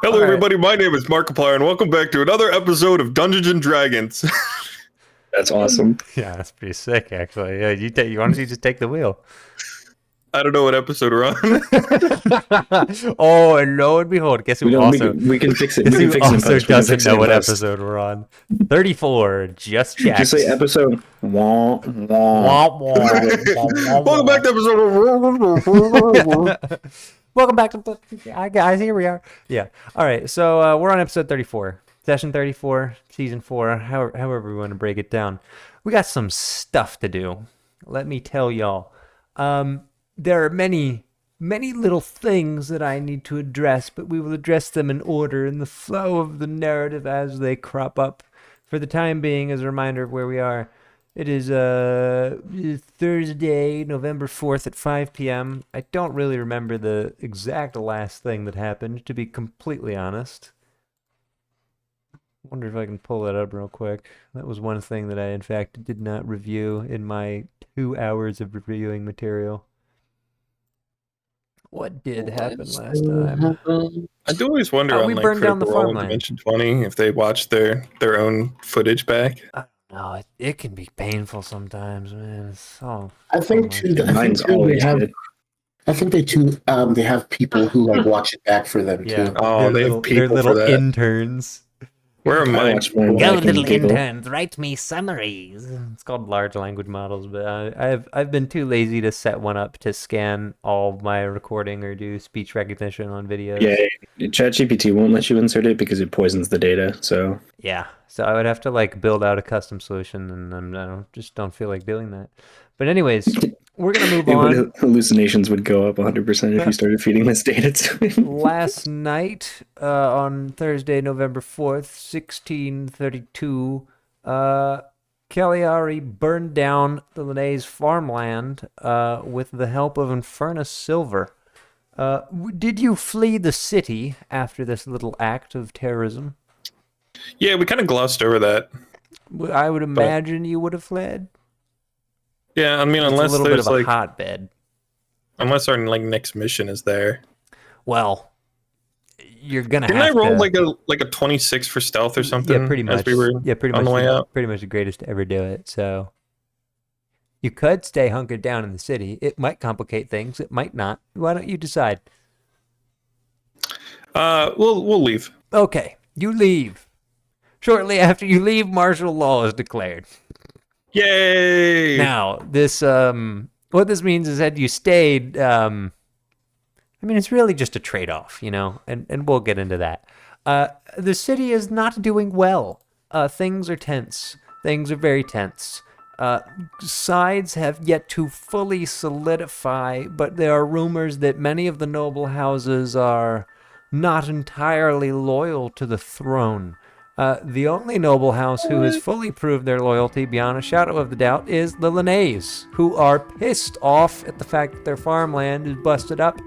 Hello, everybody. My name is Markiplier, and welcome back to another episode of Dungeons and Dragons. That's awesome. Yeah, that's pretty sick, actually. Yeah, you why don't you just take the wheel? I don't know what episode we're on. Oh, and lo and behold, guess who We can fix it. Guess We can who fix it in also post. We can doesn't fix it know in what post. episode we're on? 34. Just check. Just say episode. Wah, wah. Welcome back to episode. Welcome back to guys. Here we are. Yeah. All right. So we're on episode 34, session 34, season 4. However we want to break it down. We got some stuff to do. Let me tell y'all. There are many little things that I need to address, but we will address them in order in the flow of the narrative as they crop up. For the time being, as a reminder of where we are, it is Thursday, November 4th at 5 p.m. I don't really remember the exact last thing that happened, to be completely honest. Wonder if I can pull that up real quick. That was one thing that I, in fact, did not review in my 2 hours of reviewing material. What did happen last time? I do always wonder on we like burned down the Critical Role and farmland. Dimension 20 if they watch their own footage back. No, it can be painful sometimes, man. It's all I think too. Mine's always good. I think they have people who like watch it back for them yeah. too. Oh, they have they're people little for that. interns. Where am I I? watch more Go, back little people. interns, write me summaries. It's called large language models, but I've been too lazy to set one up to scan all my recording or do speech recognition on videos. Yeah, ChatGPT won't let you insert it because it poisons the data. So Yeah, so I would have to like build out a custom solution, and I don't feel like doing that. But anyways, we're gonna move on. hallucinations would go up 100% if you started feeding this data to it. Last night, on Thursday, November 4th, 1632, Cagliari burned down the Linnaeus farmland with the help of Infernus Silver. Did you flee the city after this little act of terrorism? Yeah, we kind of glossed over that. I would imagine you would have fled. Yeah, I mean, It's unless a little bit there's of a like, hotbed. unless our like next mission is there. Well, you're gonna Didn't I have roll to... like a 26 for stealth or something? Yeah, pretty much. As we were pretty on much. the way out. Pretty much the greatest to ever do it. So you could stay hunkered down in the city. It might complicate things. It might not. Why don't you decide? We'll leave. Okay, you leave. Shortly after you leave, martial law is declared. Yay! Now, this what this means is that you stayed. I mean, it's really just a trade-off, you know, and we'll get into that. The city is not doing well. Things are tense. Things are very tense. Sides have yet to fully solidify, but there are rumors that many of the noble houses are not entirely loyal to the throne. The only noble house who has fully proved their loyalty beyond a shadow of the doubt is the Linnaeus, who are pissed off at the fact that their farmland is busted up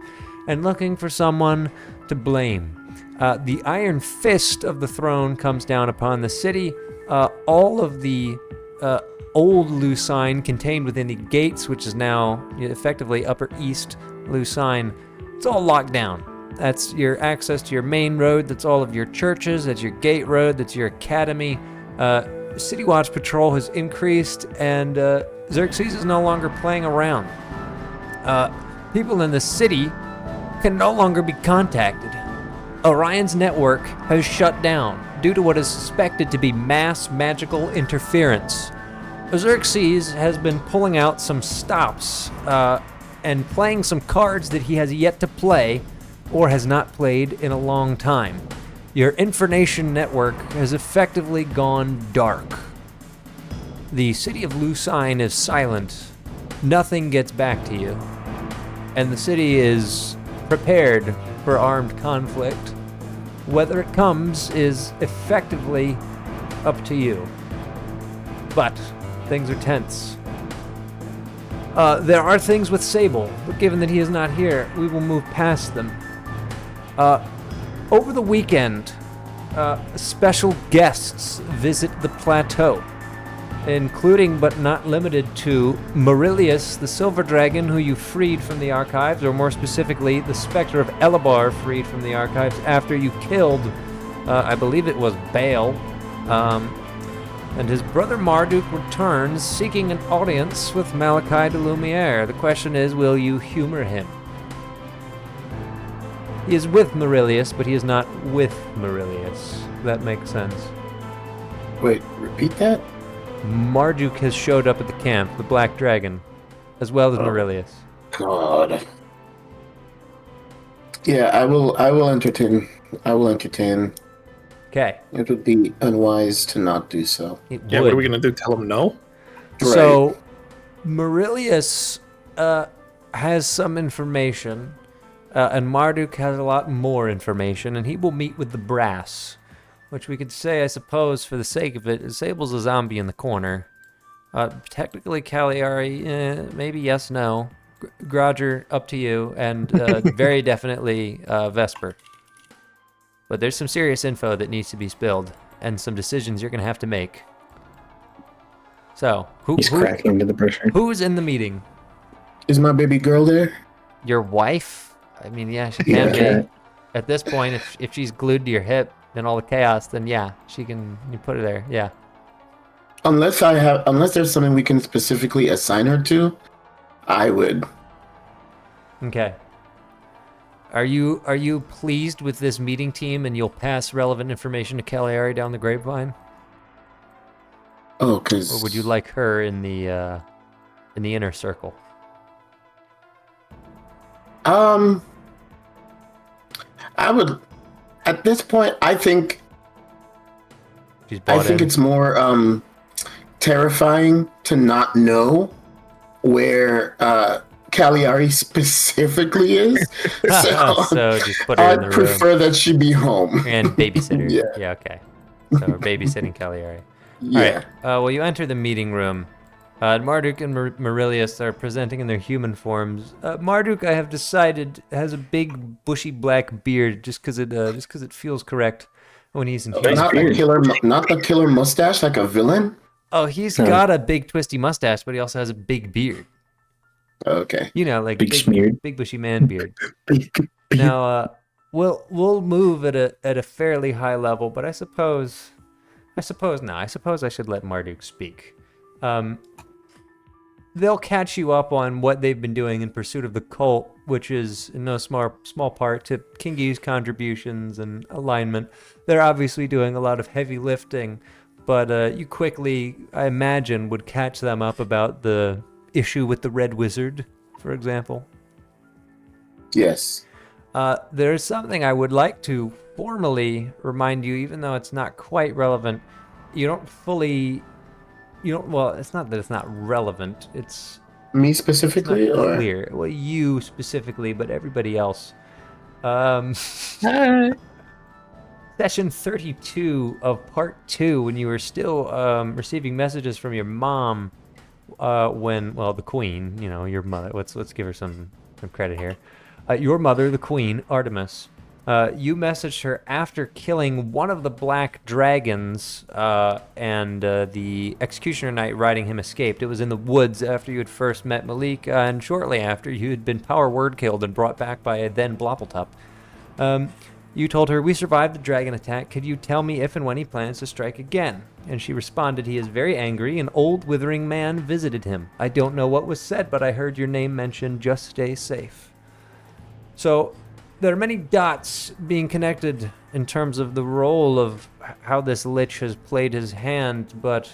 and looking for someone to blame. The iron fist of the throne comes down upon the city. All of the old Lucine contained within the gates, which is now effectively Upper East Lucine, it's all locked down. That's your access to your main road. That's all of your churches. That's your gate road. That's your academy. City Watch patrol has increased, and Xerxes is no longer playing around. People in the city can no longer be contacted. Orion's network has shut down due to what is suspected to be mass magical interference. Xerxes has been pulling out some stops and playing some cards that he has yet to play or has not played in a long time. Your information network has effectively gone dark. The city of Lucine is silent. Nothing gets back to you. And the city is prepared for armed conflict. Whether it comes is effectively up to you. But things are tense. There are things with Sable, but given that he is not here, we will move past them. Over the weekend, special guests visit the plateau. including but not limited to Marilius, the Silver Dragon, who you freed from the archives, or more specifically, the Spectre of Elabar freed from the archives after you killed, I believe it was Baal. And his brother Marduk returns, seeking an audience with Malachi de Lumiere. The question is, will you humor him? He is with Marilius, but he is not with Marilius. That makes sense. Wait, repeat that? Marduk has showed up at the camp, the Black Dragon, as well as Marilius. God. Yeah, I will entertain. I will entertain. Okay. It would be unwise to not do so. It Yeah, would. what are we gonna do? Tell him no? So, Marilius has some information, and Marduk has a lot more information, and he will meet with the brass, which we could say, I suppose, for the sake of it, disables a zombie in the corner. Technically, Cagliari, maybe yes, no. Groger, up to you, and very definitely Vesper. But there's some serious info that needs to be spilled, and some decisions you're going to have to make. So, He's cracking into the pressure. who's in the meeting? Is my baby girl there? Your wife? I mean, yeah, she can Yeah. be. At this point, if she's glued to your hip and all the chaos, then yeah, she can. You put her there. Yeah. Unless there's something we can specifically assign her to, I would. Okay. Are you pleased with this meeting team, and you'll pass relevant information to Cagliari down the grapevine, Oh, because. or would you like her in the inner circle? I would. At this point, I think She's bought in. it's more terrifying to not know where Cagliari specifically is. So just put her in the I'd room prefer that she be home. and babysitter. Yeah. Okay. So we're babysitting Cagliari. Yeah. All right. Well, you enter the meeting room. Marduk and Marilius are presenting in their human forms. Marduk, I have decided, has a big, bushy black beard just because it feels correct when he's in human. Not the killer mustache like a villain. Oh, he's got a big, twisty mustache, but he also has a big beard. Okay. You know, like Big smeared. big bushy man beard. Now, we'll move at a fairly high level, but I suppose I should let Marduk speak. They'll catch you up on what they've been doing in pursuit of the cult, which is in no small part to Kingi's contributions and alignment. They're obviously doing a lot of heavy lifting, but you quickly, I imagine, would catch them up about the issue with the Red Wizard, for example. Yes. There's something I would like to formally remind you, even though it's not quite relevant. Well, it's not that it's not relevant. It's Me not specifically, or clear. Well, you specifically, but everybody else. Session 32 of part 2, when you were still receiving messages from your mom, the queen, your mother. Let's give her some credit here. Your mother, the queen, Artemis. You messaged her after killing one of the black dragons, and the Executioner Knight riding him escaped. It was in the woods after you had first met Malik, and shortly after you had been power word killed and brought back by a then Bloppletup. You told her, "We survived the dragon attack. Could you tell me if and when he plans to strike again?" And she responded, "He is very angry. An old withering man visited him. I don't know what was said, but I heard your name mentioned. Just stay safe." So there are many dots being connected in terms of the role of how this Lich has played his hand, but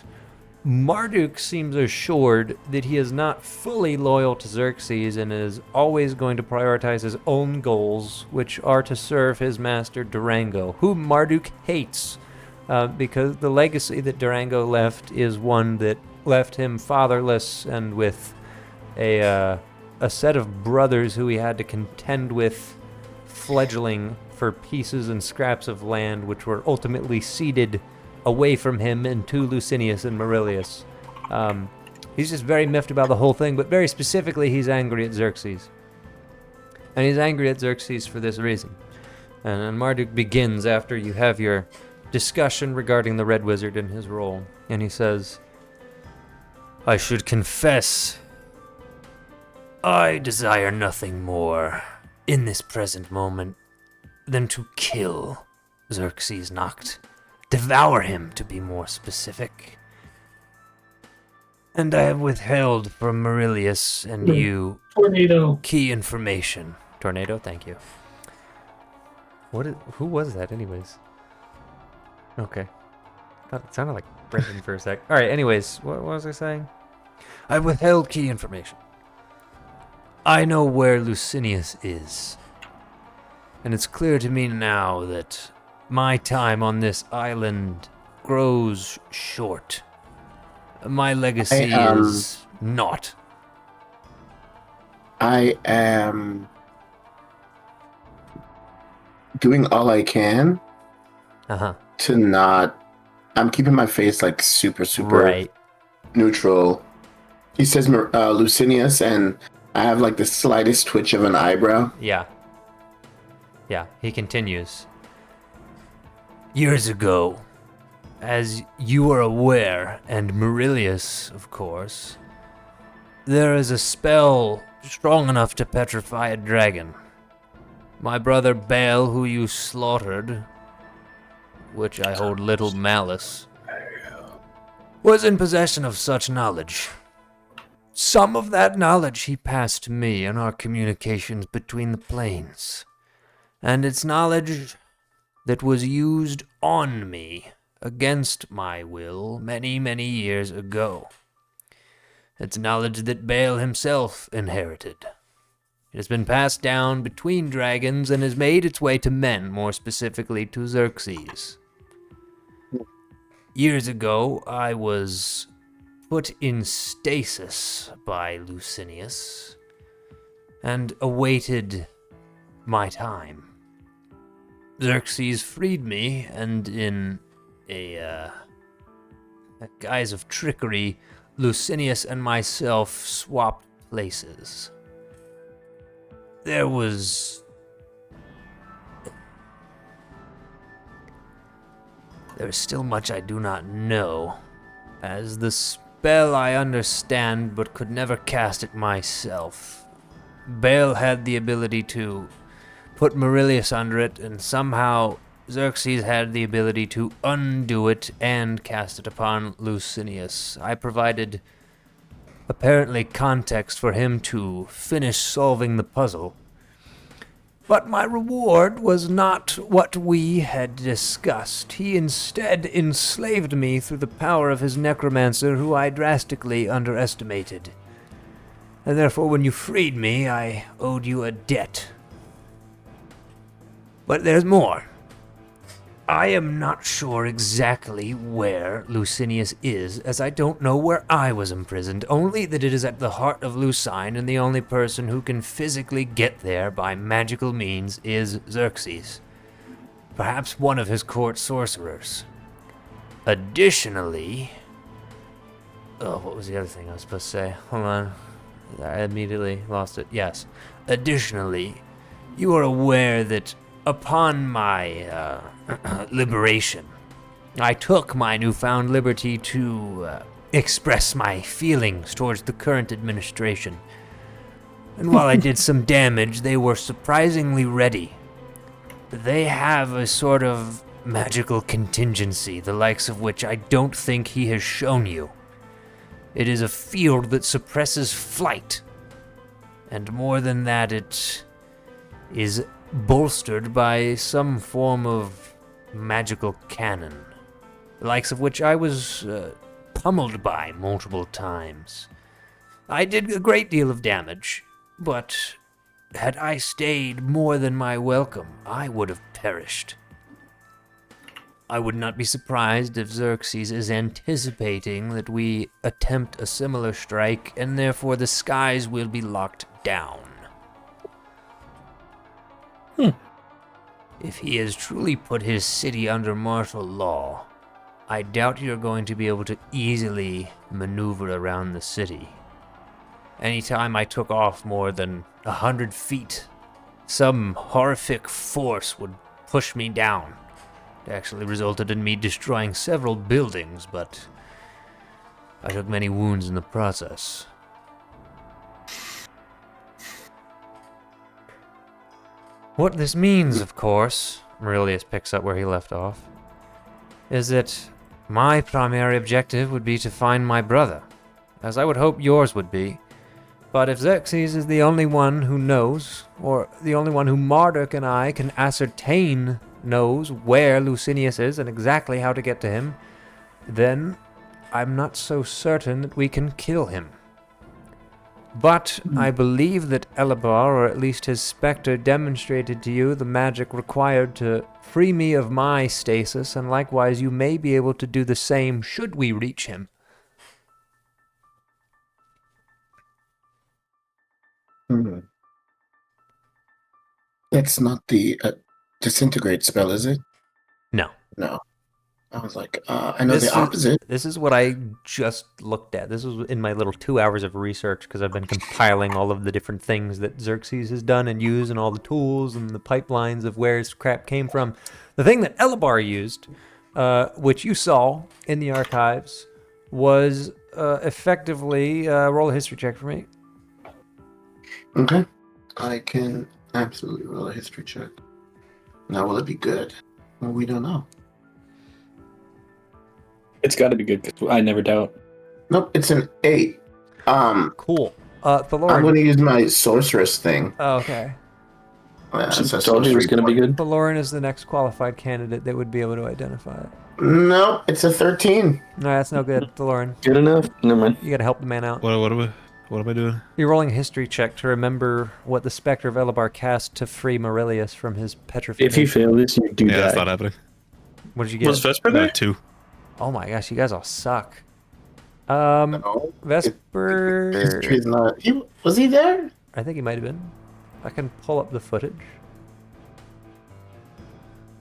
Marduk seems assured that he is not fully loyal to Xerxes and is always going to prioritize his own goals, which are to serve his master Durango, whom Marduk hates, because the legacy that Durango left is one that left him fatherless and with a set of brothers who he had to contend with, fledgling for pieces and scraps of land which were ultimately ceded away from him and to Licinius and Marilius. He's just very miffed about the whole thing, but very specifically he's angry at Xerxes. And he's angry at Xerxes for this reason. And Marduk begins after you have your discussion regarding the Red Wizard and his role. And he says, I should confess, I desire nothing more in this present moment than to kill Xerxes Noct. Devour him, to be more specific. And I have withheld from Marilius and you Tornado. key information. Tornado, thank you. Who was that, anyways? Okay. Thought it sounded like Brendan for a sec. Alright, anyways, what was I saying? I withheld key information. I know where Lucinius is. And it's clear to me now that my time on this island grows short. My legacy is naught. I am doing all I can to not. I'm keeping my face like super neutral. He says Lucinius, and I have like the slightest twitch of an eyebrow. Yeah. Yeah, he continues. Years ago, as you are aware, and Marilius, of course, there is a spell strong enough to petrify a dragon. My brother Baal, who you slaughtered, which I hold little malice, was in possession of such knowledge. Some of that knowledge he passed to me in our communications between the planes, and it's knowledge that was used on me against my will many, many years ago. It's knowledge that Baal himself inherited. It has been passed down between dragons and has made its way to men, more specifically to Xerxes. Years ago, I was put in stasis by Lucinius and awaited my time. Xerxes freed me, and in a guise of trickery, Lucinius and myself swapped places. There's still much I do not know, as the spell I understand but could never cast it myself. Baal had the ability to put Marilius under it, and somehow Xerxes had the ability to undo it and cast it upon Lucinius. I provided, apparently, context for him to finish solving the puzzle. But my reward was not what we had discussed. He instead enslaved me through the power of his necromancer, who I drastically underestimated. And therefore, when you freed me, I owed you a debt. But there's more. I am not sure exactly where Lucinius is, as I don't know where I was imprisoned, only that it is at the heart of Lucine, and the only person who can physically get there by magical means is Xerxes. Perhaps one of his court sorcerers. Additionally... Oh, what was the other thing I was supposed to say? Hold on. I immediately lost it. Yes. Additionally, you are aware that upon my liberation, I took my newfound liberty to express my feelings towards the current administration. And while I did some damage, they were surprisingly ready. They have a sort of magical contingency, the likes of which I don't think he has shown you. It is a field that suppresses flight. And more than that, it is bolstered by some form of magical cannon, the likes of which I was pummeled by multiple times. I did a great deal of damage, but had I stayed more than my welcome, I would have perished. I would not be surprised if Xerxes is anticipating that we attempt a similar strike, and therefore the skies will be locked down. If he has truly put his city under martial law, I doubt you're going to be able to easily maneuver around the city. Anytime I took off more than 100 feet, some horrific force would push me down. It actually resulted in me destroying several buildings, but I took many wounds in the process. What this means, of course, Aurelius picks up where he left off, is that my primary objective would be to find my brother, as I would hope yours would be. But if Xerxes is the only one who knows, or the only one who Marduk and I can ascertain knows where Lucinius is and exactly how to get to him, then I'm not so certain that we can kill him. But I believe that Elabar, or at least his specter, demonstrated to you the magic required to free me of my stasis, and likewise you may be able to do the same should we reach him. That's not the disintegrate spell, is it? No. No. I was like, I know the opposite. This is what I just looked at. This was in my little 2 hours of research, because I've been compiling all of the different things that Xerxes has done and used, and all the tools and the pipelines of where his crap came from. The thing that Elabar used, which you saw in the archives, was effectively roll a history check for me. Okay. I can absolutely roll a history check. Now, will it be good? Well, we don't know. It's got to be good, because I never doubt. Nope, it's an 8. Cool. Thalorin. I'm going to use my sorceress thing. Oh, okay. So told you it was going to be good. Thalorin is the next qualified candidate that would be able to identify it. Nope, it's a 13. No, that's no good, Thalorin. Good enough? Never mind. You got to help the man out. What am I doing? You're rolling a history check to remember what the Spectre of Elabar cast to free Maurelius from his petrification. If you fail this, you do die. That's not happening. What did you get? Was Vesper there? 2. Oh my gosh, you guys all suck. No, Vesper... History's not... Was he there? I think he might have been. I can pull up the footage.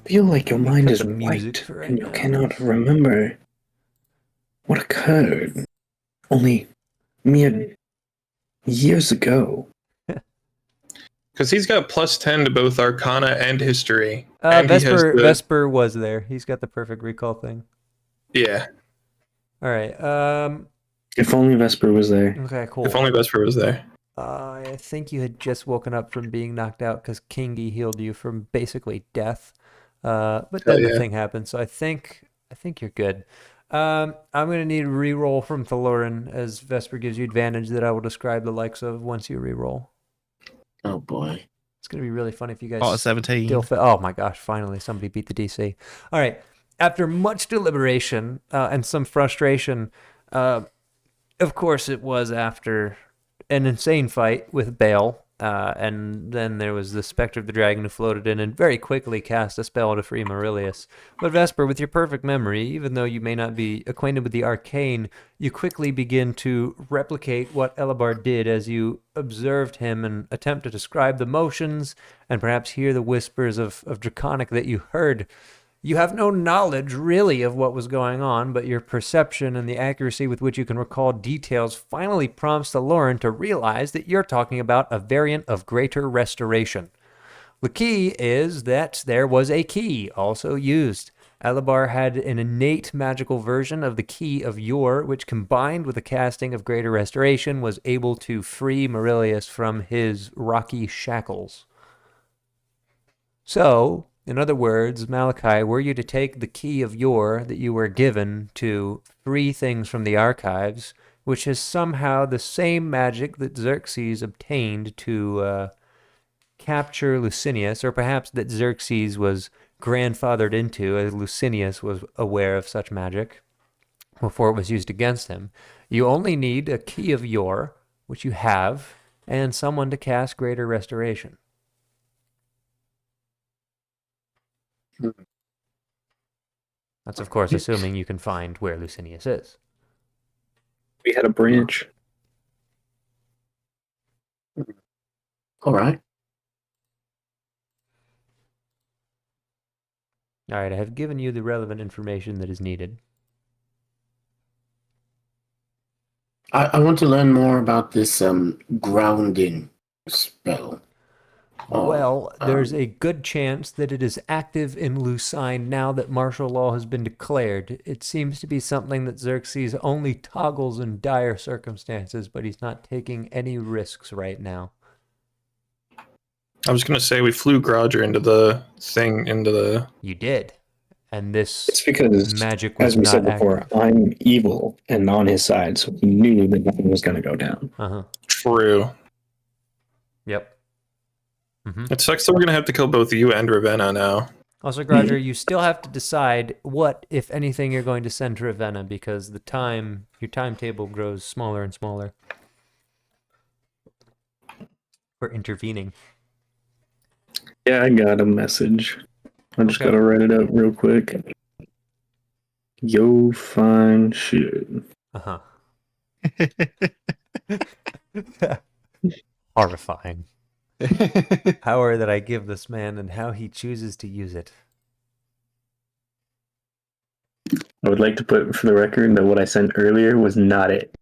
I feel like your mind Cut is the music white, for right and you now. cannot remember what occurred only mere years ago. Because he's got +10 to both Arcana and History. And Vesper was there. He's got the perfect recall thing. Yeah. All right. If only Vesper was there. Okay, cool. If only Vesper was there. I think you had just woken up from being knocked out because Kingy healed you from basically death. But then the thing happened, so I think you're good. I'm gonna need a reroll from Thalorin, as Vesper gives you advantage that I will describe the likes of once you reroll. Oh boy. It's gonna be really fun if you guys 17. still oh my gosh, finally somebody beat the DC. All right. After much deliberation and some frustration, of course it was after an insane fight with Baal, and then there was the Spectre of the Dragon who floated in and very quickly cast a spell to free Maurelius. But Vesper, with your perfect memory, even though you may not be acquainted with the arcane, you quickly begin to replicate what Elabar did as you observed him and attempt to describe the motions and perhaps hear the whispers of Draconic that you heard. You have no knowledge, really, of what was going on, but your perception and the accuracy with which you can recall details finally prompts Thalorin to realize that you're talking about a variant of Greater Restoration. The key is that there was a key also used. Elabar had an innate magical version of the Key of Yore, which combined with the casting of Greater Restoration was able to free Maurelius from his rocky shackles. So, in other words, Malachi, were you to take the Key of Yore that you were given to free things from the archives, which is somehow the same magic that Xerxes obtained to capture Lucinius, or perhaps that Xerxes was grandfathered into, as Lucinius was aware of such magic before it was used against him, you only need a Key of Yore, which you have, and someone to cast Greater Restoration. That's, of course, assuming you can find where Lucinius is. We had a branch. All right. All right, I have given you the relevant information that is needed. I want to learn more about this grounding spell. Well, there's a good chance that it is active in Lucine now that martial law has been declared. It seems to be something that Xerxes only toggles in dire circumstances, but he's not taking any risks right now. I was going to say we flew Grodger into the thing, You did. And this It's because, magic was as we said not before, active. I'm evil and on his side, so he knew that nothing was going to go down. Uh-huh. True. Yep. Mm-hmm. It sucks that we're going to have to kill both you and Ravenna now. Also, Roger, you still have to decide what, if anything, you're going to send to Ravenna, because your timetable grows smaller and smaller for intervening. Yeah, I got a message. I just gotta write it out real quick. Yo, fine shit. Uh-huh. Horrifying. Power that I give this man and how he chooses to use it. I would like to put for the record that what I sent earlier was not it.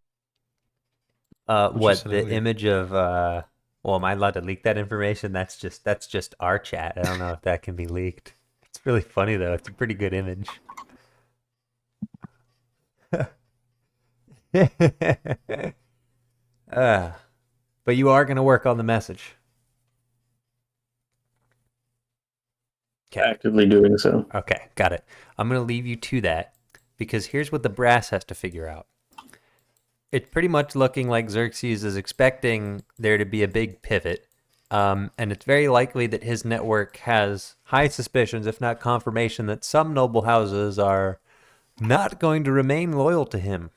What, the image of well, am I allowed to leak that information? That's just our chat. I don't know if that can be leaked. It's really funny though. It's a pretty good image. But you are going to work on the message. Okay. Actively doing so. Okay, got it. I'm going to leave you to that, because here's what the brass has to figure out. It's pretty much looking like Xerxes is expecting there to be a big pivot, and it's very likely that his network has high suspicions, if not confirmation, that some noble houses are not going to remain loyal to him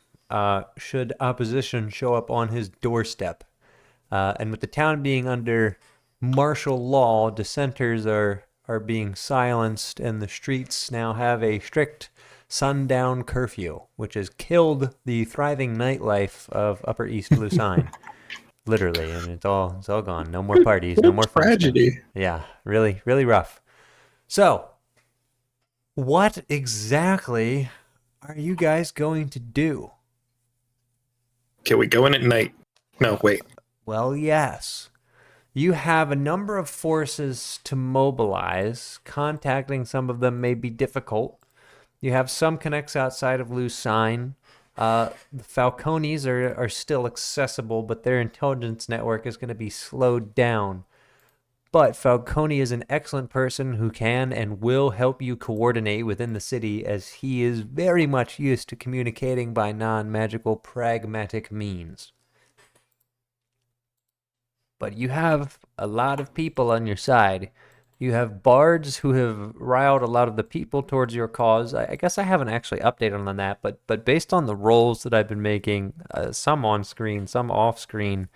should opposition show up on his doorstep. And with the town being under martial law, dissenters are being silenced, and the streets now have a strict sundown curfew, which has killed the thriving nightlife of Upper East Lucine. Literally, and it's all gone. No more parties, no more fun tragedy. stuff. Yeah, really, really rough. So, what exactly are you guys going to do? Can we go in at night? No, wait. Well, yes. You have a number of forces to mobilize. Contacting some of them may be difficult. You have some connects outside of Lucine. The Falcones are still accessible, but their intelligence network is going to be slowed down. But Falcone is an excellent person who can and will help you coordinate within the city, as he is very much used to communicating by non-magical pragmatic means. But you have a lot of people on your side. You have bards who have riled a lot of the people towards your cause. I guess I haven't actually updated on that, but based on the rolls that I've been making, some on screen, some off screen,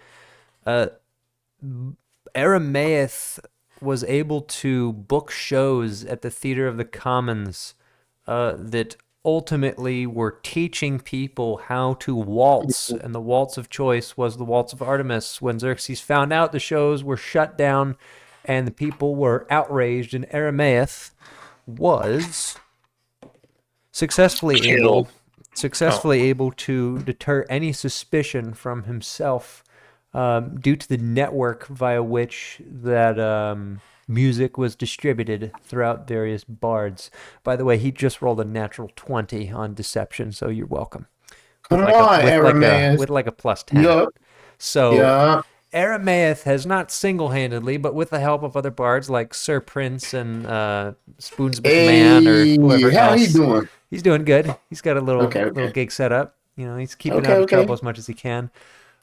Aramaeus was able to book shows at the Theater of the Commons that ultimately were teaching people how to waltz, and the waltz of choice was the Waltz of Artemis. When Xerxes found out, the shows were shut down and the people were outraged, and Aramaeus was successfully able to deter any suspicion from himself due to the network via which that music was distributed throughout various bards. By the way, he just rolled a natural 20 on deception, so you're welcome. With like a plus 10. Yep. So Aramaeus has not single-handedly, but with the help of other bards like Sir Prince and Spoons McMahon or whoever else. How he doing? He's doing good. He's got a little gig set up. You know, he's keeping out of trouble as much as he can.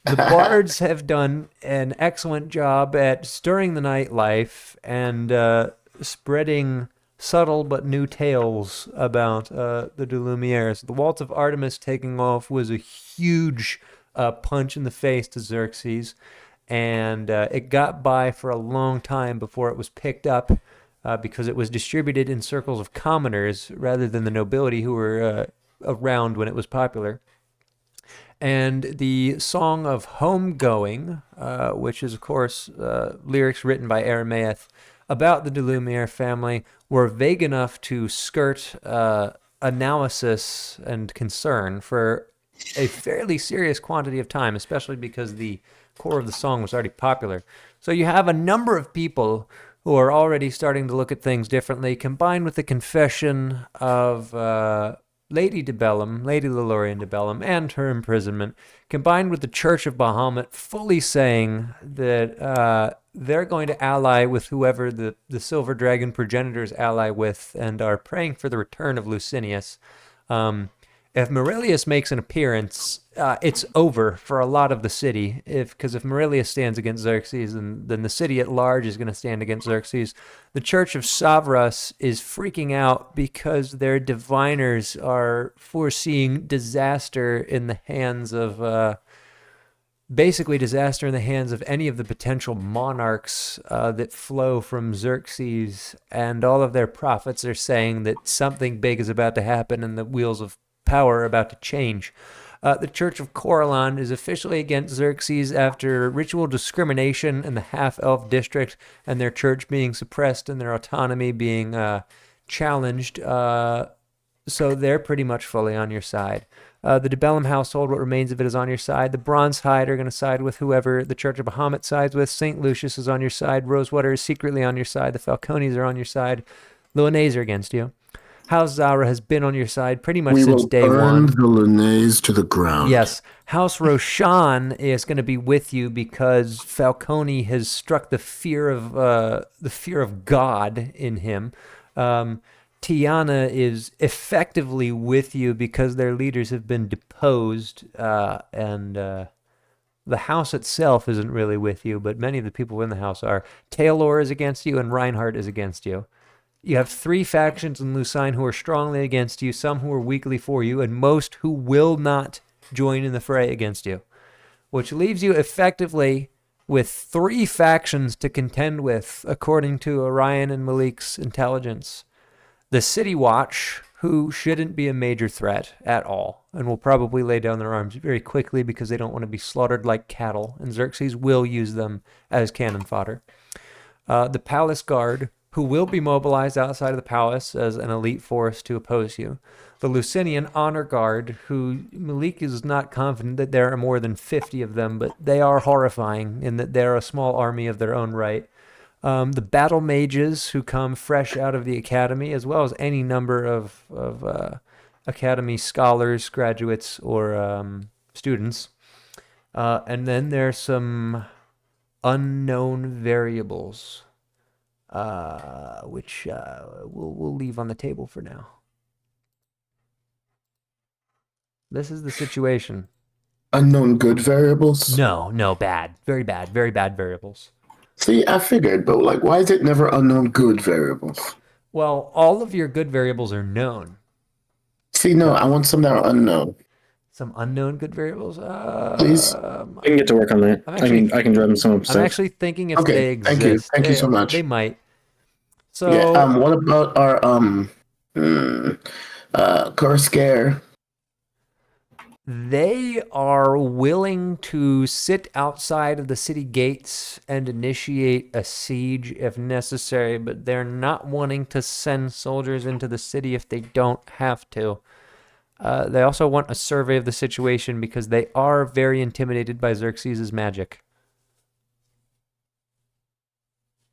The bards have done an excellent job at stirring the nightlife and spreading subtle but new tales about the Lumières. The Waltz of Artemis taking off was a huge punch in the face to Xerxes, and it got by for a long time before it was picked up because it was distributed in circles of commoners rather than the nobility who were around when it was popular. And the Song of Homegoing, which is, of course, lyrics written by Aramaeus about the de Lumière family, were vague enough to skirt analysis and concern for a fairly serious quantity of time, especially because the core of the song was already popular. So you have a number of people who are already starting to look at things differently, combined with the confession of Lady Lelorian de Bellum, and her imprisonment, combined with the Church of Bahamut fully saying that they're going to ally with whoever the Silver Dragon progenitors ally with, and are praying for the return of Lucinius. If Maurelius makes an appearance, it's over for a lot of the city. Because if Maurelius stands against Xerxes, then the city at large is going to stand against Xerxes. The Church of Savras is freaking out because their diviners are foreseeing disaster in the hands of, basically disaster in the hands of any of the potential monarchs that flow from Xerxes. And all of their prophets are saying that something big is about to happen and the wheels of power are about to change. The Church of Corellon is officially against Xerxes after ritual discrimination in the half-elf district and their church being suppressed and their autonomy being challenged. So they're pretty much fully on your side. The de Bellum household, what remains of it, is on your side. The Bronze Hide are going to side with whoever the Church of Bahamut sides with. St. Lucius is on your side. Rosewater is secretly on your side. The Falcones are on your side. Lyonnaise are against you. House Zara has been on your side pretty much since day one. We will burn the Lyonnaise to the ground. Yes. House Roshan is going to be with you because Falcone has struck the fear of God in him. Tiana is effectively with you because their leaders have been deposed, and the house itself isn't really with you, but many of the people in the house are. Taylor is against you, and Reinhardt is against you. You have 3 factions in Lucine who are strongly against you, some who are weakly for you, and most who will not join in the fray against you, which leaves you effectively with 3 factions to contend with, according to Orion and Malik's intelligence. The City Watch, who shouldn't be a major threat at all, and will probably lay down their arms very quickly because they don't want to be slaughtered like cattle, and Xerxes will use them as cannon fodder. The Palace Guard, who will be mobilized outside of the palace as an elite force to oppose you. The Lucinian Honor Guard, who Malik is not confident that there are more than 50 of them, but they are horrifying in that they're a small army of their own right. The Battle Mages, who come fresh out of the academy, as well as any number of academy scholars, graduates, or students. And then there's some unknown variables, which we'll leave on the table for now. This is the situation. Unknown good variables? No, bad. Very bad variables. See, I figured, but like, why is it never unknown good variables? Well, all of your good variables are known. See, no, I want some that are unknown. Some unknown good variables? Please. I can get to work on that. I can draw them some up. I'm actually thinking if they exist. Thank you so much. They might. So, yeah, what about our Coruscare? They are willing to sit outside of the city gates and initiate a siege if necessary, but they're not wanting to send soldiers into the city if they don't have to. They also want a survey of the situation because they are very intimidated by Xerxes' magic.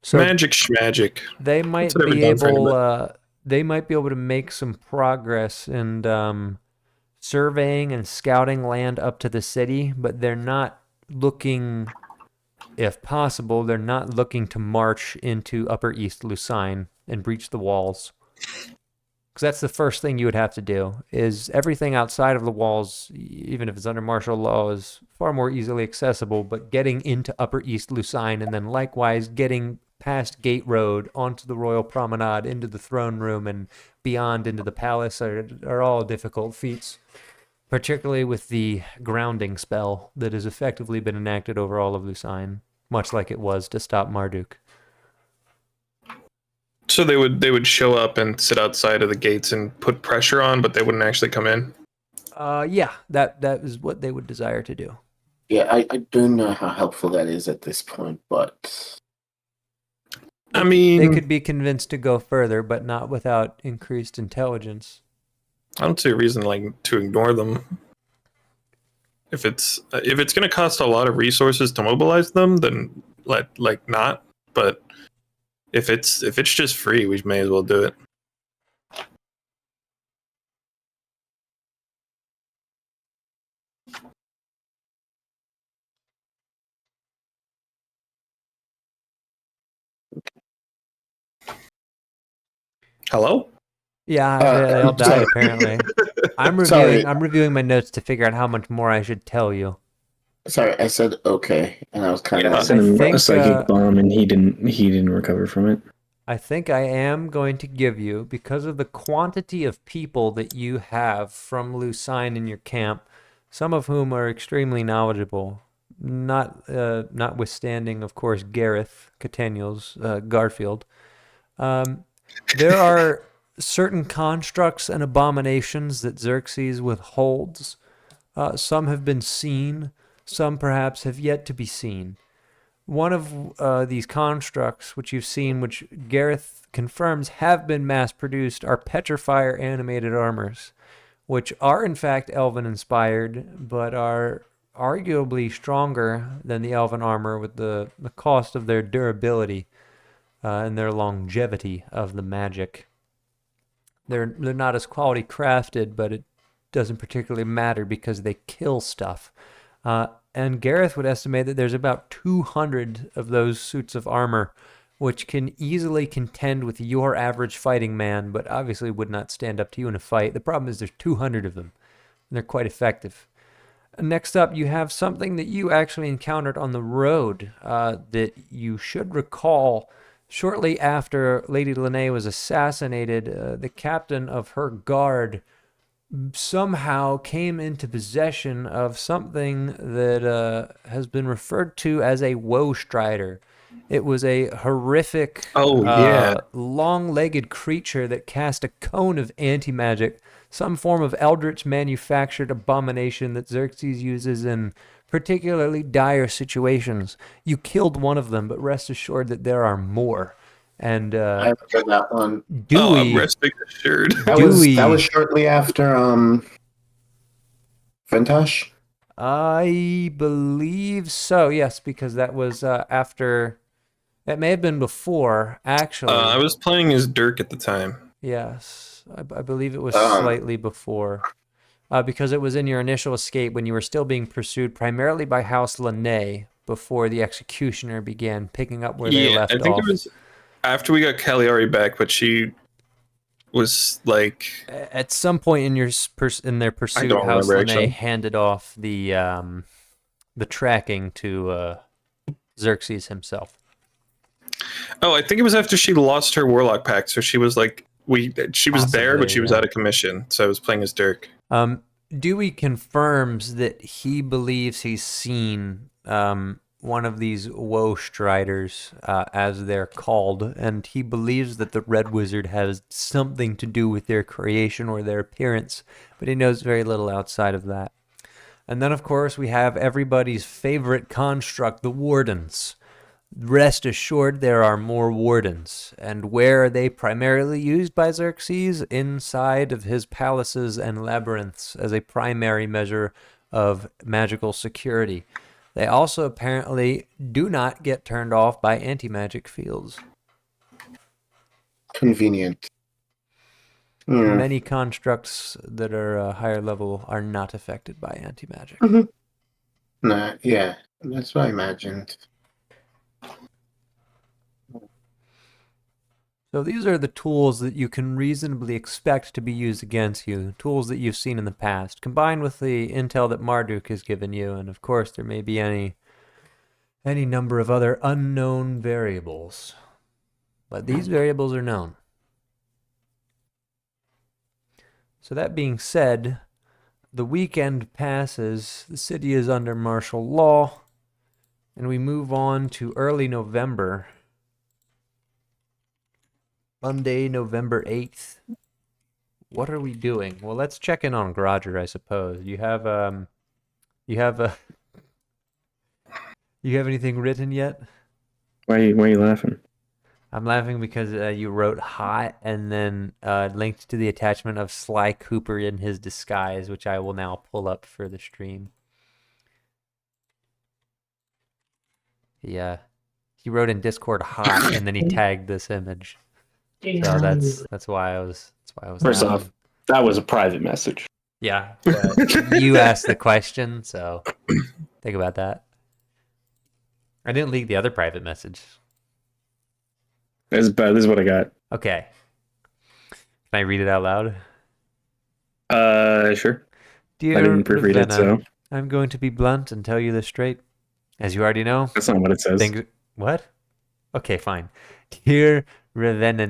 So magic schmagic. They might be able. They might be able to make some progress and surveying and scouting land up to the city, but they're not looking, if possible, they're not looking to march into Upper East Lucine and breach the walls. Because that's the first thing you would have to do, is everything outside of the walls, even if it's under martial law, is far more easily accessible, but getting into Upper East Lucine and then likewise getting past Gate Road onto the Royal Promenade, into the throne room, and beyond into the palace are all difficult feats, particularly with the grounding spell that has effectively been enacted over all of Lucine, much like it was to stop Marduk. So they would show up and sit outside of the gates and put pressure on, but they wouldn't actually come in? Yeah, that is what they would desire to do. Yeah, I don't know how helpful that is at this point, but I mean, they could be convinced to go further, but not without increased intelligence. I don't see a reason to ignore them. If it's going to cost a lot of resources to mobilize them, then like not. But if it's just free, we may as well do it. Hello? Yeah, they all died apparently. I'm reviewing my notes to figure out how much more I should tell you. Sorry, I said okay, and I was kind of. I sent him a psychic bomb, and he didn't recover from it. I think I am going to give you, because of the quantity of people that you have from Lucine in your camp, some of whom are extremely knowledgeable, notwithstanding, of course, Gareth Cataniel's Garfield. There are certain constructs and abominations that Xerxes withholds. Some have been seen, some perhaps have yet to be seen. One of these constructs, which you've seen, which Gareth confirms have been mass-produced, are Petrifier animated armors, which are in fact Elven-inspired, but are arguably stronger than the Elven armor with the cost of their durability and their longevity of the magic. They're not as quality crafted, but it doesn't particularly matter because they kill stuff. And Gareth would estimate that there's about 200 of those suits of armor, which can easily contend with your average fighting man, but obviously would not stand up to you in a fight. The problem is there's 200 of them, and they're quite effective. Next up, you have something that you actually encountered on the road that you should recall. Shortly after Lady Lene was assassinated, the captain of her guard somehow came into possession of something that has been referred to as a woe strider. It was a horrific, long-legged creature that cast a cone of anti-magic, some form of eldritch manufactured abomination that Xerxes uses in particularly dire situations. You killed one of them, but rest assured that there are more. And I remember that one. Dewey, rest assured. That was shortly after Ventosh. I believe so. Yes, because that was after. It may have been before, actually. I was playing as Dirk at the time. Yes, I believe it was slightly before. Because it was in your initial escape when you were still being pursued primarily by House Lene before the executioner began picking up where they left off. I think it was after we got Cagliari back, but she was like... At some point in their pursuit, House Lene handed off the tracking to Xerxes himself. Oh, I think it was after she lost her Warlock pact, so she was like... She was there, but she was out of commission, so I was playing as Dirk. Dewey confirms that he believes he's seen one of these woe striders, as they're called, and he believes that the Red Wizard has something to do with their creation or their appearance, but he knows very little outside of that. And then, of course, we have everybody's favorite construct, the Wardens. Rest assured there are more Wardens. And where are they primarily used by Xerxes? Inside of his palaces and labyrinths as a primary measure of magical security. They also apparently do not get turned off by anti-magic fields. Convenient. Many constructs that are higher level are not affected by anti-magic. Mm-hmm. Nah, yeah, that's what I imagined. So these are the tools that you can reasonably expect to be used against you, tools that you've seen in the past, combined with the intel that Marduk has given you, and of course there may be any number of other unknown variables. But these variables are known. So that being said, the weekend passes, the city is under martial law, and we move on to early November. Monday, November 8th. What are we doing? Well, let's check in on Grodger, I suppose. You have anything written yet? Why are you laughing? I'm laughing because you wrote hot and then linked to the attachment of Sly Cooper in his disguise, which I will now pull up for the stream. Yeah. He wrote in Discord hot, and then he tagged this image. So that's why I was. First off, that was a private message. Yeah, but you asked the question, so think about that. I didn't leak the other private message. This is what I got. Okay. Can I read it out loud? Sure. Dear I didn't proofread it, so I'm going to be blunt and tell you this straight. As you already know. That's not what it says. What? Okay, fine. Dear Ravenna,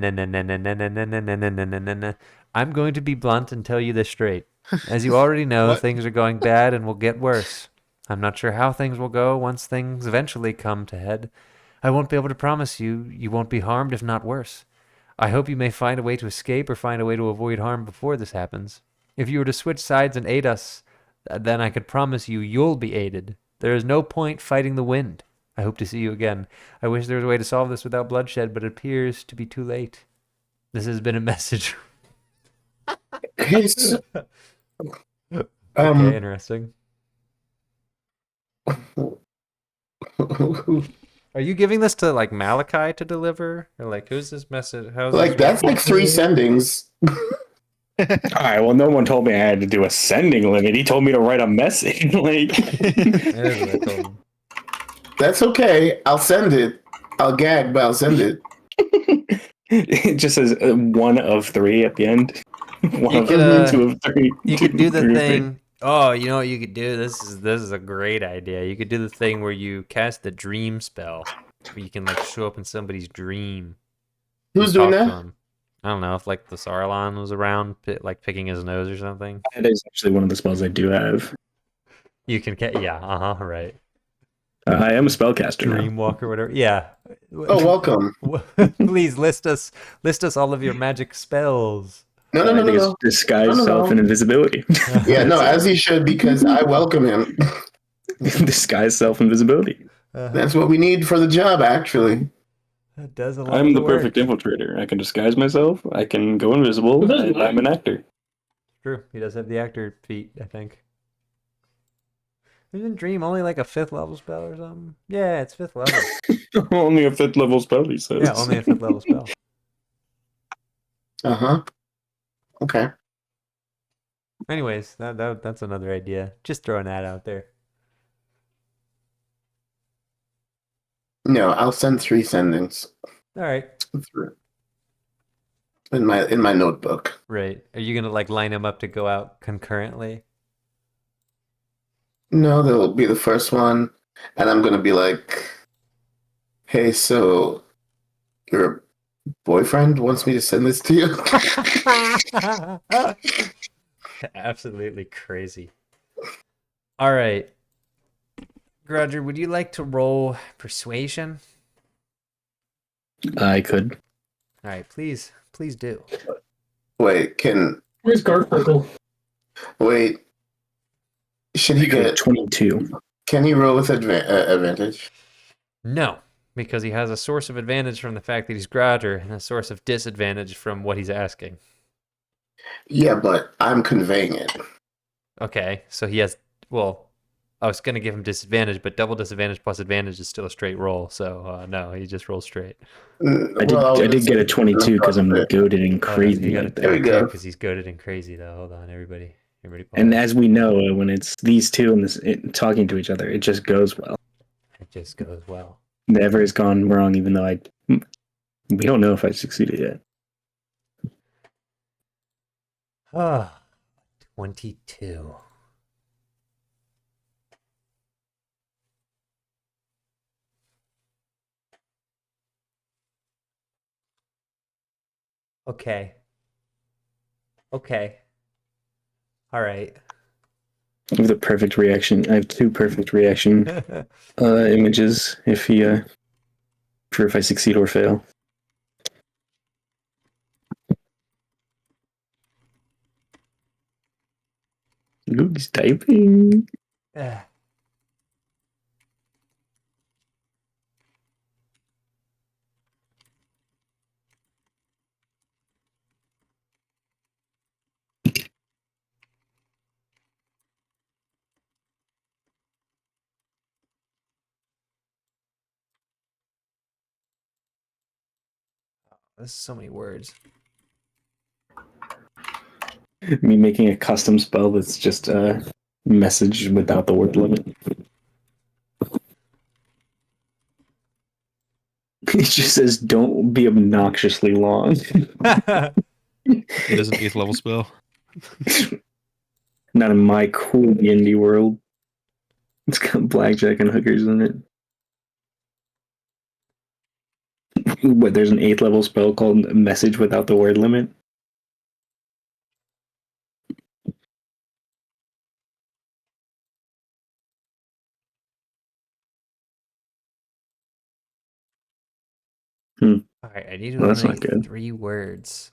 I'm going to be blunt and tell you this straight. As you already know, things are going bad and will get worse. I'm not sure how things will go once things eventually come to head. I won't be able to promise you won't be harmed, if not worse. I hope you may find a way to escape or find a way to avoid harm before this happens. If you were to switch sides and aid us, then I could promise you'll be aided. There is no point fighting the wind. I hope to see you again. I wish there was a way to solve this without bloodshed, but it appears to be too late. This has been a message. Okay, interesting. Are you giving this to like Malachi to deliver, or like who's this message? How's like that's like 3 sendings. All right. Well, no one told me I had to do a sending limit. He told me to write a message. Like, That is what I told him. That's okay. I'll send it. I'll gag, but I'll send it. It just says 1 of 3 at the end. 2 of 3. You could do the thing. Oh, you know what you could do? This is a great idea. You could do the thing where you cast the dream spell, where you can like show up in somebody's dream. Who's doing that? I don't know if like the Saruman was around, like picking his nose or something. That is actually one of the spells I do have. You can, right. I am a spellcaster now. Dreamwalk or whatever. Yeah. Oh, welcome. Please list us all of your magic spells. No. Disguise self and invisibility. Yeah, no, as he should, because I welcome him. Disguise self invisibility. That's what we need for the job, actually. That does a lot. I'm the perfect infiltrator. I can disguise myself. I can go invisible. And I'm an actor. True. He does have the actor feat, I think. Isn't Dream only like a 5th level spell or something? Yeah, it's 5th level. Only a 5th level spell, he says. Yeah, only a 5th level spell. Uh-huh. Okay. Anyways, that's another idea. Just throwing that out there. No, I'll send 3 sendings. All right. In my notebook. Right. Are you gonna like line them up to go out concurrently? No, that'll be the first one, and I'm gonna be like, "Hey, so your boyfriend wants me to send this to you?" Absolutely crazy. All right. Roger, would you like to roll persuasion? I could. All right, please do. Wait, where's Garfunkel? Wait. Should he get 22? Can he roll with advantage? No, because he has a source of advantage from the fact that he's Grouter and a source of disadvantage from what he's asking. Yeah, but I'm conveying it. Okay, so he has, well, I was going to give him disadvantage, but double disadvantage plus advantage is still a straight roll, so no, he just rolls straight. I did get a 22 because I'm goaded and crazy. There we go. Because he's goaded and crazy, though. Hold on, everybody. And as we know, when it's these two talking to each other, it just goes well. It just goes well. Never has gone wrong, even though we don't know if I succeeded yet. Ah, 22. Okay. All right. I have the perfect reaction. I have 2 perfect reaction images if I succeed or fail. Ooh, he's typing. There's so many words. Me making a custom spell that's just a message without the word limit. It just says, "Don't be obnoxiously long." It is an 8th level spell. Not in my cool D&D world. It's got blackjack and hookers in it. What? There's an 8th level spell called "Message Without the Word Limit." All right, I need to Well, that's eliminate not good. 3 words.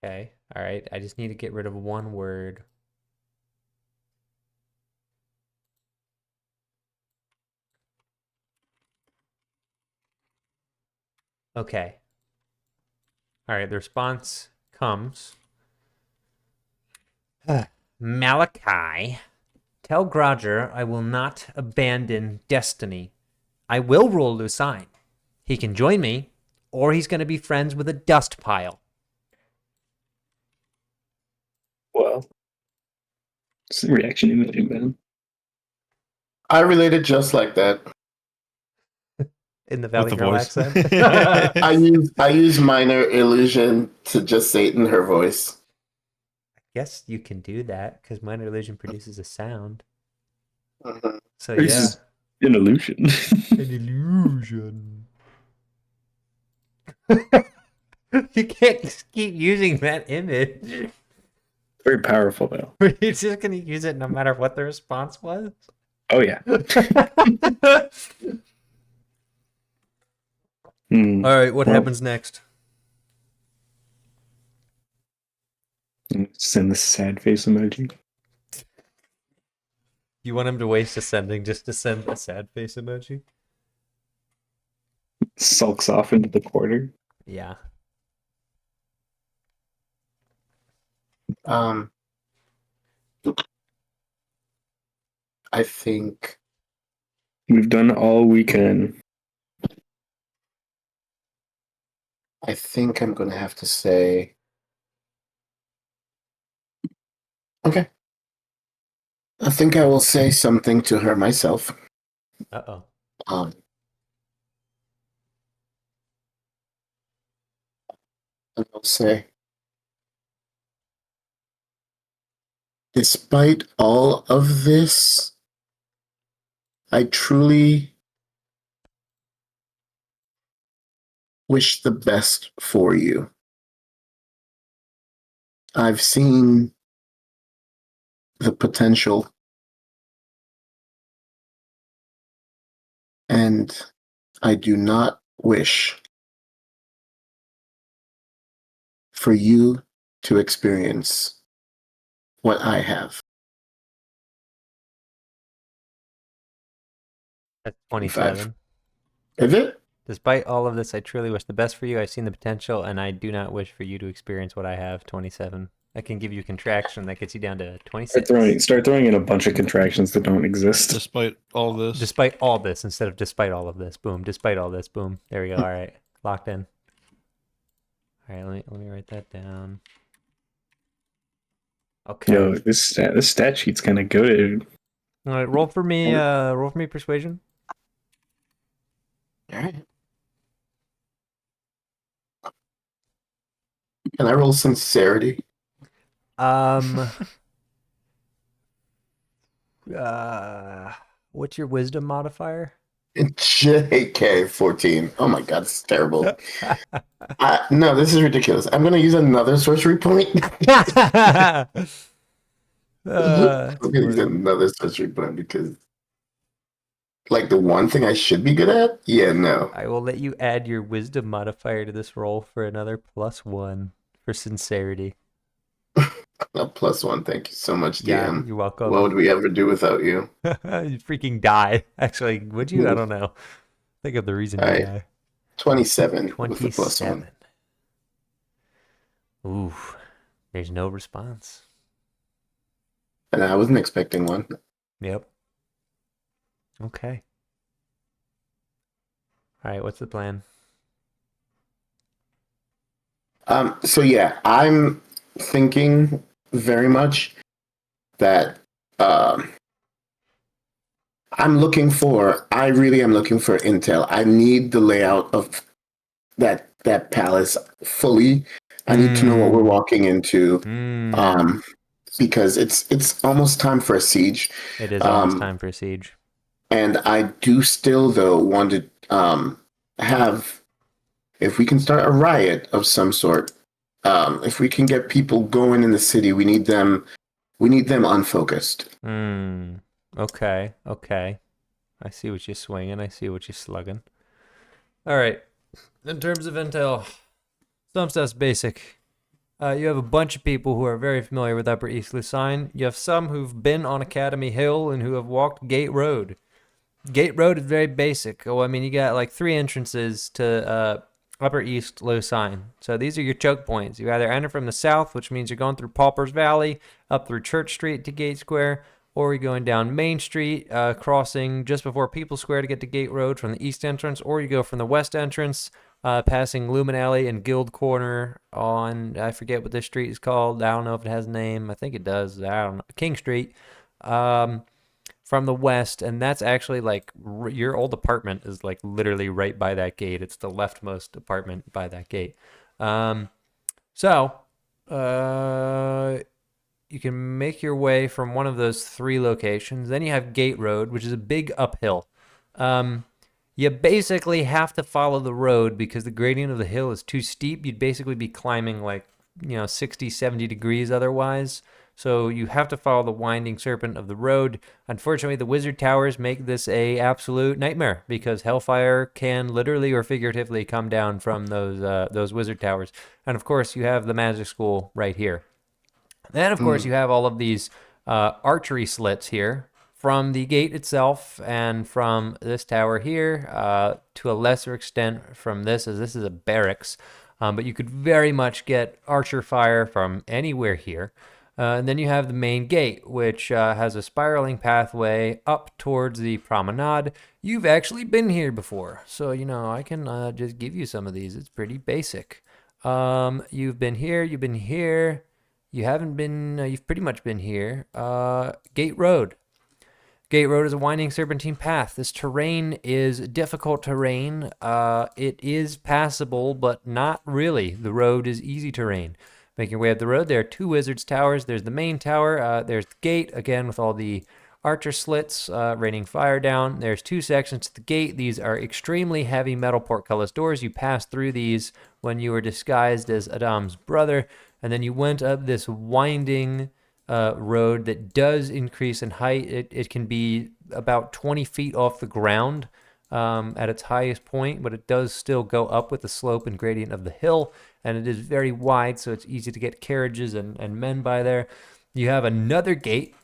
Okay, all right. I just need to get rid of 1 word. Okay. All right, the response comes. Malachi, tell Groger I will not abandon destiny. I will rule Lucine. He can join me, or he's going to be friends with a dust pile. Well, it's the reaction imaging, man. I related just like that. In the Valley the Girl voice. accent. I use minor illusion to just say it in her voice. Guess you can do that because minor illusion produces a sound. Mhm. So This yeah, is an illusion. an illusion. You can't just keep using that image. Very powerful, though. You're just gonna use it no matter what the response was. Oh yeah. All right, what Well, happens next? Send the sad face emoji. You want him to waste ascending just to send a sad face emoji? Sulks off into the corner. Yeah. I think We've done all we can. I'm gonna have to say, okay. I think I will say something to her myself. Uh-oh. And I'll say, despite all of this, I truly wish the best for you. I've seen the potential, and I do not wish for you to experience what I have. That's 27. Is it? Despite all of this, I truly wish the best for you. I've seen the potential, and I do not wish for you to experience what I have. 27. I can give you a contraction that gets you down to 26. Start throwing in a bunch of contractions that don't exist. Despite all this. Despite all this, instead of despite all of this. Boom. Despite all this. Boom. There we go. All right. Locked in. All right. Let me write that down. Okay. Yo, this stat sheet's kind of goated. All right. Roll for me. Roll for me persuasion. All right. Can I roll sincerity? What's your wisdom modifier? JK 14. Oh my god, this is terrible. No, this is ridiculous. I'm going to use another sorcery point. I'm going to use another sorcery point because, like, the one thing I should be good at? Yeah, no. I will let you add your wisdom modifier to this roll for another +1 for sincerity. A +1. Thank you so much, DM. Yeah, you're welcome. What would we ever do without you? You'd freaking die. Actually, would you? I don't know. Think of the reason you die. 27 with the 27. +1. Ooh. There's no response. And I wasn't expecting one. Yep. Okay. All right, what's the plan? So yeah, I'm thinking very much that I really am looking for intel. I need the layout of that palace fully. I need to know what we're walking into. Because it's almost time for a siege. It is almost time for a siege. And I do still though want to have, if we can start a riot of some sort, if we can get people going in the city, we need them unfocused. Okay. I see what you're swinging. I see what you're slugging. All right. In terms of intel, some stuff's basic. You have a bunch of people who are very familiar with Upper East Lucine. You have some who've been on Academy Hill and who have walked Gate Road. Gate Road is very basic. Oh, I mean, you got like 3 entrances to Upper East Lucine. So these are your choke points. You either enter from the south, which means you're going through Pauper's Valley, up through Church Street to Gate Square, or you're going down Main Street, crossing just before People Square to get to Gate Road from the east entrance, or you go from the west entrance, passing Lumen Alley and Guild Corner on, I forget what this street is called. I don't know if it has a name. I think it does. I don't know. King Street. From the west, and that's actually like your old apartment is like literally right by that gate. It's the leftmost apartment by that gate. So you can make your way from one of those 3 locations. Then you have Gate Road, which is a big uphill. You basically have to follow the road because the gradient of the hill is too steep. You'd basically be climbing like, 60, 70 degrees otherwise. So you have to follow the winding serpent of the road. Unfortunately, the wizard towers make this a absolute nightmare because hellfire can literally or figuratively come down from those wizard towers. And of course, you have the magic school right here. Then, of course, you have all of these archery slits here from the gate itself and from this tower here, to a lesser extent from this, as this is a barracks. But you could very much get archer fire from anywhere here. And then you have the main gate, which has a spiraling pathway up towards the promenade. You've actually been here before, so, I can just give you some of these. It's pretty basic. You've been here, you haven't been, you've pretty much been here. Gate Road. Gate Road is a winding serpentine path. This terrain is difficult terrain. It is passable, but not really. The road is easy terrain. Making your way up the road, there are 2 wizards' towers. There's the main tower. There's the gate, again, with all the archer slits raining fire down. There's 2 sections to the gate. These are extremely heavy metal portcullis doors. You passed through these when you were disguised as Adam's brother, and then you went up this winding road that does increase in height. It can be about 20 feet off the ground at its highest point, but it does still go up with the slope and gradient of the hill, and it is very wide, so it's easy to get carriages and men by there. You have another gate,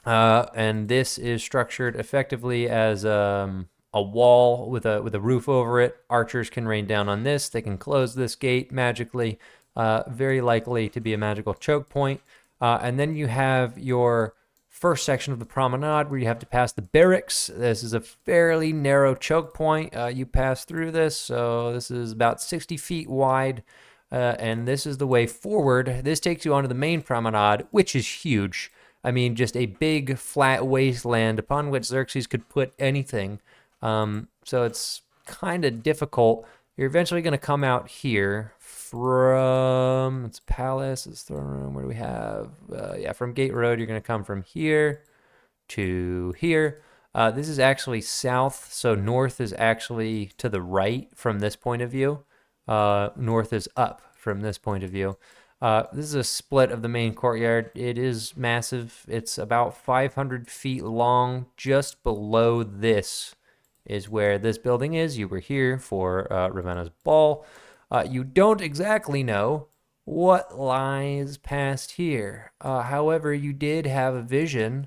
and this is structured effectively as a wall with a roof over it. Archers can rain down on this. They can close this gate magically, very likely to be a magical choke point. And then you have your first section of the promenade where you have to pass the barracks. This is a fairly narrow choke point. You pass through this, so this is about 60 feet wide, and this is the way forward. This takes you onto the main promenade, which is huge. I mean, just a big flat wasteland upon which Xerxes could put anything. So it's kind of difficult. You're eventually going to come out here from, it's palace, it's throne room, where do we have? From Gate Road, you're going to come from here to here. This is actually south, so north is actually to the right from this point of view. North is up from this point of view. This is a split of the main courtyard. It is massive. It's about 500 feet long. Just below this is where this building is. You were here for Ravenna's ball. You don't exactly know what lies past here. However, you did have a vision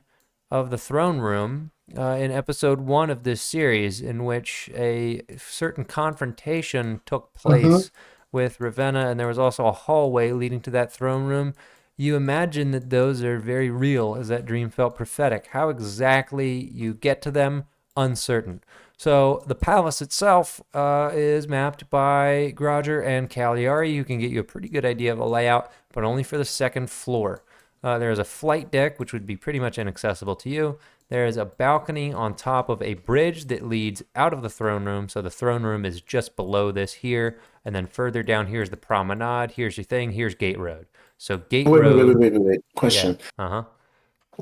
of the throne room in episode 1 of this series, in which a certain confrontation took place with Ravenna, and there was also a hallway leading to that throne room. You imagine that those are very real, as that dream felt prophetic. How exactly you get to them, uncertain. So the palace itself is mapped by Groger and Cagliari, who can get you a pretty good idea of the layout, but only for the second floor. There is a flight deck, which would be pretty much inaccessible to you. There is a balcony on top of a bridge that leads out of the throne room. So the throne room is just below this here. And then further down here is the promenade. Here's your thing. Here's Gate Road. So Gate Road. Wait. Question. Yeah.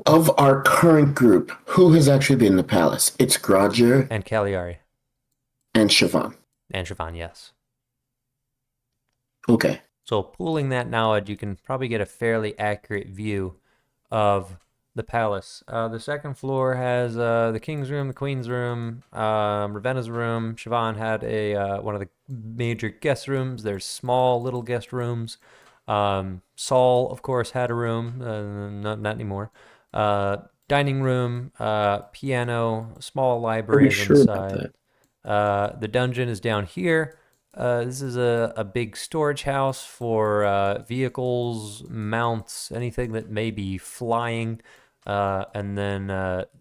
Of our current group, who has actually been in the palace? It's Groger and Cagliari. And Siobhan. And Siobhan, yes. Okay. So pooling that knowledge, you can probably get a fairly accurate view of the palace. The second floor has the king's room, the queen's room, Ravenna's room. Siobhan had one of the major guest rooms. There's small little guest rooms. Saul, of course, had a room. Not anymore. Dining room, piano, small library on the side. The dungeon is down here. This is a big storage house for vehicles, mounts, anything that may be flying. And then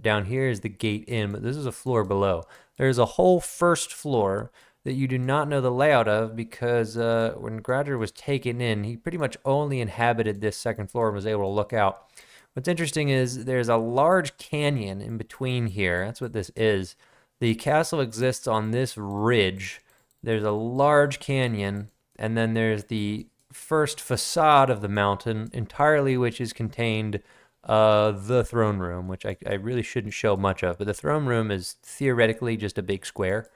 down here is the gate in, but this is a floor below. There's a whole first floor that you do not know the layout of because when Groger was taken in, he pretty much only inhabited this second floor and was able to look out. What's interesting is there's a large canyon in between here. That's what this is. The castle exists on this ridge. There's a large canyon, and then there's the first facade of the mountain, entirely which is contained the throne room, which I really shouldn't show much of. But the throne room is theoretically just a big square.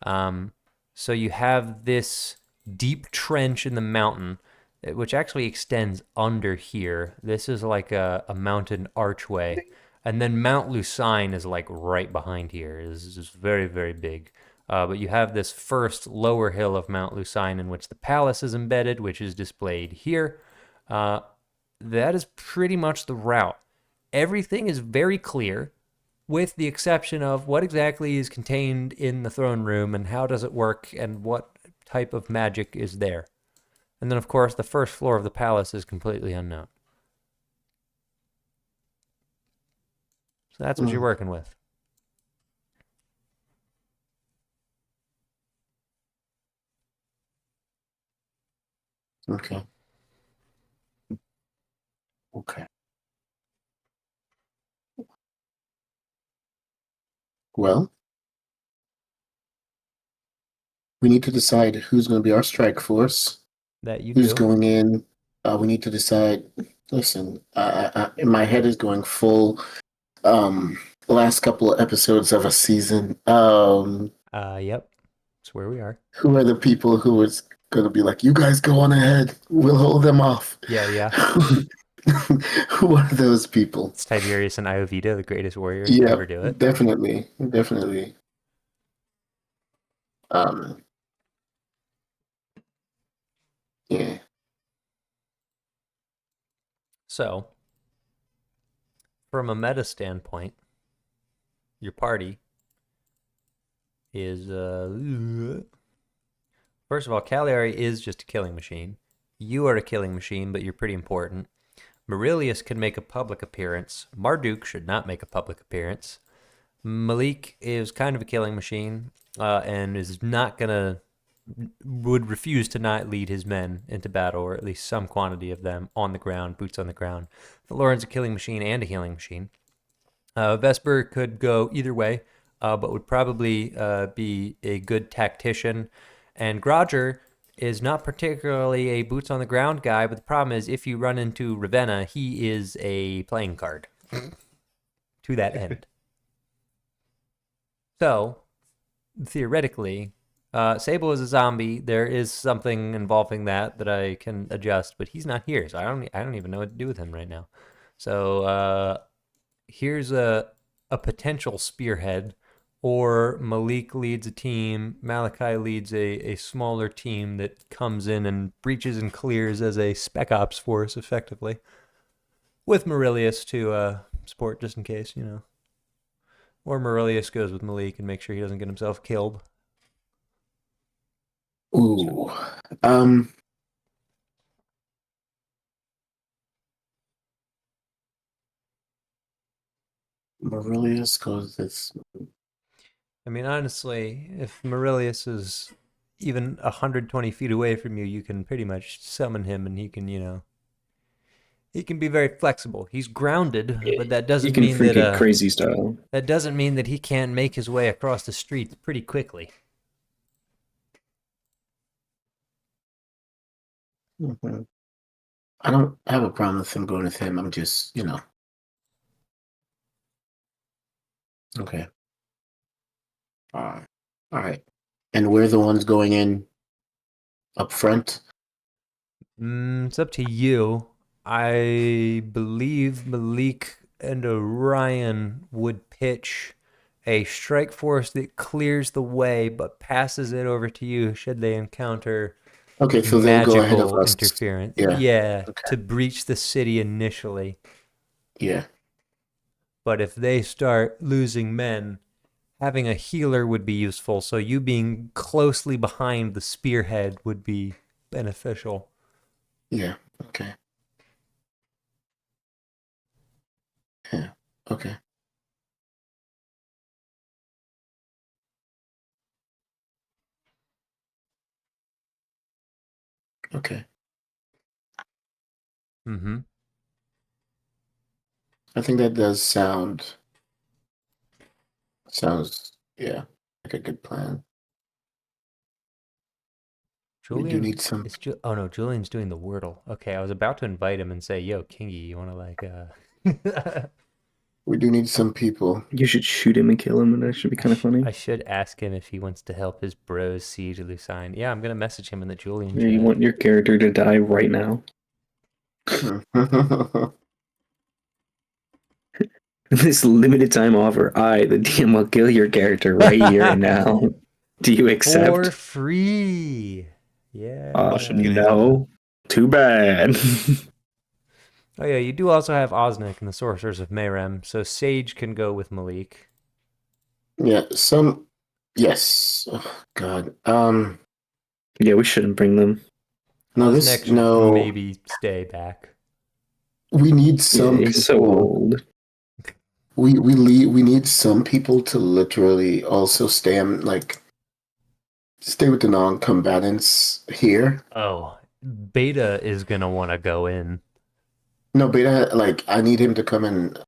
So you have this deep trench in the mountain, which actually extends under here. This is like a mountain archway. And then Mount Lucine is like right behind here. This is very, very big. But you have this first lower hill of Mount Lucine in which the palace is embedded, which is displayed here. That is pretty much the route. Everything is very clear, with the exception of what exactly is contained in the throne room and how does it work and what type of magic is there. And then, of course, the first floor of the palace is completely unknown. So that's what you're working with. Okay. Well, we need to decide who's going to be our strike force. Who's going in. We need to decide. Listen, my head is going full. Last couple of episodes of a season. Yep. That's where we are. Who are the people who is going to be like, you guys go on ahead. We'll hold them off. Yeah. Who are those people? It's Tiberius and Iovita, the greatest warriors to ever do it. Definitely. Yeah. So, from a meta standpoint, your party is first of all, Cagliari is just a killing machine. You are a killing machine, but you're pretty important. Maurelius can make a public appearance. Marduk should not make a public appearance. Malik is kind of a killing machine, and is not gonna would refuse to not lead his men into battle, or at least some quantity of them on the ground, boots on the ground. Lauren's a killing machine and a healing machine. Vesper could go either way, but would probably be a good tactician. And Groger is not particularly a boots on the ground guy, but the problem is if you run into Ravenna, he is a playing card to that end. So, theoretically, Sable is a zombie. There is something involving that I can adjust, but he's not here, so I don't even know what to do with him right now. So here's a potential spearhead, or Malik leads a team, Malachi leads a smaller team that comes in and breaches and clears as a spec ops force, effectively, with Maurelius to support just in case, Or Maurelius goes with Malik and makes sure he doesn't get himself killed. Ooh. Maurelius goes this. I mean, honestly, if Maurelius is even 120 feet away from you, you can pretty much summon him, and he can, he can be very flexible. He's grounded, Yeah, but that you doesn't can mean freak it that crazy style. that doesn't mean that he can't make his way across the streets pretty quickly. Mm-hmm. I don't have a problem with him going with him. I'm just, Okay. All right. And we're the ones going in up front. It's up to you. I believe Malik and Orion would pitch a strike force that clears the way but passes it over to you should they encounter Okay, so they'll go ahead of magical us. interference. Yeah. Okay. To breach the city initially. Yeah. But if they start losing men, having a healer would be useful. So you being closely behind the spearhead would be beneficial. Yeah. Okay. Yeah. Okay. Okay. Mm-hmm. I think that does sounds like a good plan. Julian, we do need some. Oh no, Julian's doing the Wordle. Okay, I was about to invite him and say, "Yo, Kingy, you want to We do need some people. You should shoot him and kill him, and that should be kind of funny. I should ask him if he wants to help his bros siege Lucine. Yeah, I'm gonna message him in the Julian chat. You want your character to die right now. This limited time offer, the DM, will kill your character right here and now. Do you accept? For free. Yeah. No. Too bad. Oh yeah, you do also have Osnick and the Sorcerers of Mayhem, so Sage can go with Malik. Yeah, yes. Oh, God. Yeah, we shouldn't bring them. No, Osnick maybe stay back. We need some he's so old. We need some people to literally also stay with the non-combatants here. Oh, Beta is gonna want to go in. No, Beta, I need him to come and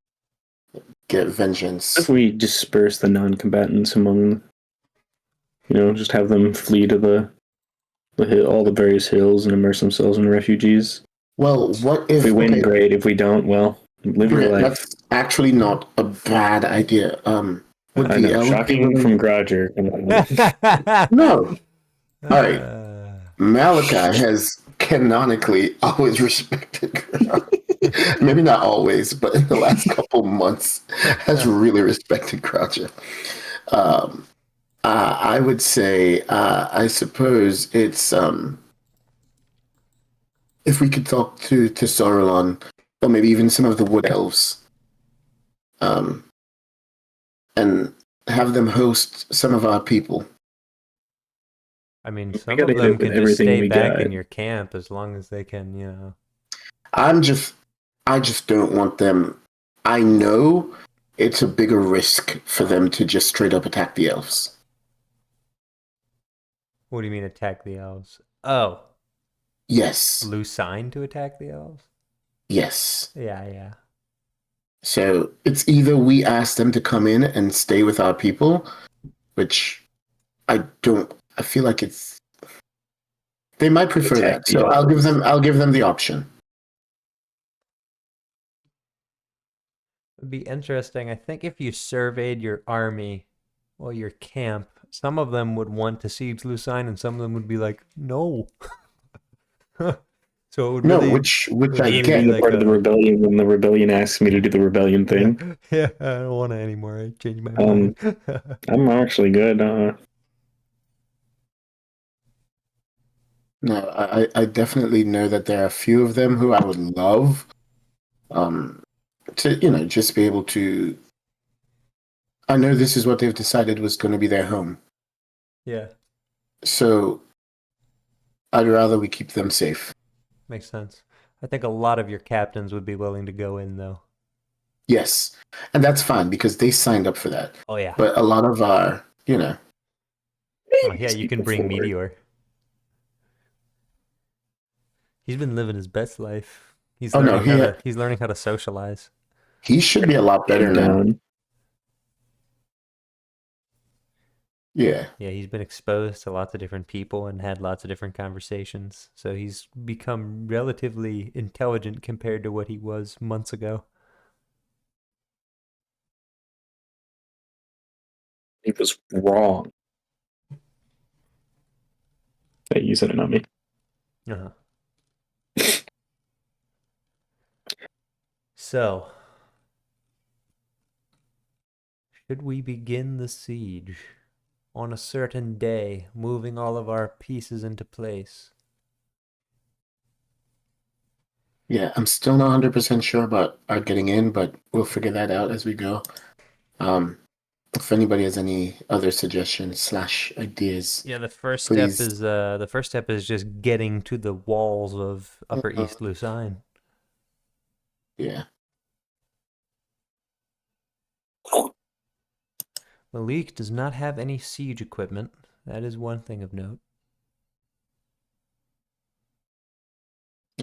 get vengeance. If we disperse the non-combatants among, just have them flee to all the various hills and immerse themselves in refugees. Well, what if we win? Great. If we don't, well, live your life. That's actually not a bad idea. With I know, shocking from Grodger. No. All right. Malachi has canonically always respected Grodger. Maybe not always, but in the last couple months has really respected Grodger. I would say, I suppose it's if we could talk to Sauron, or maybe even some of the wood elves, and have them host some of our people. I mean, some of them can just stay back in your camp as long as they can, I just don't want them. I know it's a bigger risk for them to just straight up attack the elves. What do you mean attack the elves? Oh. Yes. Lucine to attack the elves? Yes. Yeah. So it's either we ask them to come in and stay with our people, which I feel like they might prefer that. So I'll give them the option. It'd be interesting. I think if you surveyed your army or your camp, some of them would want to siege Lucine and some of them would be like, no. So it would really, which I get like part of the rebellion when the rebellion asks me to do the rebellion thing. Yeah, I don't want it anymore. I changed my mind. I'm actually good. No, I definitely know that there are a few of them who I would love to just be able to. I know this is what they've decided was going to be their home. Yeah. So I'd rather we keep them safe. Makes sense. I think a lot of your captains would be willing to go in, though. Yes, and that's fine because they signed up for that. Oh, yeah. But a lot of our, Oh, yeah, you can bring Meteor. He's been living his best life. He's learning how to socialize. He should be a lot better now. Yeah. Yeah, he's been exposed to lots of different people and had lots of different conversations. So he's become relatively intelligent compared to what he was months ago. He was wrong. Hey, you said it, not me. Uh-huh. So, should we begin the siege on a certain day, moving all of our pieces into place? Yeah, I'm still not 100% sure about our getting in, but we'll figure that out as we go. If anybody has any other suggestions / ideas, yeah, the first please. step is just getting to the walls of Upper East Lucine. Yeah. Malik does not have any siege equipment. That is one thing of note.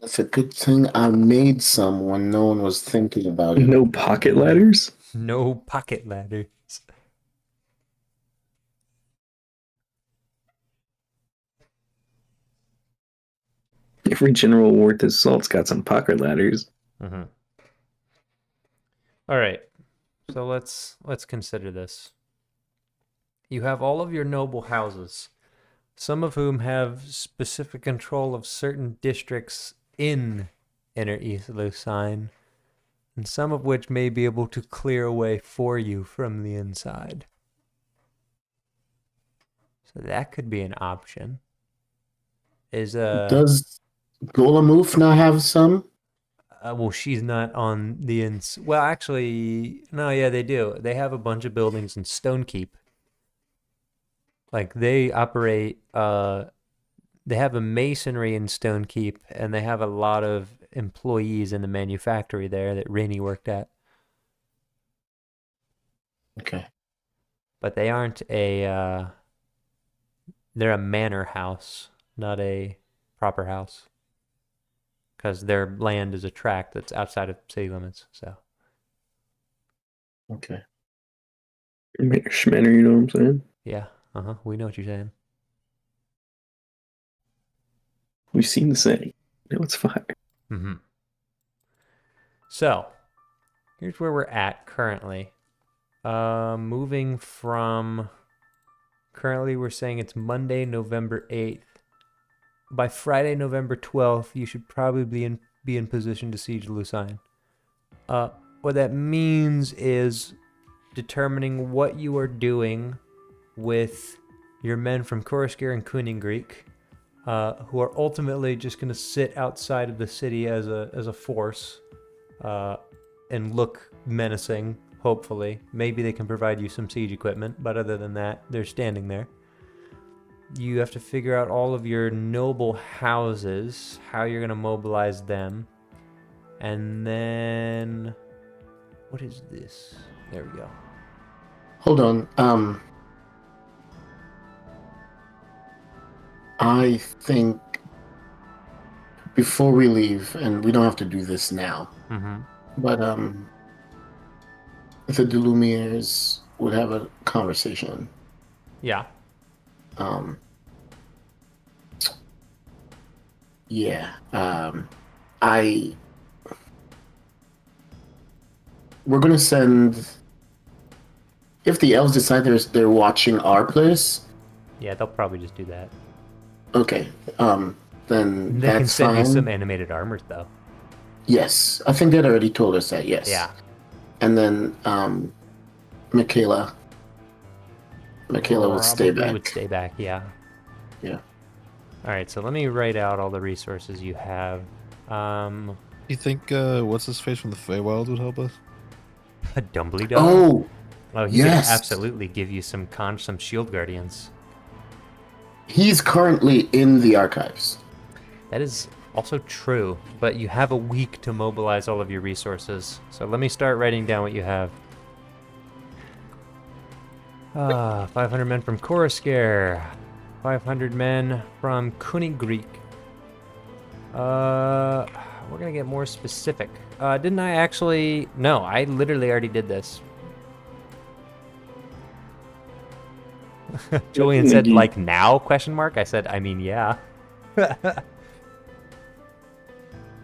That's a good thing I made some when no one was thinking about it. No pocket ladders? No pocket ladders. Every general worth his salt's got some pocket ladders. Mm-hmm. All right. So let's consider this. You have all of your noble houses, some of whom have specific control of certain districts in Inner East Lucine, and some of which may be able to clear a way for you from the inside. So that could be an option. Does Golemoof not have some? Well, she's not on the Well, actually, no, yeah, they do. They have a bunch of buildings in Stonekeep. Like, they operate, they have a masonry in Stonekeep, and they have a lot of employees in the manufactory there that Rainey worked at. Okay. But they aren't they're a manor house, not a proper house. Because their land is a tract that's outside of city limits, so. Okay. Schmanner, you know what I'm saying? Yeah, we know what you're saying. We've seen the saying. Now it's fire. Mm-hmm. So, here's where we're at currently. Moving from... Currently, we're saying it's Monday, November 8th. By Friday, November 12th, you should probably be in position to siege Lucine. What that means is determining what you are doing with your men from Koroskir and Kuningreek, who are ultimately just going to sit outside of the city as a force and look menacing, hopefully. Maybe they can provide you some siege equipment, but other than that, they're standing there. You have to figure out all of your noble houses, how you're going to mobilize them. And then... What is this? There we go. Hold on. I think before we leave, and we don't have to do this now, but the Delumiers would have a conversation. Yeah. We're gonna send. If the elves decide they're watching our place. Yeah, they'll probably just do that. Okay. Then they that's can send fine. you some animated armors, though. Yes, I think they'd already told us that. Yes. Yeah. And then Michaela would stay back. Would stay back. Yeah. Yeah. All right. So let me write out all the resources you have. You think what's his face from the Feywild would help us? A Dumbledore. Oh, he yes. could absolutely give you some shield guardians. He's currently in the archives. That is also true, but you have a week to mobilize all of your resources. So let me start writing down what you have. 500 men from Koroskar. 500 men from Kunigreek. We're gonna get more specific. Didn't I actually? No, I literally already did this. Julian said, like now, question mark? I said, I mean, yeah.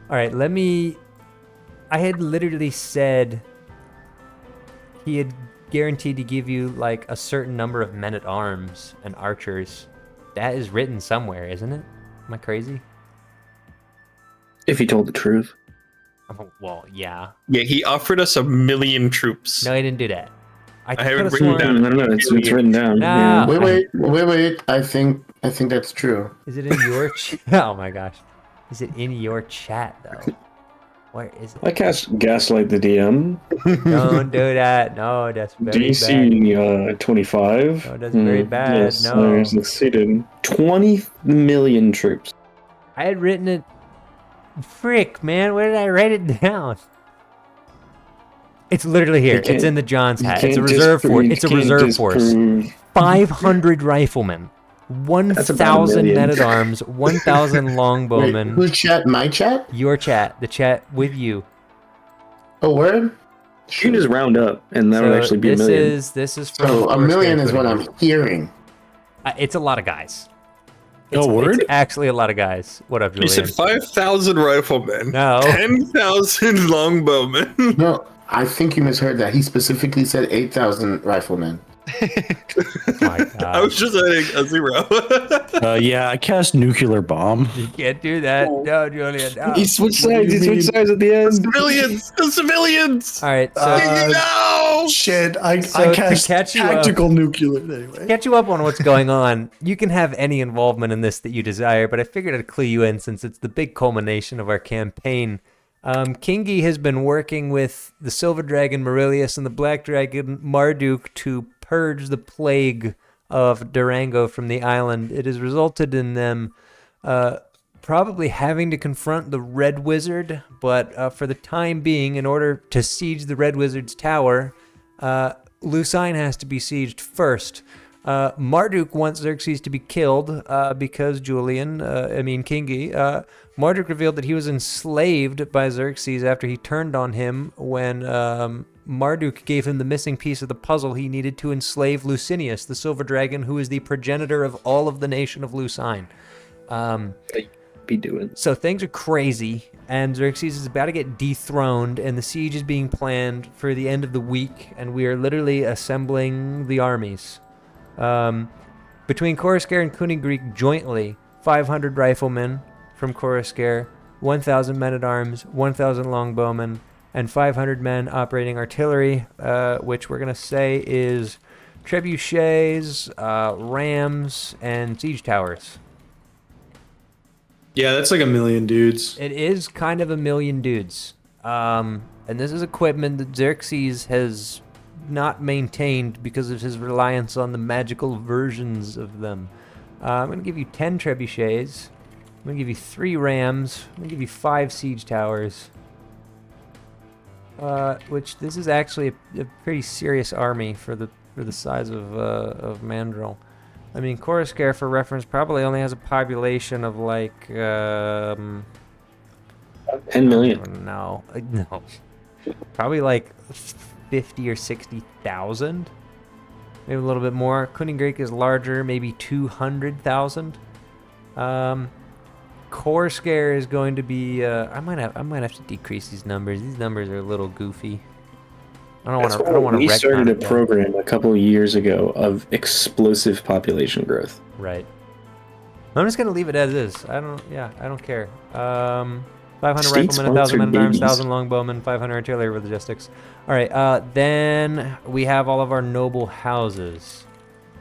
All right, I had literally said he had guaranteed to give you like a certain number of men-at-arms and archers. That is written somewhere, isn't it? Am I crazy? If he told the truth. Oh, well, yeah. Yeah, he offered us 1 million troops. No, he didn't do that. I have it written down. I don't know. It's written down. No. Yeah. Wait. I think that's true. Is it in your chat? Oh my gosh. Is it in your chat though? Where is it? I cast Gaslight the DM. Don't do that. No, that's very bad. DC 25. No, that's very bad. Yes, No. I succeeded. 20 million troops. I had written it. Frick, man, where did I write it down? It's literally here. It's in the John's hat. It's a reserve force. It's a reserve force. 500 riflemen, 1,000 men-at-arms, 1,000 longbowmen. Wait, whose chat? My chat? Your chat. The chat with you. Oh, word? You can just round up, and that would actually be a million. This is from So 1 million is what I'm hearing. It's a lot of guys. Word? It's actually a lot of guys. What up, Julian? You said 5,000 riflemen. No. 10,000 longbowmen. No, I think you misheard that. He specifically said 8,000 riflemen. Oh my God. I was just adding a 0. Yeah, I cast nuclear bomb. You can't do that. No, Julian. No. He switched sides. He switched sides at the end. Civilians! The civilians! All right. So No! Shit, I So to cast catch you up- tactical nuclear anyway. catch you up on what's going on. You can have any involvement in this that you desire, but I figured I'd clue you in since it's the big culmination of our campaign. Kingi has been working with the Silver Dragon Maurilius and the Black Dragon Marduk to purge the plague of Durango from the island. It has resulted in them probably having to confront the Red Wizard, but for the time being, in order to siege the Red Wizard's tower, Lucine has to be sieged first. Marduk wants Xerxes to be killed because Kingi, Marduk revealed that he was enslaved by Xerxes after he turned on him when Marduk gave him the missing piece of the puzzle he needed to enslave Licinius, the silver dragon, who is the progenitor of all of the nation of Lucine. Be doing. So things are crazy, and Xerxes is about to get dethroned, and the siege is being planned for the end of the week, and we are literally assembling the armies. Between Koroskar and Kunigreek jointly, 500 riflemen from Koroskar, 1,000 men-at-arms, 1,000 longbowmen, and 500 men operating artillery, which we're going to say is trebuchets, rams, and siege towers. Yeah, that's like 1 million dudes. It is kind of 1 million dudes. And this is equipment that Xerxes has not maintained because of his reliance on the magical versions of them. I'm going to give you 10 trebuchets. I'm going to give you 3 rams. I'm going to give you 5 siege towers. Which this is actually a pretty serious army for the size of Mandril. I mean, Koroskar, for reference, probably only has a population of like 10 million. No, probably like 50 or 60,000, maybe a little bit more. Kunigreek is larger, maybe 200,000. Koroskar is going to be. I might have to decrease these numbers. These numbers are a little goofy. I don't want to. We started a program a couple of years ago of explosive population growth. Right. I'm just gonna leave it as is. I don't care. 500 riflemen, 1,000 men-at-arms, 1,000 longbowmen, 500 artillery logistics. All right. Then we have all of our noble houses.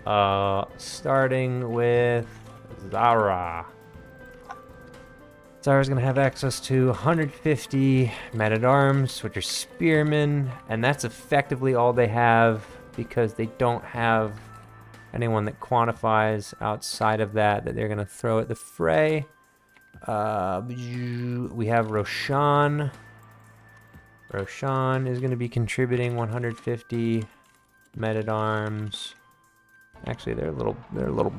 Starting with Zara. Zara's going to have access to 150 men-at-arms, which are spearmen, and that's effectively all they have because they don't have anyone that quantifies outside of that they're going to throw at the fray. We have Roshan. Roshan is going to be contributing 150 men-at-arms. Actually, they're a little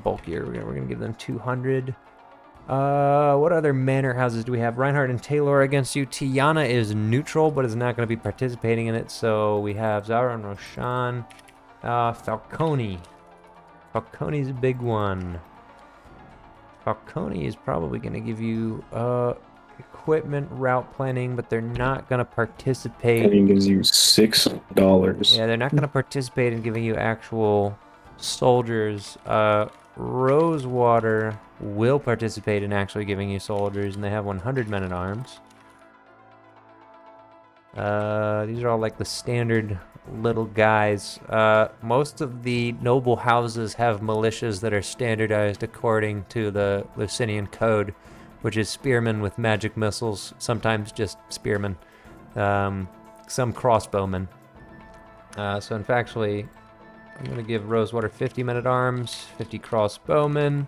bulkier. We're going to give them 200. What other manor houses do we have? Reinhardt and Taylor against you. Tiana is neutral, but is not going to be participating in it. So we have Zara and Roshan. Falcone. Falcone's a big one. Falcone is probably going to give you equipment, route planning, but they're not going to participate. Planning gives you $6. Yeah, they're not going to participate in giving you actual soldiers. Rosewater will participate in actually giving you soldiers, and they have 100 men-at-arms. These are all like the standard little guys. Most of the noble houses have militias that are standardized according to the Lucinian code, which is spearmen with magic missiles, sometimes just spearmen, some crossbowmen. So in fact, actually, I'm going to give Rosewater 50 men-at-arms, 50 crossbowmen.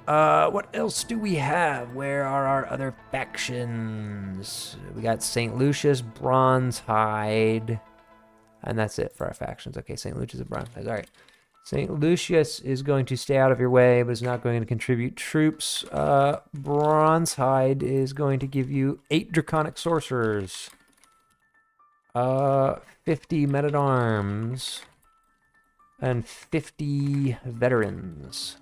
What else do we have? Where are our other factions? We got St. Lucius, Bronzehide, and that's it for our factions. Okay, St. Lucius and Bronzehide. All right. St. Lucius is going to stay out of your way, but is not going to contribute troops. Bronzehide is going to give you 8 Draconic Sorcerers. 50 men-at-arms. And 50 veterans.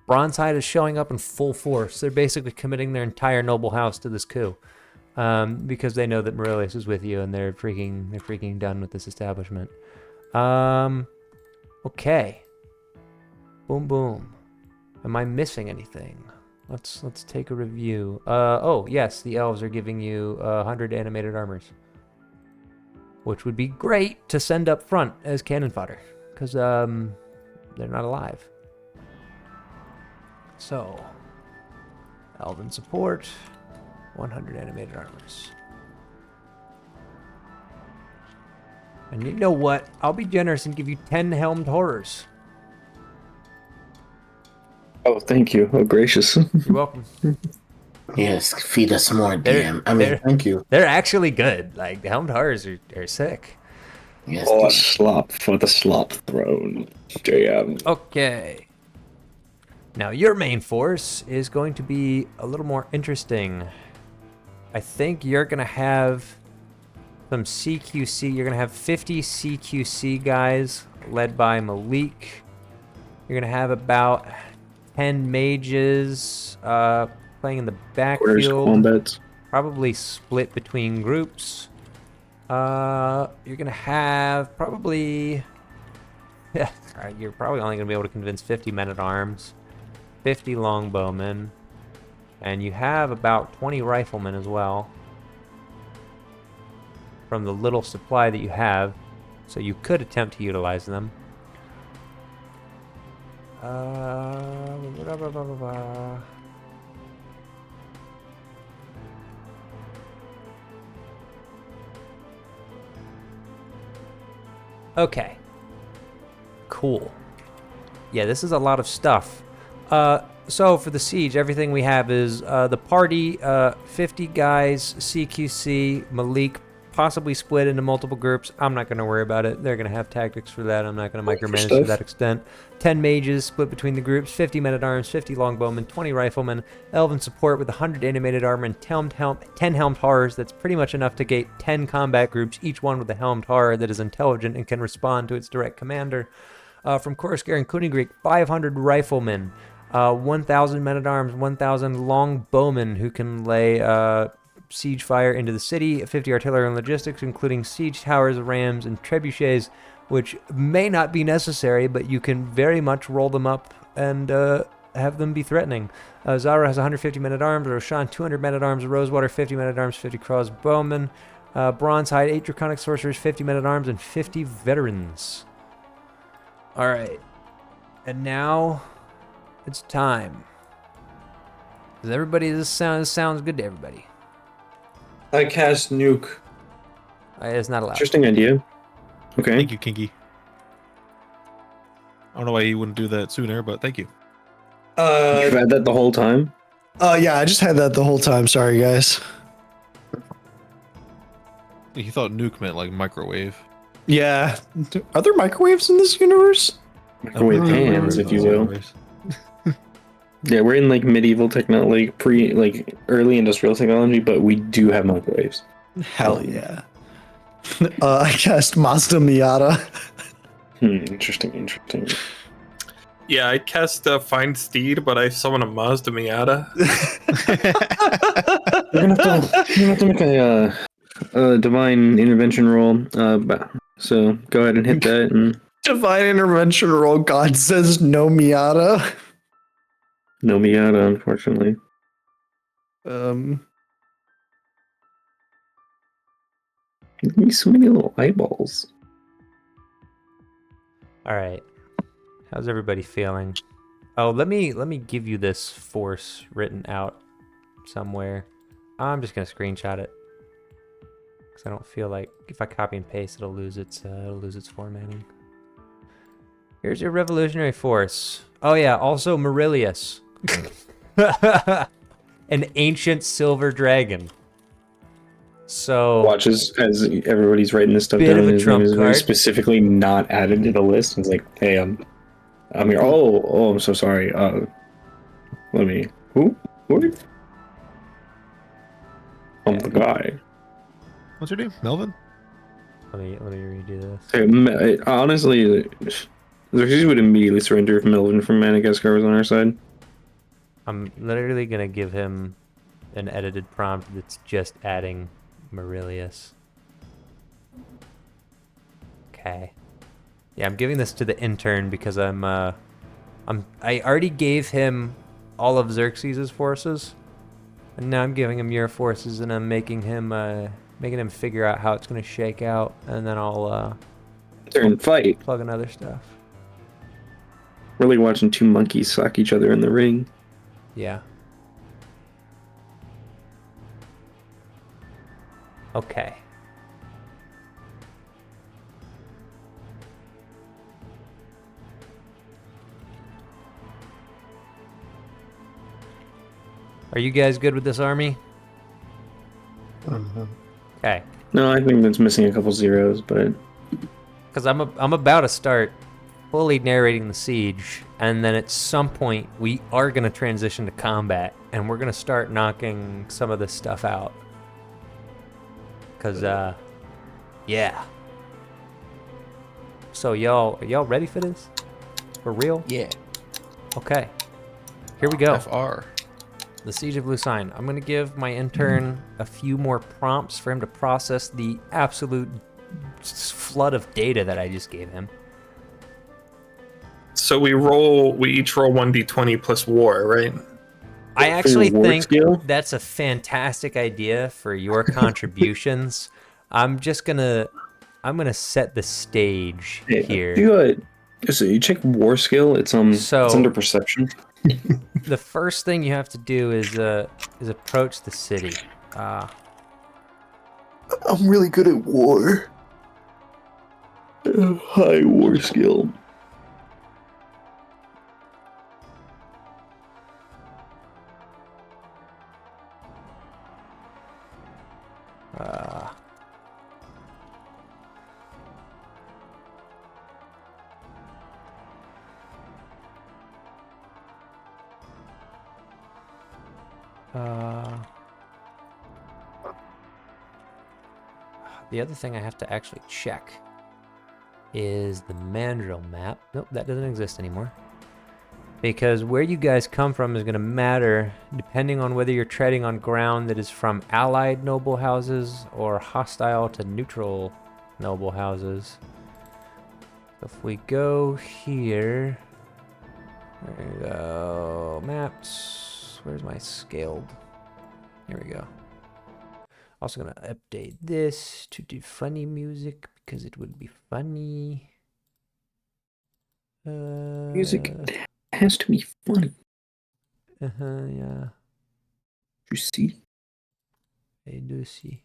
Bronzehide is showing up in full force. They're basically committing their entire noble house to this coup. Because they know that Morelius is with you and they're freaking done with this establishment. Okay. Boom boom. Am I missing anything? Let's take a review. Oh yes, the elves are giving you 100 animated armors, which would be great to send up front as cannon fodder, because they're not alive. So, elven support, 100 animated armors. And you know what? I'll be generous and give you 10 helmed horrors. Oh, thank you. Oh, gracious. You're welcome. Yes, feed us more, DM. Thank you. They're actually good. Like, the helmed horrors are sick. Yes, Oh, DM. slop for the slop throne. JM. Okay. Now, your main force is going to be a little more interesting. I think you're going to have some CQC. You're going to have 50 CQC guys led by Malik. You're going to have about 10 mages playing in the backfield. Combats. Probably split between groups. You're going to have probably... Yeah, you're probably only going to be able to convince 50 men-at-arms. 50 longbowmen, and you have about 20 riflemen as well from the little supply that you have, so you could attempt to utilize them. Okay. Cool. Yeah, this is a lot of stuff. So for the siege, everything we have is the party, 50 guys, CQC, Malik, possibly split into multiple groups. I'm not going to worry about it. They're going to have tactics for that. I'm not going to micromanage to that extent. 10 mages split between the groups, 50 men-at-arms, 50 longbowmen, 20 riflemen, elven support with 100 animated armor, and 10 helmed horrors. That's pretty much enough to gate 10 combat groups, each one with a helmed horror that is intelligent and can respond to its direct commander. From Coruscant and Kunigreek, 500 riflemen. 1,000 men-at-arms, 1,000 longbowmen who can lay siege fire into the city, 50 artillery and logistics, including siege towers, rams, and trebuchets, which may not be necessary, but you can very much roll them up and have them be threatening. Zara has 150 men-at-arms, Roshan 200 men-at-arms, Rosewater 50 men-at-arms, 50 crossbowmen, Bronzehide 8 draconic sorcerers, 50 men-at-arms, and 50 veterans. All right, and now it's time. Does everybody? This sounds good to everybody. I cast nuke. It's not allowed. Interesting idea. Okay. Thank you, Kinky. I don't know why he wouldn't do that sooner, but thank you. You've had that the whole time? Yeah, I just had that the whole time. Sorry, guys. He thought nuke meant like microwave. Yeah. Are there microwaves in this universe? Microwave hands, if you will. Yeah, we're in like medieval technology, like early industrial technology, but we do have microwaves. Hell yeah. I cast Mazda Miata. Interesting. Yeah, I cast Find Steed, but I summon a Mazda Miata. We're gonna have to make a divine intervention roll. So go ahead and hit that. And Divine intervention roll. God says no Miata. no Miata, unfortunately. Give me so many little eyeballs. All right. How's everybody feeling? Oh, let me give you this force written out somewhere. I'm just gonna screenshot it because I don't feel like if I copy and paste, it'll lose its formatting. Here's your revolutionary force. Oh yeah, also Marilius, an ancient silver dragon. So Watch as everybody's writing this stuff bit down. of a His trump name is very card. specifically not added to the list. It's like, hey, I'm here. Oh, I'm so sorry. Let me. Who? What? I'm the guy. What's your name? Melvin? Let me redo this. Hey, honestly, Xerxes would immediately surrender if Melvin from Madagascar was on our side. I'm literally gonna give him an edited prompt that's just adding Marilius. Okay. Yeah, I'm giving this to the intern because I already gave him all of Xerxes' forces, and now I'm giving him your forces, and I'm making him figure out how it's gonna shake out, and then I'll Turn fight. plug in other stuff. Really watching two monkeys sock each other in the ring. Yeah. Okay. Are you guys good with this army? Okay. No, I think that's missing a couple zeros, but Because I'm about to start fully narrating the siege, and then at some point we are going to transition to combat, and we're going to start knocking some of this stuff out. Because, yeah. So y'all ready for this? For real? Yeah. Okay. Here we go. FR. The Siege of Lucine. I'm going to give my intern a few more prompts for him to process the absolute flood of data that I just gave him. So we each roll 1d20 plus war, right? I actually think skill? that's a fantastic idea for your contributions. I'm gonna set the stage here. So you check war skill. It's under perception. The first thing you have to do is approach the city. I'm really good at war. High war skill. The other thing I have to actually check is the Mandril map. Nope, that doesn't exist anymore. Because where you guys come from is going to matter depending on whether you're treading on ground that is from allied noble houses or hostile to neutral noble houses. So if we go here, there we go, maps, where's my scaled? Here we go. Also gonna update this to do funny music because it would be funny. Music has to be funny. Yeah. You see? I do see.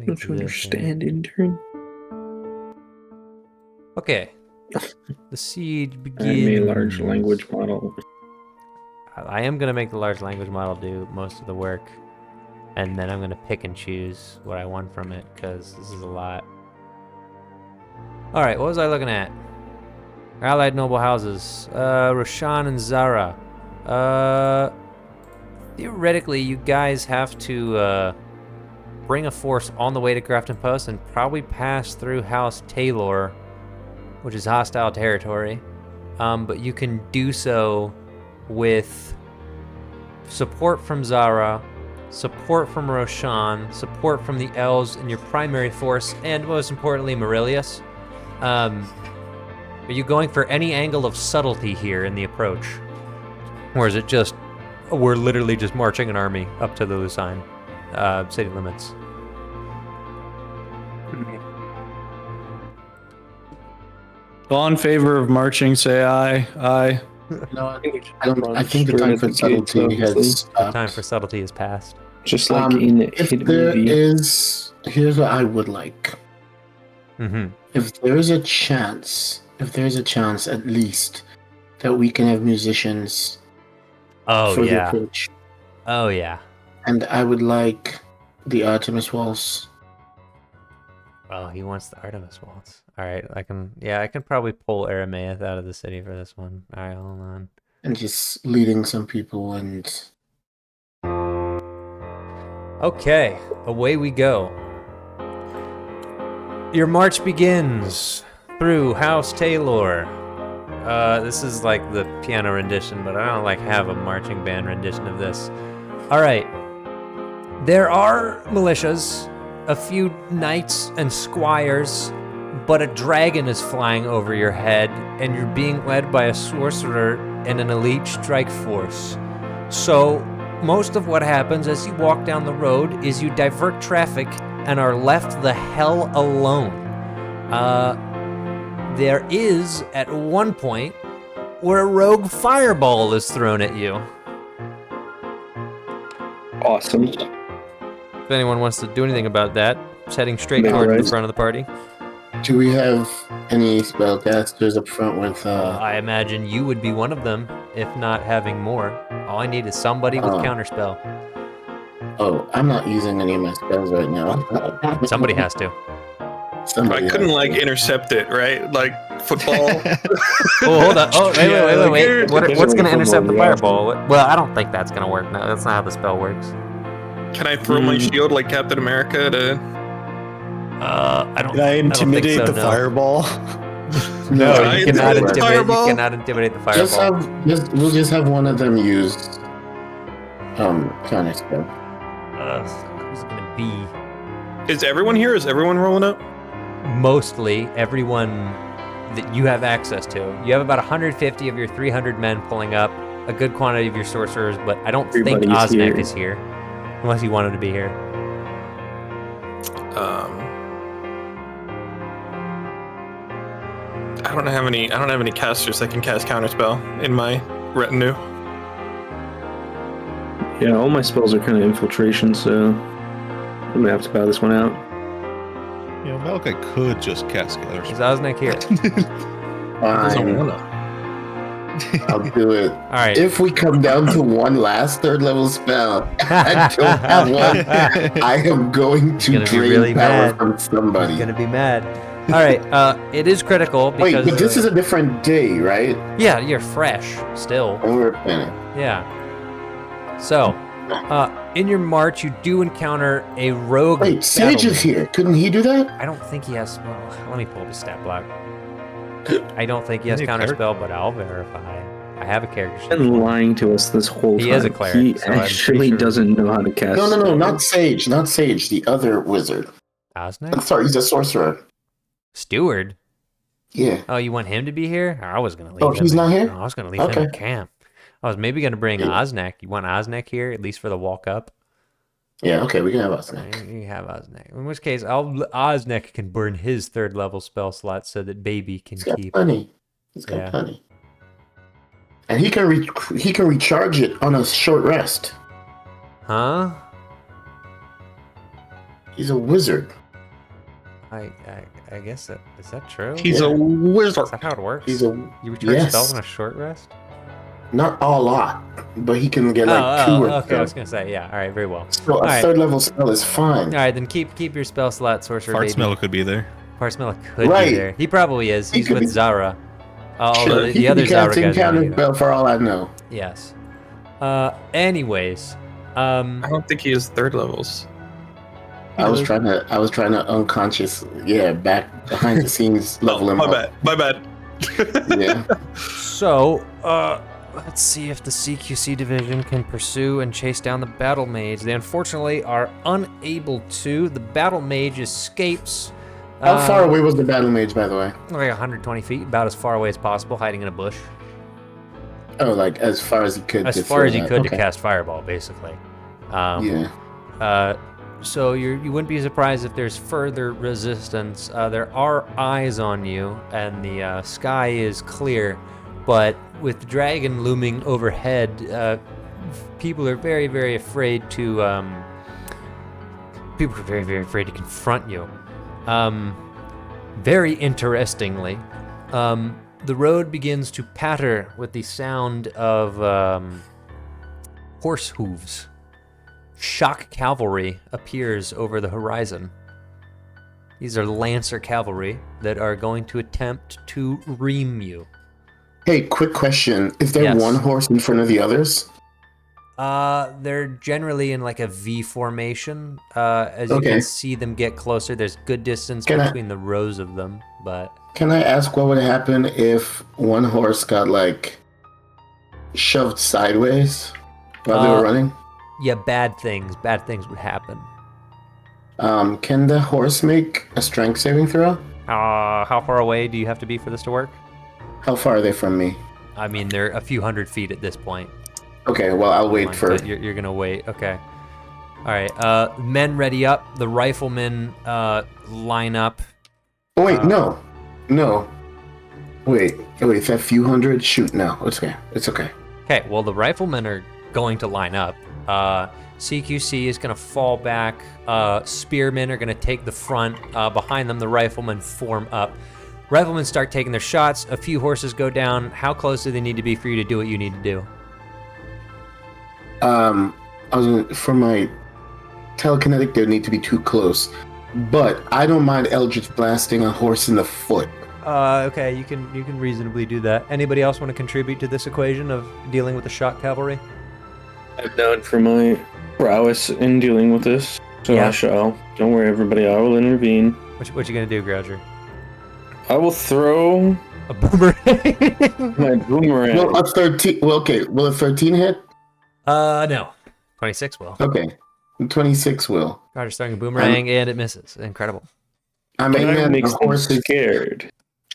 Don't you understand, intern? Okay, The siege I begins. made a large language model. I am going to make the large language model do most of the work. And then I'm going to pick and choose what I want from it, because this is a lot. Alright, what was I looking at? Allied noble houses. Roshan and Zara. Theoretically, you guys have to bring a force on the way to Grafton Post and probably pass through House Taylor, which is hostile territory. But you can do so with support from Zara, support from Roshan, support from the elves in your primary force, and most importantly, Marilius. Are you going for any angle of subtlety here in the approach? Or is it just, we're literally just marching an army up to the Lucine city limits? All in favor of marching, say aye. Aye. No, I think the time for subtlety has The time for subtlety is past. Just like in if Hidden there Movie. is, here's what I would like. Mm-hmm. If there is a chance at least that we can have musicians Oh, for the yeah. approach, Oh, yeah. and I would like the Artemis Waltz. Oh, he wants the Artemis Waltz. All right, I can probably pull Aramaeus out of the city for this one. All right, hold on. And just leading some people and Okay, away we go. Your march begins through House Taylor. This is like the piano rendition, but I don't like have a marching band rendition of this. All right. There are militias, a few knights and squires, but a dragon is flying over your head, and you're being led by a sorcerer and an elite strike force. So, most of what happens as you walk down the road is you divert traffic and are left the hell alone. There is, at one point, where a rogue fireball is thrown at you. Awesome. If anyone wants to do anything about that, it's heading straight Yeah, toward right. the front of the party. do we have any spellcasters up front with I imagine you would be one of them, if not having more. All I need is somebody with counterspell. Oh, I'm not using any of my spells right now. Somebody has to. Somebody I couldn't has like to. intercept it, right? Like football. Oh, hold on. Oh, wait. What's There's going to only intercept the football, yeah. fireball? Well, I don't think that's going to work. No, that's not how the spell works. Can I throw my shield like Captain America to? I don't. Can I intimidate so, the no. fireball? No, I you cannot intimidate the fireball? intimidate the Just fireball. we'll just have one of them use counterspell. Who's it gonna be? Is everyone here? Is everyone rolling up? Mostly everyone that you have access to. You have about 150 of your 300 men pulling up, a good quantity of your sorcerers, but I don't think Everybody's Osnek here. is here, unless he wanted to be here. I don't have any casters that can cast counterspell in my retinue. Yeah, all my spells are kind of infiltration, so I'm gonna have to bow this one out. You know, Malachi could just cast Is Gather's. Osnek here? Fine, I'll do it. All right. If we come down to one last third level spell, I don't have one. I am going to Gonna be drain really power mad. from somebody. He's gonna be mad. All right. It is critical Wait, because but this is a different day, right? yeah, you're fresh still. And we're planning. Yeah. So, in your march, you do encounter a rogue. Wait, Sage is battleman. here. Couldn't he do that? I don't think he has. Well, let me pull up his stat block. I don't think he has Any character? counterspell, but I'll verify. I have a character sheet. He's been lying to us this whole time. He is a cleric, He so I'm actually pretty sure- doesn't know how to cast. No, not Sage. Not Sage. The other wizard. I'm Osnek? sorry, he's a sorcerer. Steward? Yeah. Oh, you want him to be here? Or I was going to leave Oh, him. he's not here? No, I was going to leave him in Okay. camp. I was maybe going to bring Yeah. Osnek. You want Osnek here, at least for the walk up? Yeah, okay, we can have us You next. you have Osnek. In which case, Osnek can burn his third level spell slot so that Baby can He's got keep. plenty. He's got Yeah. plenty. And he can recharge it on a short rest. Huh? He's a wizard. I guess is that true? He's a wizard. Is that how it works? He's a You recharge yes. spells on a short rest? Not a lot, but he can get like 2 or okay. I was 3. gonna say, yeah. All right, very well. So a right. 3rd level spell is fine. All right, then keep your spell slot, sorcerer. Fart baby. smell could be there. Fart smell could Right. be there. He probably is. He He's could with be- Zara. Although Sure, the he other could be Zara casting guys. counter spell for all I know. Yes. Anyways. I don't think he is 3rd levels. I was trying to unconscious, back behind the scenes level him up. My bad. Yeah. So, let's see if the CQC division can pursue and chase down the battle mage. They unfortunately are unable to. The battle mage escapes. How far away was the battle mage, by the way? Like 120 feet, about as far away as possible, hiding in a bush. Oh, like as far as he could. As to far as throw he that. could to Okay. cast fireball, basically. Yeah. So you wouldn't be surprised if there's further resistance. There are eyes on you, and the sky is clear, but with the dragon looming overhead, people are very, very afraid to. People are very, very afraid to confront you. Very interestingly, the road begins to patter with the sound of horse hooves. Shock cavalry appears over the horizon. These are Lancer cavalry that are going to attempt to ream you. Hey, quick question: is there Yes. one horse in front of the others? They're generally in like a V formation. As you can see them get closer, there's good distance between the rows of them, but... Can I ask what would happen if one horse got like shoved sideways while they were running? Yeah, bad things would happen. Can the horse make a strength saving throw? How far away do you have to be for this to work? How far are they from me? I mean, they're a few hundred feet at this point. Okay, well, I'll wait for... You're gonna wait, okay. Alright, men ready up. The riflemen line up. Oh, wait, no. Wait, is that few hundred? Shoot, no. It's okay. Okay, well, the riflemen are going to line up. CQC is going to fall back. Spearmen are going to take the front. Behind them, the riflemen form up. Riflemen start taking their shots. A few horses go down. How close do they need to be for you to do what you need to do? For my telekinetic, they would need to be too close. But I don't mind Eldritch blasting a horse in the foot. Okay, you can reasonably do that. Anybody else want to contribute to this equation of dealing with the shock cavalry? I'm known for my prowess in dealing with this, so Yeah. I shall. Don't worry, everybody. I will intervene. What you gonna do, Grouger? I will throw A boomerang? my boomerang. Well, a 13... Well, okay, will a 13 hit? No. 26 will. Okay. 26 will. Roger's throwing a boomerang and it misses. Incredible. I'm Can I aiming make at the them horses. scared?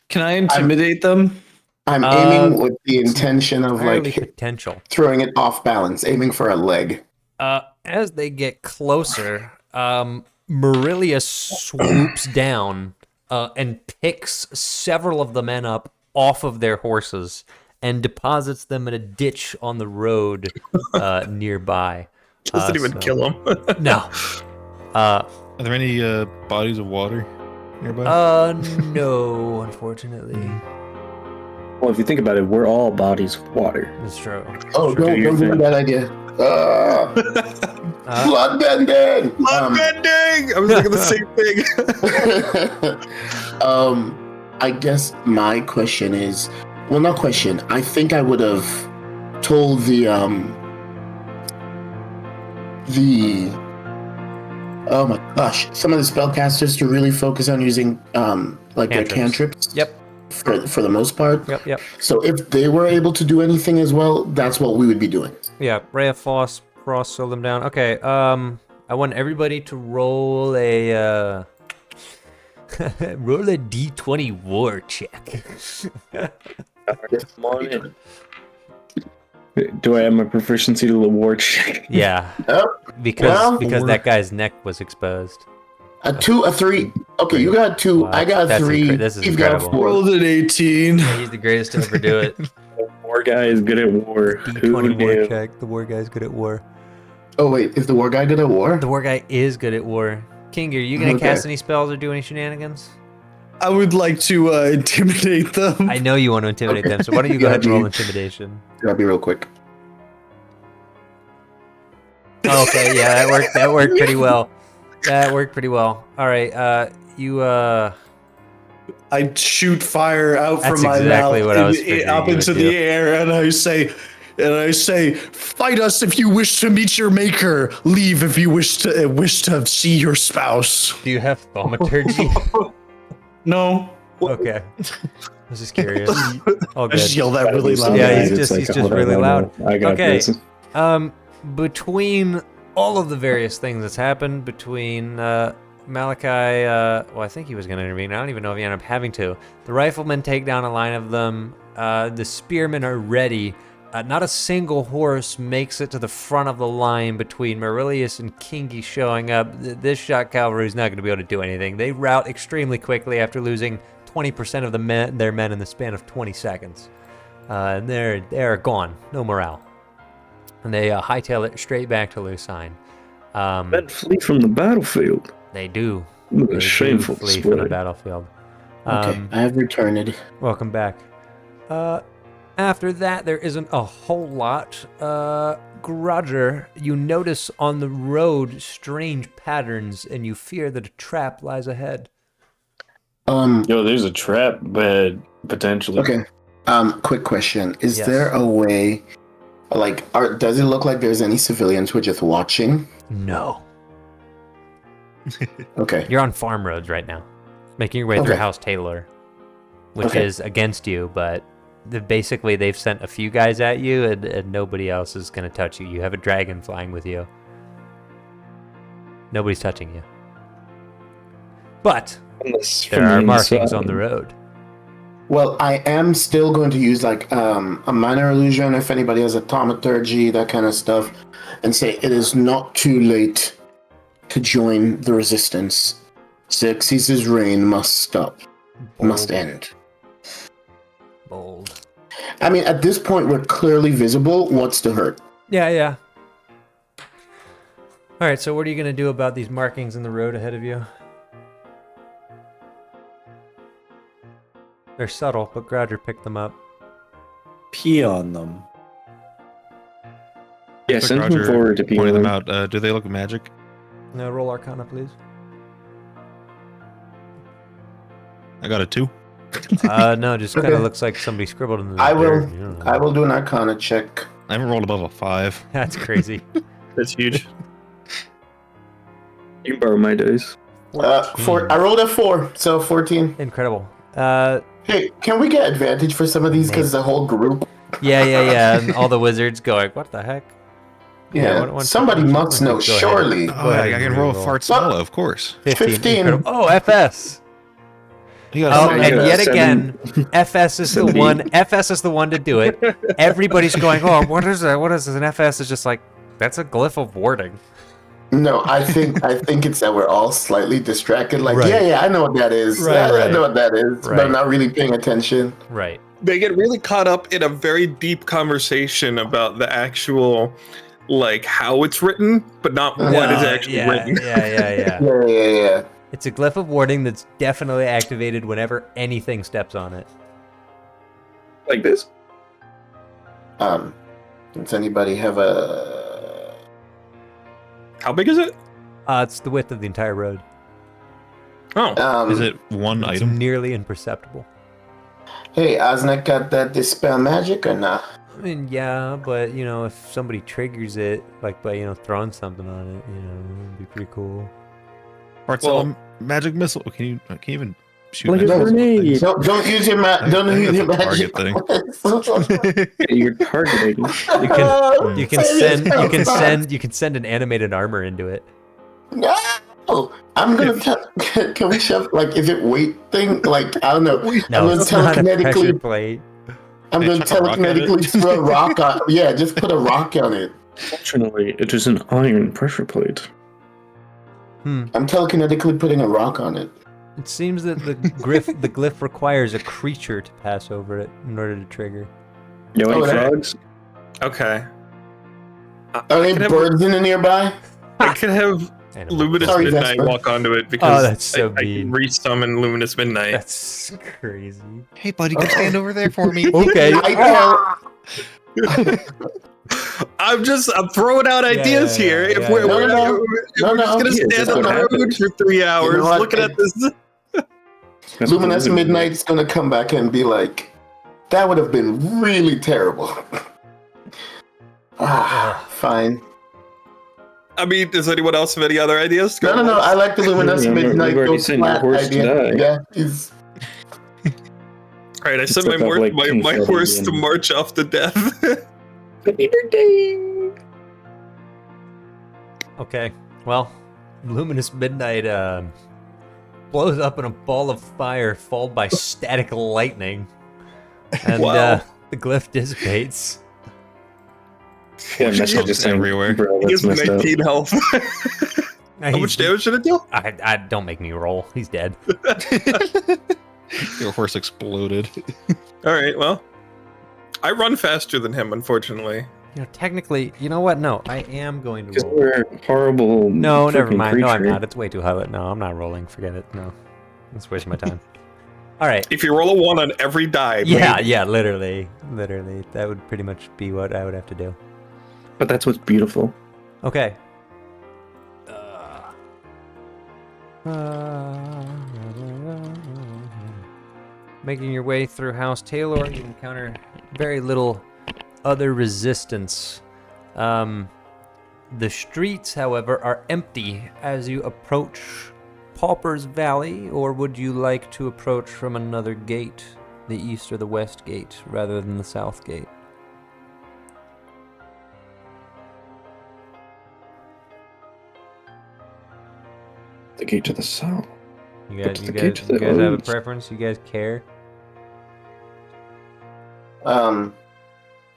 Can I intimidate them? I'm aiming with the intention of Entirely like potential. throwing it off balance, aiming for a leg. As they get closer, Marilia swoops down and picks several of the men up off of their horses and deposits them in a ditch on the road nearby. Doesn't even kill him. No. Are there any bodies of water nearby? No, unfortunately. Well, if you think about it, we're all bodies of water. That's true. Oh, Do your don't do thing. that idea. Bloodbending! Bloodbending! I was thinking the same thing. I guess my question is, well, not question. I think I would have told the oh my gosh, some of the spellcasters to really focus on using like their cantrips. Yep. For the most part. Yep. So if they were able to do anything as well, that's what we would be doing. Yeah, Ray of Frost slow them down. Okay, I want everybody to roll a roll a D20 war check. Come on in. Do I have my proficiency to the war check? Yeah, Oh, because well, that guy's neck was exposed. a 2, a 3. Okay, you got 2. Wow, I got that's 3. this is You've got incredible. 4. Rolled an 18. He's the greatest to ever do it. The war guy is good at war. Who D20 war knew? check. The war guy's good at war. Oh wait, is the war guy good at war? The war guy is good at war. King, are you gonna cast any spells or do any shenanigans? I would like to intimidate them. I know you want to intimidate them, so why don't you go ahead and roll intimidation? That'll be real quick. Okay, yeah, that worked pretty well. That worked pretty well. All right, you I shoot fire out from my exactly mouth what I was figuring up you into would do. the air, and I say, "Fight us if you wish to meet your maker. Leave if you wish to see your spouse." do you have thaumaturgy? No, Okay. I was just curious. All I good. just yell that really loud. Yeah, he's It's just like, he's just hold on, really hold on. loud. I got Okay. this. Between all of the various things that's happened between Malachi, well, I think he was going to intervene. I don't even know if he ended up having to. The riflemen take down a line of them. The spearmen are ready. Not a single horse makes it to the front of the line between Maurilius and Kingi showing up. This shock cavalry is not going to be able to do anything. They rout extremely quickly after losing 20% of their men in the span of 20 seconds. And they're gone. No morale. And they hightail it straight back to Lucine. Men flee from the battlefield. They do. What They a do shameful flee from the display. battlefield. Okay, I have returned. Welcome back. After that, there isn't a whole lot. Grudger, you notice on the road strange patterns, and you fear that a trap lies ahead. Yo, there's a trap bed potentially. Okay. Quick question: is Yes. there a way, like, does it look like there's any civilians who are just watching? No. Okay. You're on farm roads right now, making your way through Okay. House Taylor, which Okay. is against you, but basically they've sent a few guys at you, and nobody else is going to touch you. You have a dragon flying with you. Nobody's touching you. But Unless there from are the markings inside. on the road. Well, I am still going to use like a minor illusion if anybody has a thaumaturgy, that kind of stuff, and say it is not too late to join the resistance. Xerxes' reign must stop, must Bold. end. Bold. I mean, at this point, we're clearly visible. What's to hurt? Yeah. All right, so what are you going to do about these markings in the road ahead of you? They're subtle, but Grouger picked them up. Pee on them. Yeah, So send him Roger forward to pointing them people. out. Do they look magic? Now roll Arcana, please. I got a 2. No, just kind of Okay. looks like somebody scribbled in the I will. dirt. You don't know. I will do an Arcana check. I haven't rolled above a 5. That's crazy. That's huge. You can borrow my dice. I rolled a 4, so 14. Incredible. Hey, can we get advantage for some of these because the whole group? Yeah. And all the wizards going, what the heck? Yeah, one- somebody one- must know, go ahead. surely. Oh, ahead I and can roll a reroll. fart swallow, of course. 15. Incredible. Oh, FS. You Oh, got I and got yet 7. again, FS is the 70. one. FS is the one to do it. Everybody's going, oh, what is that? What is this? And FS is just like, that's a glyph of warding. No, I think it's that we're all slightly distracted. Like, Right. yeah, I know what that is. Right, Yeah, right. I know what that is, Right. but I'm not really paying attention. Right. They get really caught up in a very deep conversation about the actual, like, how it's written, but not what is actually written. Yeah. Yeah. It's a glyph of warding that's definitely activated whenever anything steps on it. Like this? Does anybody have a? How big is it? It's the width of the entire road. Oh, Is it one It's item? nearly imperceptible. Hey, Osnek got that dispel magic or not? I mean, yeah, but if somebody triggers it, like by throwing something on it, it'd be pretty cool. Fart Well- swallow magic missile. Can you even shoot Like a magic missiles with grenade. things? Don't use your don't I think use your that's a magic. target Yeah, you're targeting. You can send an animated armor into it. No, I'm gonna tell. Can we shove? Like, is it weight thing? Like, I don't know. No, I'm it's gonna not a pressure telekinetically. plate. I'm Hey, gonna chuck a rock at it. telekinetically throw a rock on. Yeah, just put a rock on it. Fortunately, it is an iron pressure plate. I'm telekinetically putting a rock on it. It seems that the glyph requires a creature to pass over it in order to trigger. Yo, any Okay. frogs? okay. Are there could have- birds in the nearby? I could have Luminous Midnight walk onto it because that's so I can resummon Luminous Midnight. That's crazy. Hey, buddy, go stand over there for me. Okay. I'm throwing out ideas here. If we're just gonna stand on the road for 3 hours looking at this. Luminous Midnight's gonna come back and be like, that would have been really terrible. Fine. I mean, does anyone else have any other ideas? No. I like the Luminous Midnight. Already sent your horse to die. Yeah, he's... Alright, I sent my horse to march off to death. Okay, well, Luminous Midnight blows up in a ball of fire, followed by static lightning, and the glyph dissipates. Yeah, messages everywhere. He has 19 health. How much damage did it do? I don't make me roll. He's dead. Your horse exploded. All right, well, I run faster than him, unfortunately. You know, technically, you know what? No, I am going to roll. We're horrible. No, never mind. Creature. No, I'm not. It's way too high. No, I'm not rolling. Forget it. No, it's wasting my time. All right. If you roll a 1 on every die. Yeah, literally. That would pretty much be what I would have to do. But that's what's beautiful. Okay. Making your way through House Taylor, you encounter very little other resistance. The streets, however, are empty as you approach Pauper's Valley, or would you like to approach from another gate, the east or the west gate, rather than the south gate? The gate to the south. You guys have a preference? You guys care?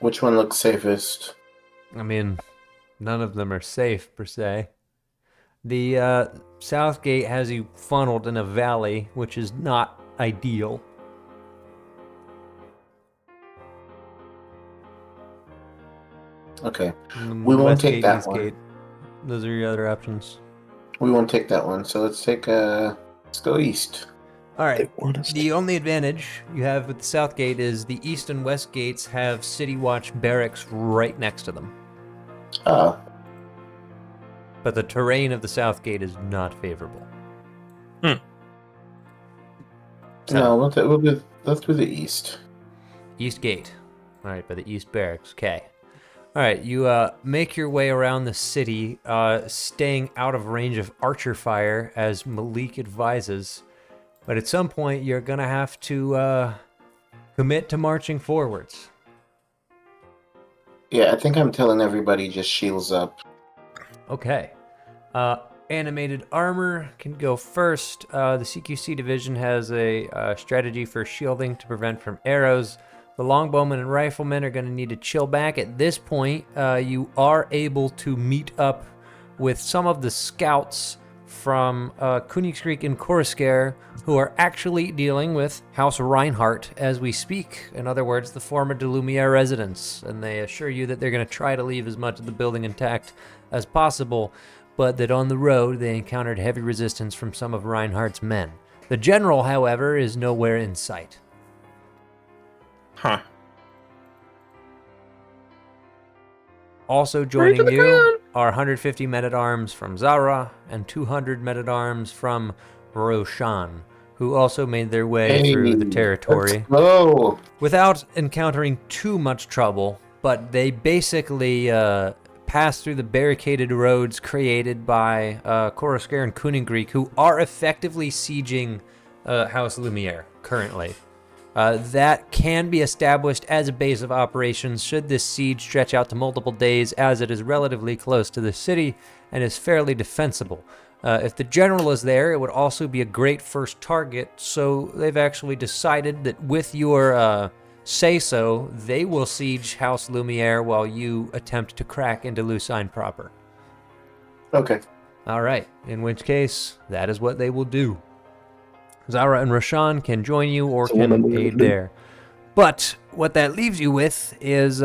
Which one looks safest? I mean, none of them are safe, per se. The south gate has you funneled in a valley, which is not ideal. Okay. We won't take that one. Gate. Those are your other options. We won't take that one, so let's go east. All right. The only advantage you have with the south gate is the east and west gates have City Watch barracks right next to them. Oh. But the terrain of the south gate is not favorable. No, let's do the east. East gate. All right, by the east barracks. Okay. All right, you make your way around the city, staying out of range of archer fire, as Malik advises. But at some point, you're going to have to commit to marching forwards. Yeah, I think I'm telling everybody just shields up. Okay. Animated armor can go first. The CQC division has a strategy for shielding to prevent from arrows. The longbowmen and riflemen are going to need to chill back. At this point, you are able to meet up with some of the scouts from Königskrieg and Korosker, who are actually dealing with House Reinhardt as we speak. In other words, the former de Lumiere residence. And they assure you that they're going to try to leave as much of the building intact as possible, but that on the road they encountered heavy resistance from some of Reinhardt's men. The general, however, is nowhere in sight. Huh. Also joining you are 150 men-at-arms from Zara and 200 men-at-arms from Roshan, who also made their way through the territory without encountering too much trouble, but they basically passed through the barricaded roads created by Korosker and Königsgrieg, who are effectively sieging House Lumiere currently. That can be established as a base of operations should this siege stretch out to multiple days, as it is relatively close to the city and is fairly defensible. If the general is there, it would also be a great first target, so they've actually decided that with your say-so, they will siege House Lumiere while you attempt to crack into Lucine proper. Okay. All right, in which case, that is what they will do. Zara and Roshan can join you or can aid there. But what that leaves you with is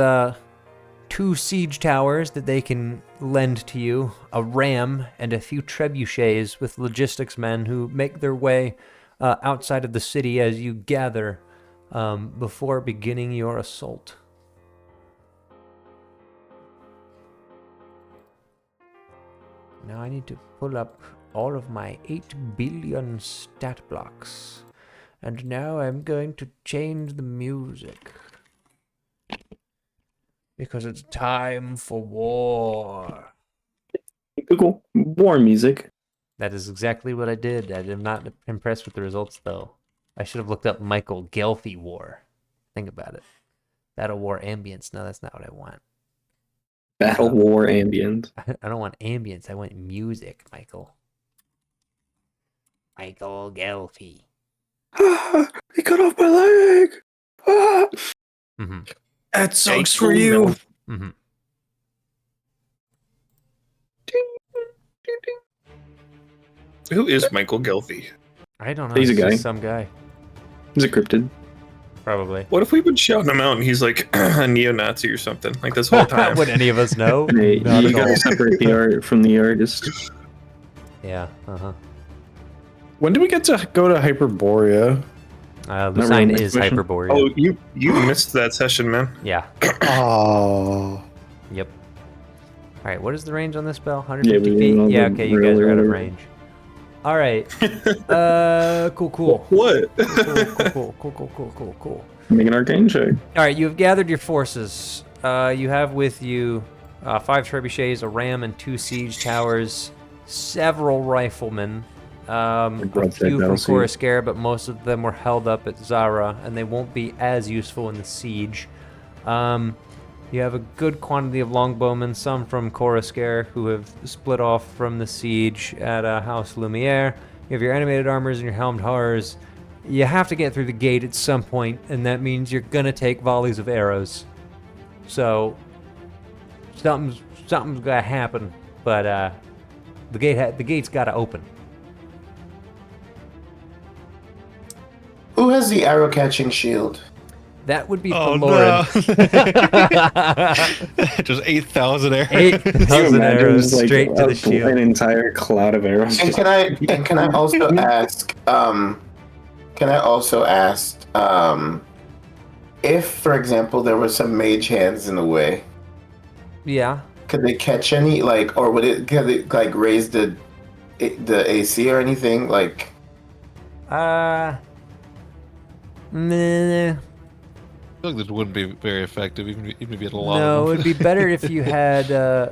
2 siege towers that they can lend to you, a ram, and a few trebuchets with logistics men who make their way outside of the city as you gather before beginning your assault. Now I need to pull up all of my 8 billion stat blocks. And now I'm going to change the music. Because it's time for war. Google war music. That is exactly what I did. I am not impressed with the results, though. I should have looked up Michael Gelfie War. Think about it. Battle War ambience. No, that's not what I want. Battle War ambience. I don't want ambience. I want music, Michael. Michael Gelfie. He cut off my leg. Mm-hmm. That sucks for you. Mm-hmm. Who is Michael Gelfie? I don't know. He's a guy. Just some guy. He's a cryptid. Probably. What if we would shout him out and he's like a neo-Nazi or something, like this whole time? Would any of us know? Hey, Not you at gotta all. separate the art from the artist. Yeah, uh-huh. When do we get to go to Hyperborea? Lucine next is mission. Hyperborea. Oh, you missed that session, man. Yeah. Oh. Yep. All right, what is the range on this spell? Yeah, 150 we feet? did all Yeah, the okay, you guys are out of railroad. range. All right. Cool. What? Cool. Make an arcane check. All right, you have gathered your forces. You have with you 5 trebuchets, a ram, and 2 siege towers, several riflemen, a few from Coruscant, but most of them were held up at Zara, and they won't be as useful in the siege. You have a good quantity of longbowmen, some from Coruscant, who have split off from the siege at House Lumiere. You have your animated armors and your helmed horrors. You have to get through the gate at some point, and that means you're gonna take volleys of arrows. So something's gotta happen, but the gate's gotta open. Who has the arrow catching shield? That would be Oh, Lauren. Just 8,000 arrows. 8,000 arrows Like, straight to the shield. An entire cloud of arrows. And can I also ask? If, for example, there were some mage hands in the way, Yeah. could they catch any? Like, or could it like raise the AC or anything? Like, Meh. I feel like this wouldn't be very effective, even if you had a lot No, of it them. would be better if you had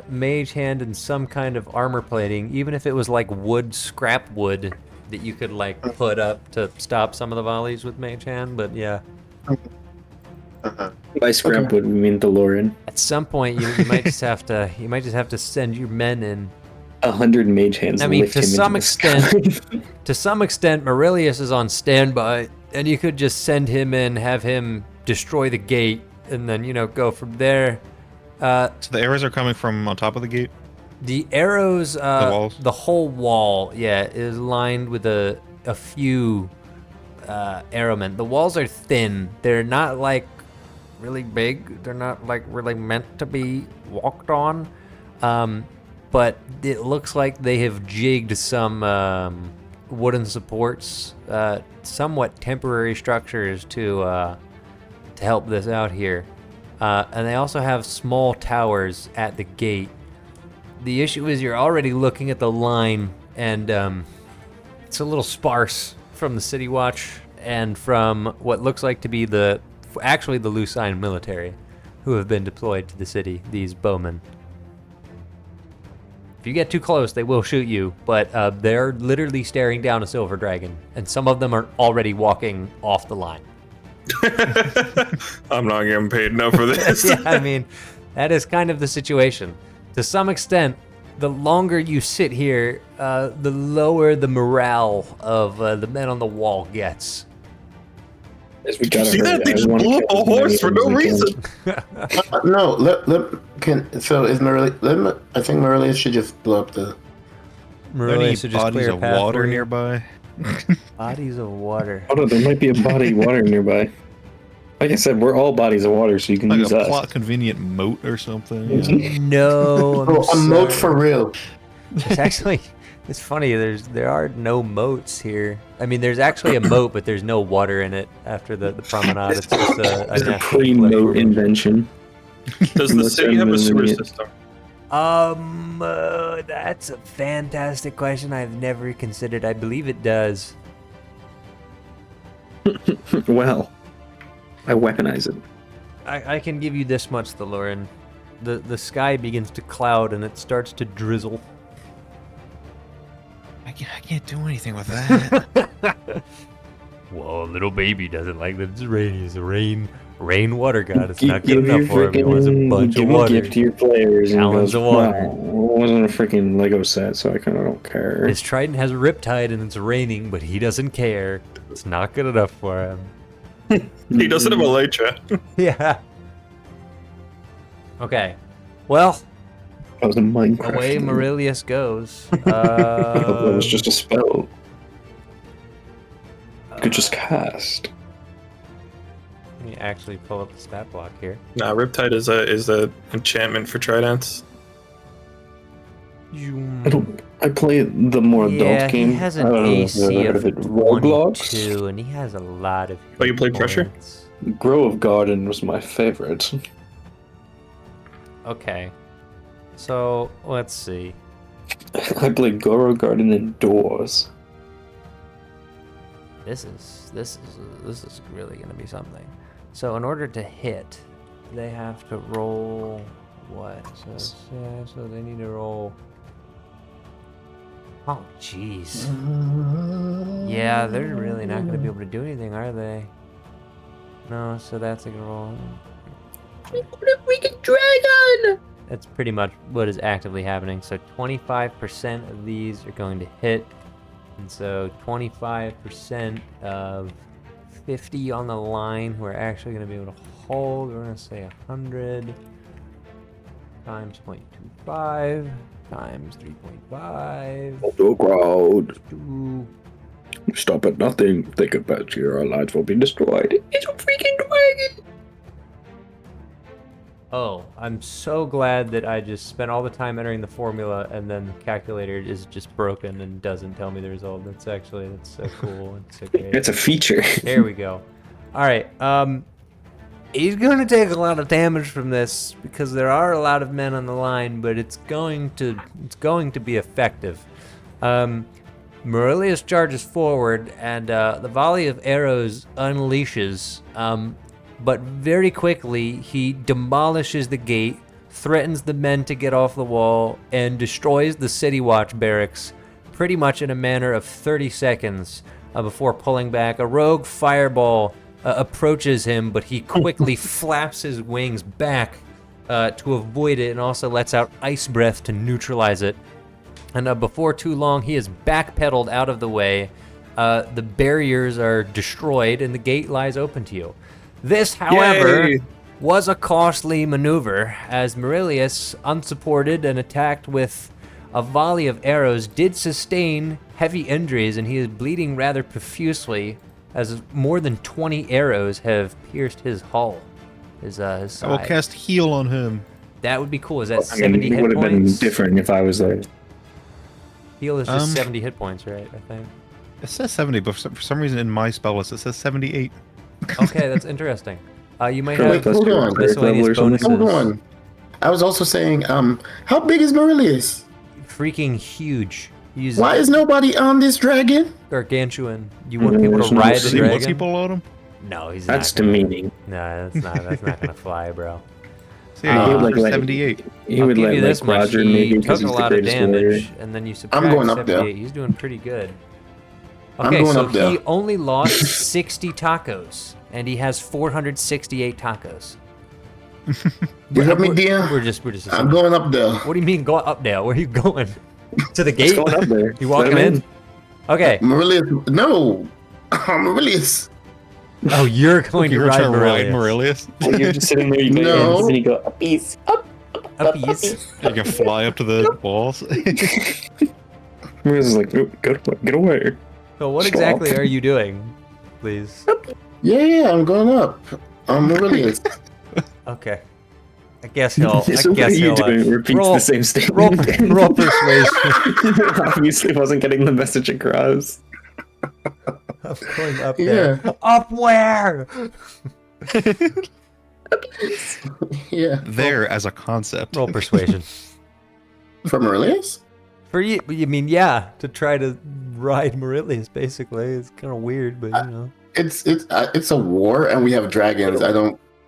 mage hand and some kind of armor plating, even if it was like wood, scrap wood, that you could like put up to stop some of the volleys with mage hand. But yeah, By scrap wood, we mean DeLorean. at some point you might just have to send your men in. 100 mage hands. I mean, lift to him into some the extent, sky. to some extent, Maurelius is on standby, and you could just send him in, have him destroy the gate, and then go from there. So the arrows are coming from on top of the gate? The arrows, The walls? the whole wall, is lined with a few arrowmen. The walls are thin. They're not like really big. They're not like really meant to be walked on. But it looks like they have jigged some wooden supports, somewhat temporary structures to help this out here. And they also have small towers at the gate. The issue is you're already looking at the line, and it's a little sparse from the City Watch and from what looks like to be the Lucine military who have been deployed to the city, these bowmen. If you get too close, they will shoot you, but they're literally staring down a silver dragon, and some of them are already walking off the line. I'm not getting paid enough for this. Yeah, I mean, that is kind of the situation. To some extent, the longer you sit here, the lower the morale of the men on the wall gets. Did you see that? They just blew up a horse for no reason. no. Is Maurelius? I think Maurelius should just blow up the. Maurelius should just bodies clear a of path water for you. nearby? Bodies of water. Oh no, there might be a body of water nearby. Like I said, we're all bodies of water, so you can Like use a us. plot convenient moat or something. You know? No, I'm A moat for real. There's actually, it's funny. There are no moats here. I mean, there's actually a moat, but there's no water in it after the promenade. It's just a It's a natural pre-moat platform. invention. Does the city have a sewer Idiot. system? That's a fantastic question I've never considered. I believe it does. Well, I weaponize it. I can give you this much, Thaloran. The sky begins to cloud and it starts to drizzle. I can't do anything with that. Whoa, little baby doesn't like that it's rainy. It's a rain water god. It's not Give good enough for him. He wants a bunch give of a water. gift to your players. And Gallons goes, of water. Wow, it wasn't a freaking Lego set, so I kind of don't care. His trident has a riptide and it's raining, but he doesn't care. It's not good enough for him. He doesn't have a elytra. Yeah. Okay. Well, That was a Minecraft. away thing. Marilius goes. That was just a spell. You could just cast. Let me actually pull up the stat block here. Nah, Riptide is a enchantment for tridents. I play the more Yeah, adult game. he has I an don't know if you've AC ever of heard of it. Roblox. 22, and he has a lot of. Oh, you hit played Pressure? points. Grove Garden was my favorite. Okay, so let's see. I played Goro Garden indoors. This is really gonna be something. So in order to hit, they have to roll what? So they need to roll. Oh jeez. Yeah, they're really not gonna be able to do anything, are they? No, so that's a good roll. Freaking dragon! That's pretty much what is actively happening. So 25% of these are going to hit. And so 25% of 50 on the line, we're actually going to be able to hold. We're going to say 100 times 0.25 times 3.5. The crowd. 2. Stop at nothing. Think about you. Our lives will be destroyed. It's a freaking dragon. Oh, I'm so glad that I just spent all the time entering the formula and then the calculator is just broken and doesn't tell me the result. That's so cool. It's so great. It's a feature. There we go. All right. He's going to take a lot of damage from this because there are a lot of men on the line, but it's going to be effective. Marilius charges forward, and the volley of arrows unleashes. But very quickly, he demolishes the gate, threatens the men to get off the wall, and destroys the City Watch barracks pretty much in a manner of 30 seconds before pulling back. A rogue fireball approaches him, but he quickly flaps his wings back to avoid it and also lets out ice breath to neutralize it. And before too long, he is backpedaled out of the way. The barriers are destroyed, and the gate lies open to you. This, however, was a costly maneuver, as Marilius, unsupported and attacked with a volley of arrows, did sustain heavy injuries, and he is bleeding rather profusely, as more than 20 arrows have pierced his hull, his side. I will cast heal on him. That would be cool. Is that 70 it hit would have been points? different if I was there. Heal is just 70 hit points, right? I think. It says 70, but for some reason in my spell list it says 78. Okay, that's interesting. You might Sure, have that's hold on. miscellaneous bonuses. Hold on. I was also saying, how big is Marilius? Freaking huge. He's Why is nobody on this dragon? gargantuan. You want people there's to no ride the sea See what dragon? people on him? No, he's That's not. demeaning. No, that's not gonna fly, bro. See, I gave like, her like- 78. He I'll would give let you like this much. Roger He maybe took because a he's the lot of greatest damage, warrior. and then you subtract going up there. 78. He's doing pretty good. I'm Okay, going so up there. he only lost 60 tacos, and he has 468 tacos. You heard me, dear? We're just. I'm assuming. going up there. What do you mean going up there? Where are you going? To the gate? It's going up there. You walking Let him in? Okay. Marilius, no. Marilius. Oh, you're going to You're ride trying to ride Marilius. Maurelius. Well, you're just sitting there, you go, No. and you go, a piece, up. A piece. You can fly up to the walls. Maria's like, "Oh, get away. So what Stop. exactly are you doing, please? Yeah, I'm going up. Aurelius. Okay. I guess he'll. So what are you doing? Repeats the same statement. Roll persuasion. Obviously wasn't getting the message across. I'm going up there. Up where? Yeah. There as a concept. Roll persuasion. From Aurelius? For you, yeah, to try to ride Maurilius, basically. It's kind of weird, but you know. It's a war, and we have dragons.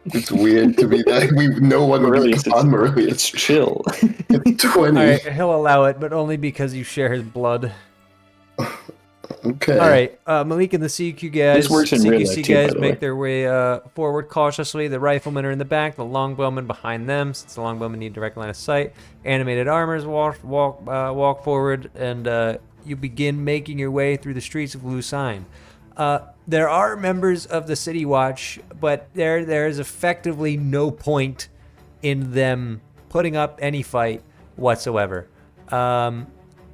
It's weird to me that no one would be on Maurilius. It's chill. It's 20. All right, he'll allow it, but only because you share his blood. Okay. All right, Malik and the CQ guys. This works in real life CQC too, by guys the make way. their way forward cautiously. The riflemen are in the back. The longbowmen behind them, since the longbowmen need direct line of sight. Animated armors walk forward, and you begin making your way through the streets of Lucine. There are members of the City Watch, but there is effectively no point in them putting up any fight whatsoever.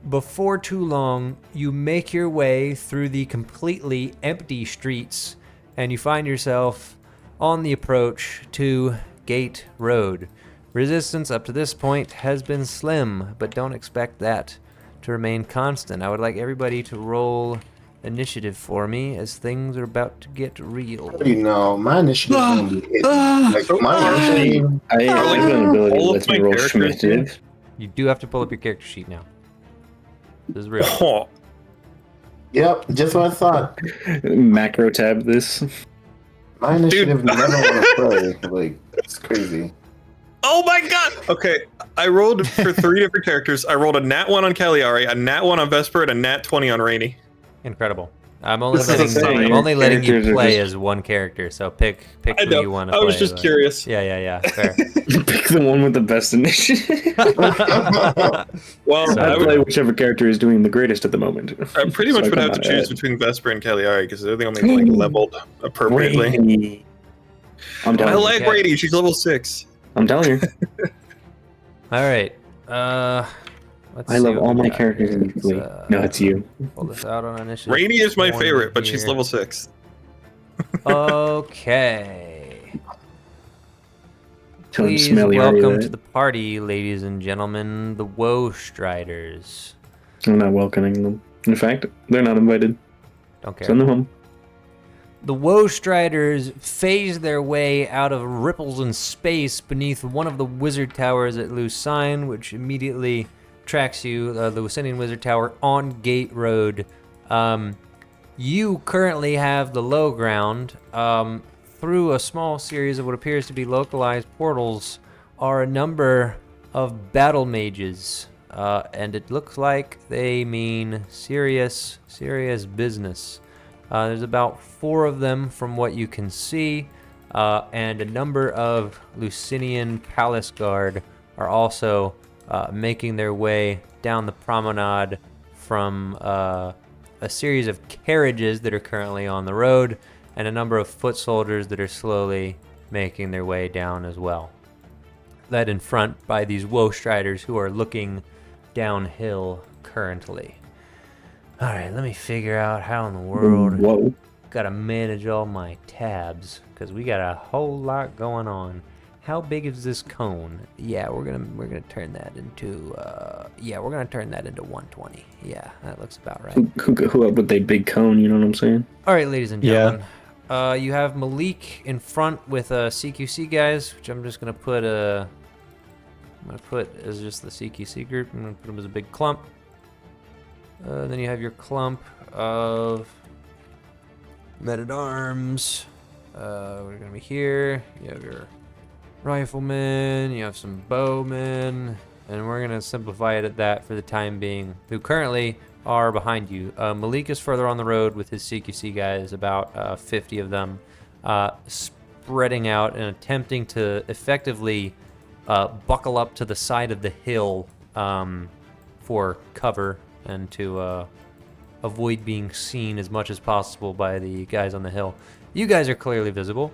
Before too long, you make your way through the completely empty streets, and you find yourself on the approach to Gate Road. Resistance up to this point has been slim, but don't expect that to remain constant. I would like everybody to roll initiative for me, as things are about to get real. No, my initiative is going to be like my initiative. I have an ability that all of lets me my roll characters initiative. You do have to pull up your character sheet now. This is real. Oh, Yep, just what I thought. Macro tab this. My initiative never want to play. Like, it's crazy. oh my god! Okay, I rolled for 3 different characters. I rolled a nat 1 on Cagliari, a nat 1 on Vesper, and a nat 20 on Rainey. Incredible. I'm only This is letting insane. you Characters are play just- as one character, so pick I who know. you want to play. I was just but- curious. Yeah, fair. Pick the one with the best initiative. Well, So- I I would play whichever character is doing the greatest at the moment. I pretty So much would come have to out choose ahead. between Vesper and Cagliari because they're the only like leveled appropriately. Rainy. I'm I telling you. like Okay. Rainey. She's level 6. I'm telling you. All right. Let's I see love what all we my got characters here. equally. Let's, No, it's you. Pull this out on initiative. Rainey is my one favorite, but she's here. level 6. Okay. Tell him Please smelly welcome already. to the party, ladies and gentlemen, the Woe Striders. I'm not welcoming them. In fact, they're not invited. Don't care. Send them home. The Woe Striders phase their way out of ripples in space beneath one of the wizard towers at Lucine, which immediately tracks you, the Lucinian Wizard Tower, on Gate Road. You currently have the low ground. Through a small series of what appears to be localized portals are a number of battle mages. And it looks like they mean serious business. There's about 4 of them from what you can see, and a number of Lucinian Palace Guard are also making their way down the promenade from a series of carriages that are currently on the road, and a number of foot soldiers that are slowly making their way down as well. Led in front by these Woe Striders who are looking downhill currently. Alright, let me figure out how in the world Whoa. gotta manage all my tabs, because we got a whole lot going on. How big is this cone? Yeah, we're gonna turn that into we're gonna turn that into 120. Yeah, that looks about right. Who up with a big cone, you know what I'm saying? Alright, ladies and gentlemen. You have Malik in front with CQC guys, which I'm just gonna put as just the CQC group. I'm gonna put them as a big clump. Then you have your clump of men-at-arms. We're gonna be here. You have your riflemen. You have some bowmen, and we're gonna simplify it at that for the time being. Who currently are behind you. Malik is further on the road with his CQC guys, about 50 of them, spreading out and attempting to effectively buckle up to the side of the hill for cover and to avoid being seen as much as possible by the guys on the hill. You guys are clearly visible.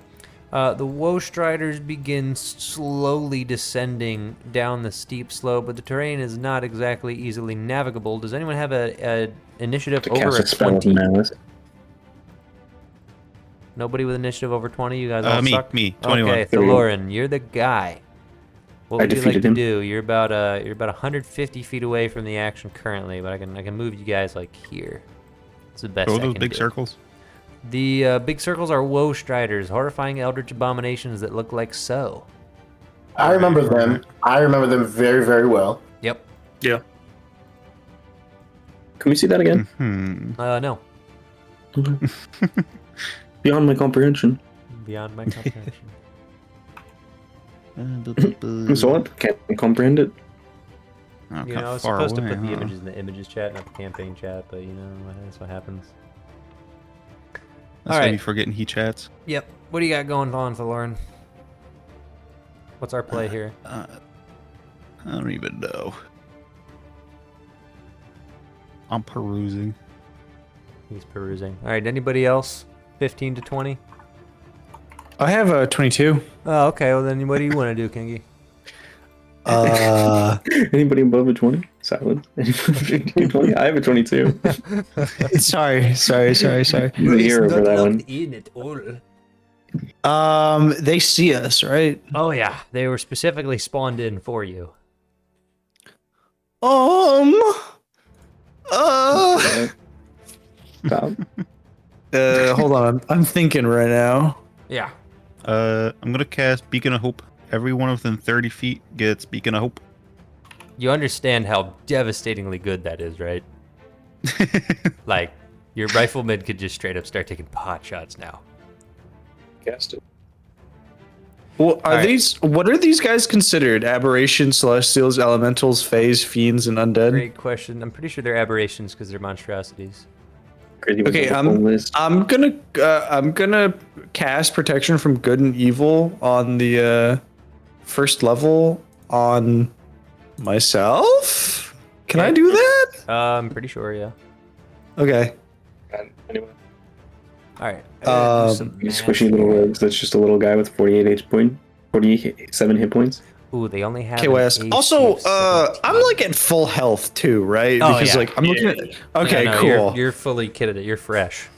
The Woe Striders begin slowly descending down the steep slope, but the terrain is not exactly easily navigable. Does anyone have a initiative To over cast a a spell of 20? malice. Nobody with initiative over 20. You guys all suck. Me. 21. Okay, Thaloran, you're the guy. What would you like to do? You're about 150 feet away from the action currently, but I can move you guys like here. It's the best. What I are those can big do. circles? The big circles are woe striders, horrifying eldritch abominations that look like so. I remember them. I remember them very, very well. Yep. Yeah. Can we see that again? No. Beyond my comprehension. Beyond my comprehension. So what? Can't comprehend it. Oh, You know, I was supposed to put the images in the images chat, not the campaign chat, but you know, that's what happens. That's why you forgetting he chats. Yep. What do you got going on, Thaloran? What's our play here? I don't even know. I'm perusing. He's perusing. All right. Anybody else? 15 to 20. I have a 22. Oh, okay. Well, then what do you want to do, Kingy? Anybody above a 20? Silence. 20? I have a 22. Sorry. The hero for that one. In it all. They see us, right? Oh yeah, they were specifically spawned in for you. Stop. Hold on. I'm thinking right now. Yeah. I'm gonna cast Beacon of Hope. Everyone within 30 feet gets Beacon of Hope. You understand how devastatingly good that is, right? Like, your riflemen could just straight up start taking pot shots now. Cast it. Well, right. what are these guys considered? Aberrations, celestials, elementals, fays, fiends, and undead? Great question. I'm pretty sure they're aberrations because they're monstrosities. Okay, I'm gonna cast protection from good and evil on the first level on myself. Can I do that? I'm pretty sure, yeah. Okay. Anyway. All right. Squishy little rogues. That's just a little guy with 47 hit points. Ooh, they only have. Okay, West. Also, I'm like at full health too, right? Because like I'm looking at. Okay, Yeah, no, cool. You're fully kitted. You're fresh.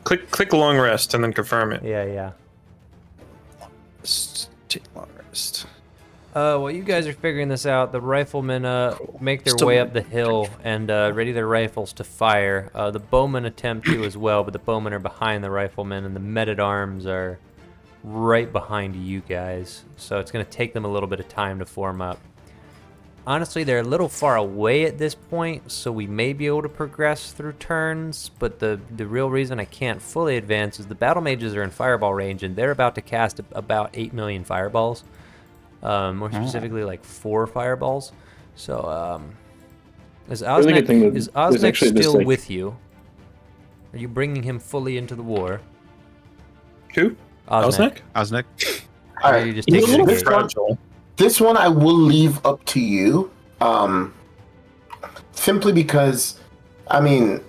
Click long rest and then confirm it. Yeah. Let's take a long rest. While you guys are figuring this out, the riflemen make their way up the hill and ready their rifles to fire. The bowmen attempt to as well, but the bowmen are behind the riflemen, and the men-at-arms are right behind you guys. So it's going to take them a little bit of time to form up. Honestly, they're a little far away at this point, so we may be able to progress through turns, but the real reason I can't fully advance is the battle mages are in fireball range, and they're about to cast about 8 million fireballs. More specifically, like 4 fireballs. So, is Osnek still with you? Are you bringing him fully into the war? Who? Osnek? Osnek. All Or right. you just take it as This one I will leave up to you. Simply because, I mean,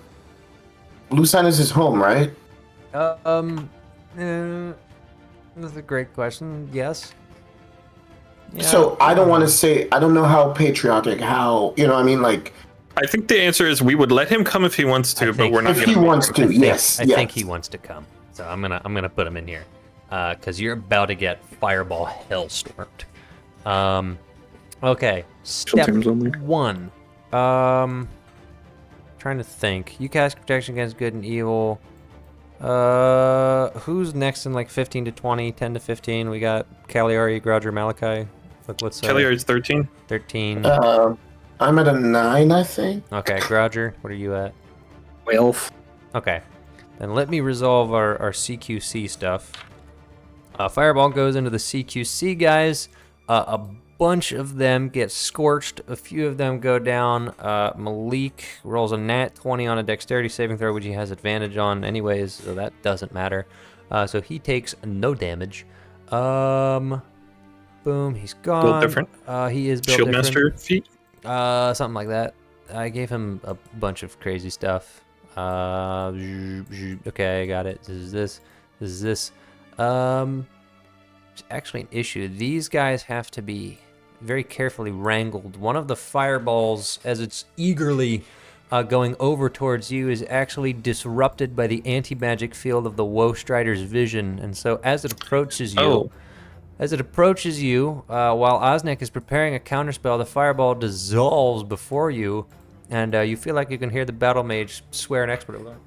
Lucine is his home, right? that's a great question. Yes. Yeah. So I don't want to say, I don't know how patriotic, how, you know what I mean? Like, I think the answer is we would let him come if he wants to, but we're not if going he wants to, yes. I think he wants to come. So I'm gonna put him in here. Because you're about to get fireball hellstormed. Okay. Step 1. Trying to think. You cast protection against good and evil. Who's next in like 15 to 20, 10 to 15? We got Cagliari, Grouger, Malachi. What's Cagliari's 13. 13. I'm at a 9, I think. Okay, Grouger, what are you at? 12. Okay. Then let me resolve our CQC stuff. Fireball goes into the CQC guys. A bunch of them get scorched. A few of them go down. Malik rolls a nat 20 on a dexterity saving throw, which he has advantage on anyways, so that doesn't matter. So he takes no damage. Boom, he's gone. Built different? He is built different. Shieldmaster feat? Something like that. I gave him a bunch of crazy stuff. Okay, I got it. This is this. It's actually an issue. These guys have to be very carefully wrangled. One of the fireballs, as it's eagerly going over towards you is actually disrupted by the anti-magic field of the Woe Strider's vision, and so as it approaches you, while Osnek is preparing a counterspell, the fireball dissolves before you, and you feel like you can hear the battle mage swear an expert alert.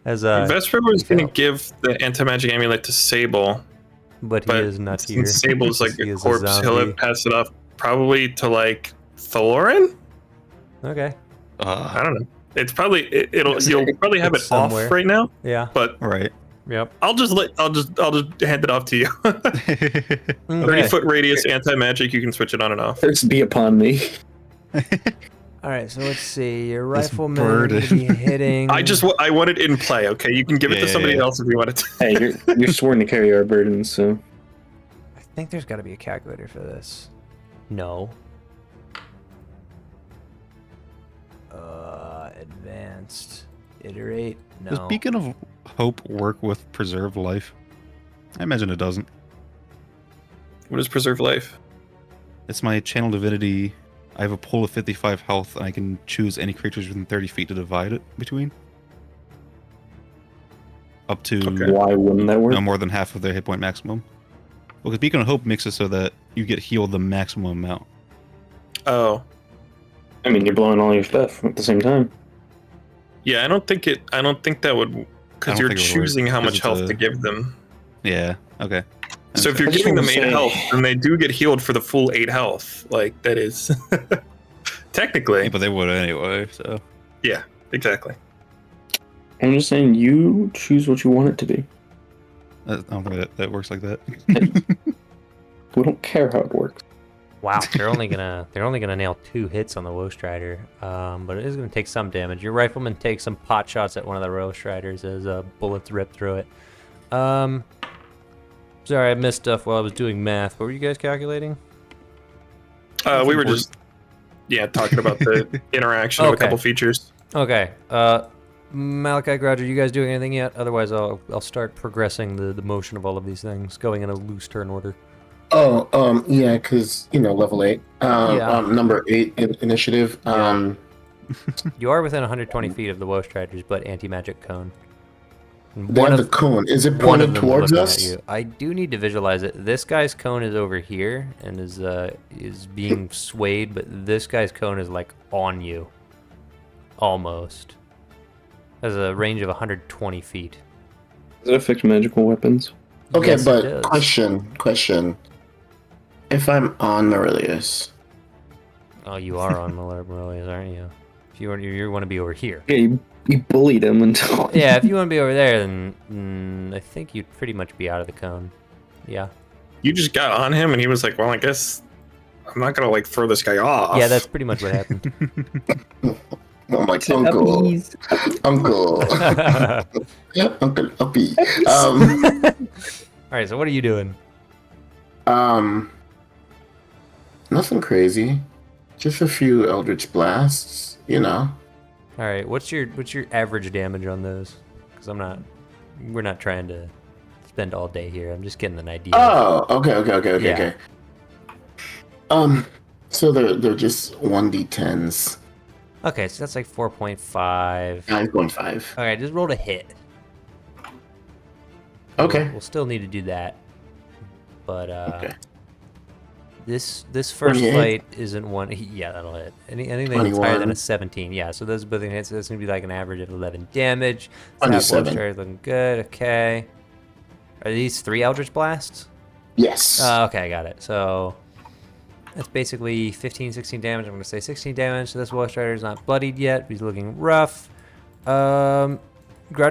Vesper was going to give the anti-magic amulet to Sable, but he is not here. Since Sable's like a corpse, he'll have passed it off probably to like Thorin. Okay. I don't know. It's probably you'll probably have it somewhere off right now. Yeah. But right. Yep. I'll just hand it off to you. 30-foot radius anti-magic. You can switch it on and off. First be upon me. All right, so let's see. Your rifleman will be hitting. I want it in play. Okay, you can give it to somebody else if you want it. Hey, you're sworn to carry our burdens, so. I think there's got to be a calculator for this. No. Advanced. Iterate. No. Does Beacon of Hope work with Preserve Life? I imagine it doesn't. What is Preserve Life? It's my channel divinity. I have a pool of 55 health, and I can choose any creatures within 30 feet to divide it between. Up to Why wouldn't that work? no more than half of their hit point maximum. Well, because Beacon of Hope makes it so that you get healed the maximum amount. Oh. I mean, you're blowing all your stuff at the same time. Yeah, I don't think that would, because you're choosing how much health to give them. Yeah. Okay. So if you're giving them 8 health, then they do get healed for the full 8 health. Like, that is technically. Yeah, but they would anyway. So. Yeah. Exactly. I'm just saying, you choose what you want it to be. I don't think that works like that. We don't care how it works. Wow, they're only gonna nail 2 hits on the Woe Strider, but it is gonna take some damage. Your rifleman takes some pot shots at one of the Woe Striders as bullets rip through it. Sorry, I missed stuff while I was doing math. What were you guys calculating? We were just talking about the interaction of a couple features. Okay. Malachi, Roger, you guys doing anything yet? Otherwise, I'll start progressing the motion of all of these things, going in a loose turn order. Oh, yeah, because, level 8. Number 8 initiative. You are within 120 feet of the Woe Striders, but anti-magic cone. They have the cone. Is it pointed towards us? I do need to visualize it. This guy's cone is over here and is being swayed, but this guy's cone is like on you. Almost. Has a range of 120 feet. Does it affect magical weapons? Okay, Yes, but it does. question. If I'm on Maurelius. Oh, you are on Maurelius, aren't you? If you want to be over here. Yeah, you bullied him until... Yeah, if you want to be over there, then I think you'd pretty much be out of the cone. Yeah. You just got on him, and he was like, "Well, I guess I'm not gonna throw this guy off." Yeah, that's pretty much what happened. I'm like, Uncle. Uncle Uppy. All right, so what are you doing? Nothing crazy. Just a few Eldritch Blasts, All right, what's your average damage on those? Because we're not trying to spend all day here. I'm just getting an idea. Oh, okay. So they're just 1d10s. Okay, so that's like 4.5. 9.5. Okay, just roll a hit. Okay. We'll still need to do that. But Okay. This first fight isn't one. Yeah, that'll hit. Anything that's higher than a 17. Yeah, so those both hits. That's gonna be like an average of 11 damage. 27. Looking good. Okay. Are these 3 Eldritch Blasts? Yes. Okay, I got it. So that's basically 15, 16 damage. I'm going to say 16 damage. So this Woe Strider is not bloodied yet. He's looking rough. Grodger,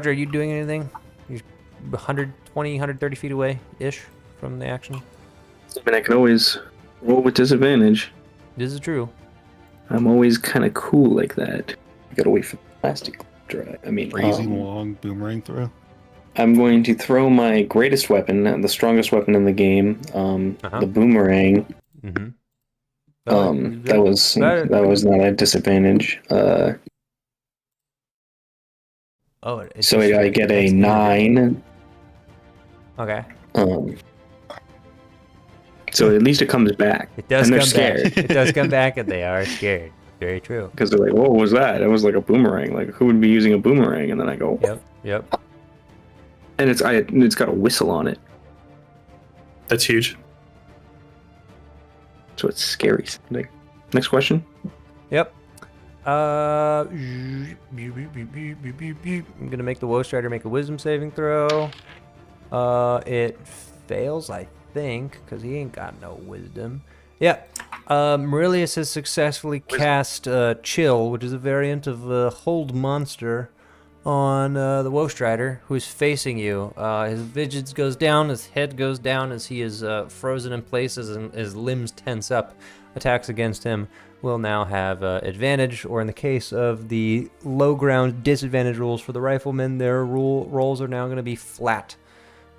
are you doing anything? You're 120, 130 feet away-ish from the action. I mean, I can always roll with disadvantage. This is true. I'm always kind of cool like that. I gotta wait for the plastic to dry. I mean, Crazy long boomerang throw. I'm going to throw my greatest weapon, the strongest weapon in the game, the boomerang. Mm-hmm. That was not a disadvantage. So I get a 9. Okay. So at least it comes back. It does and they're come scared. back. It does come back, and they are scared. Very true. Because they're like, what was that? It was like a boomerang. Like, who would be using a boomerang? And then I go, Yep. and it's got a whistle on it. That's huge. So it's scary. Like, next question. Yep. I'm gonna make the Woe Strider make a Wisdom saving throw. It fails, I think, because he ain't got no wisdom. Yeah. Marilius has successfully cast Chill, which is a variant of Hold Monster, on the Woe Strider, who is facing you. His vigilance goes down, his head goes down as he is frozen in places and his limbs tense up. Attacks against him will now have advantage, or in the case of the low ground disadvantage rules for the riflemen, their rolls are now going to be flat.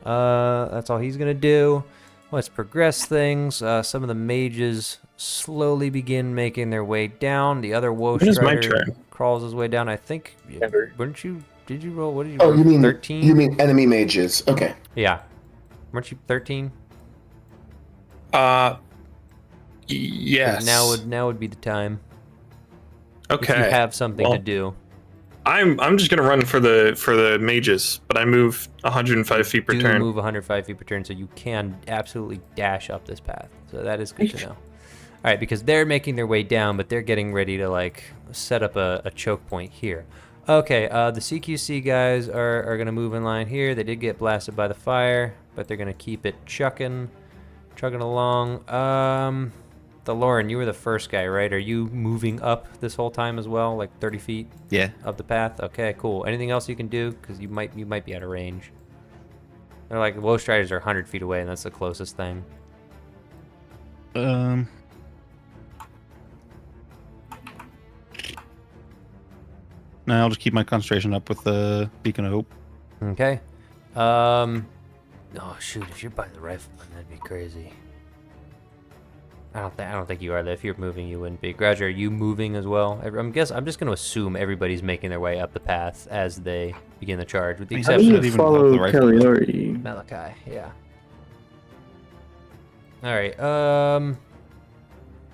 That's all he's going to do. Let's progress things. Some of the mages slowly begin making their way down. The other Woe Strider crawls his way down. I think, weren't you, did you roll, what did you roll? Oh, you mean 13? You mean enemy mages. Okay. Yeah. Weren't you 13? Yes. Now would be the time. Okay. If you have something to do. I'm just gonna run for the mages, but I move 105 feet per turn. Move 105 feet per turn, so you can absolutely dash up this path. So that is good to know. All right, because they're making their way down, but they're getting ready to like set up a choke point here. Okay, the CQC guys are gonna move in line here. They did get blasted by the fire, but they're gonna keep it chugging along. The Lauren, you were the first guy, right? Are you moving up this whole time as well, like 30 feet? Yeah. Up the path. Okay, cool. Anything else you can do? Because you might be out of range. They're like Woe Striders are 100 feet away, and that's the closest thing. No, I'll just keep my concentration up with the Beacon of Hope. Okay. Oh shoot! If you're by the rifleman, that'd be crazy. I don't think you are. If you're moving, you wouldn't be. Grouger, are you moving as well? I'm just going to assume everybody's making their way up the path as they begin the charge, with the exception of follow Cagliari. Malachi. Yeah. All right.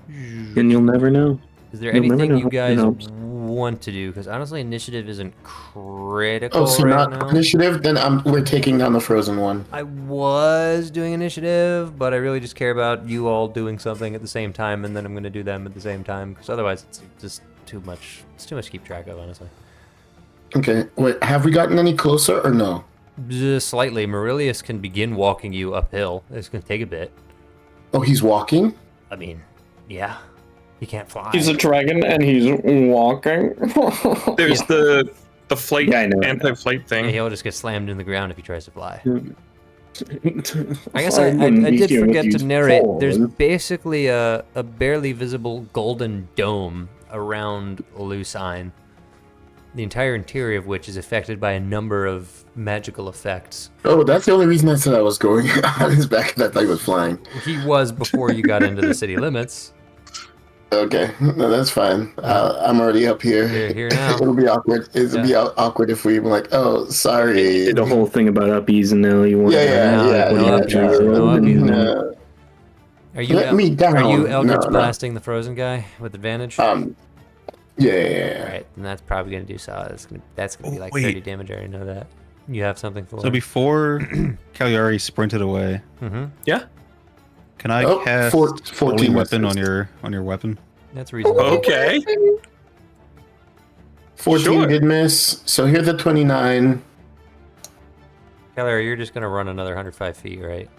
And you'll never know. Is there anything you guys want to do? Because honestly, initiative isn't critical. Oh, so right not now. initiative? Then we're taking down the frozen one. I was doing initiative, but I really just care about you all doing something at the same time, and then I'm going to do them at the same time. Because otherwise, it's just too much. It's too much to keep track of, honestly. Okay. Wait, have we gotten any closer or no? Just slightly. Marilius can begin walking you uphill. It's going to take a bit. Oh, he's walking? I mean, yeah. He can't fly. He's a dragon and he's walking. There's the flight, anti-flight thing. Yeah, he'll just get slammed in the ground if he tries to fly. I guess I did forget to narrate. There's basically a barely visible golden dome around Lucine, the entire interior of which is affected by a number of magical effects. Oh, that's the only reason I said I was going on his back. That thing was flying. He was before you got into the city limits. Okay, no, that's fine. I'm already up here. You're here now. It'll be awkward. It'll be awkward if we were like, oh, sorry. The whole thing about uppies and now you want Are you Let me down. Are you Eldritch blasting the frozen guy with advantage? Yeah. All right, and that's probably gonna do solid. That's gonna be like 30 damage. I already know that. You have something for. So before Cagliari sprinted away. Yeah. Can I cast 14 weapon on your weapon? That's reasonable. Okay. 14 did miss. So here's the 29. Cagliari, you're just gonna run another 105 feet, right?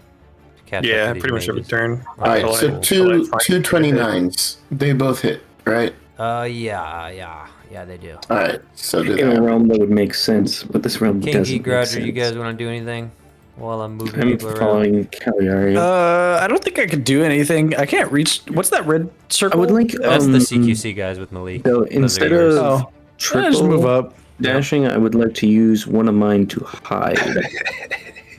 Yeah, pretty much every turn. All right, so two 29s. They both hit, right? Yeah, they do. All right, so in a realm that would make sense, but this realm King doesn't. G, Grouger, you guys want to do anything while I'm moving I'm people around? following Cagliari. I don't think I can do anything. I can't reach. What's that red circle? I would like. That's the CQC guys with Malik. So instead of triple just move up. dashing, I would like to use one of mine to hide.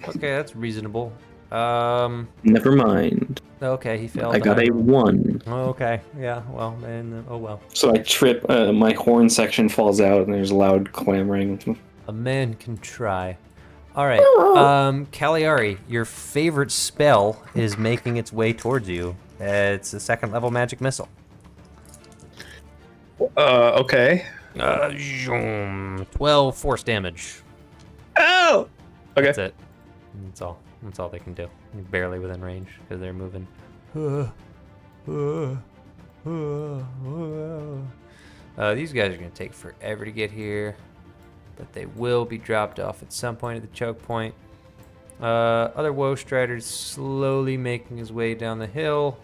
Okay, that's reasonable. Never mind. Okay, he failed. I got a 1. Oh, okay, yeah. Well, and oh well. So I trip. My horn section falls out, and there's loud clamoring. A man can try. All right, Cagliari, your favorite spell is making its way towards you. It's a 2nd level magic missile. Okay. 12 force damage. Oh! Okay. That's it. That's all they can do. Barely within range because they're moving. These guys are going to take forever to get here, but they will be dropped off at some point at the choke point. Other Woe Strider's slowly making his way down the hill.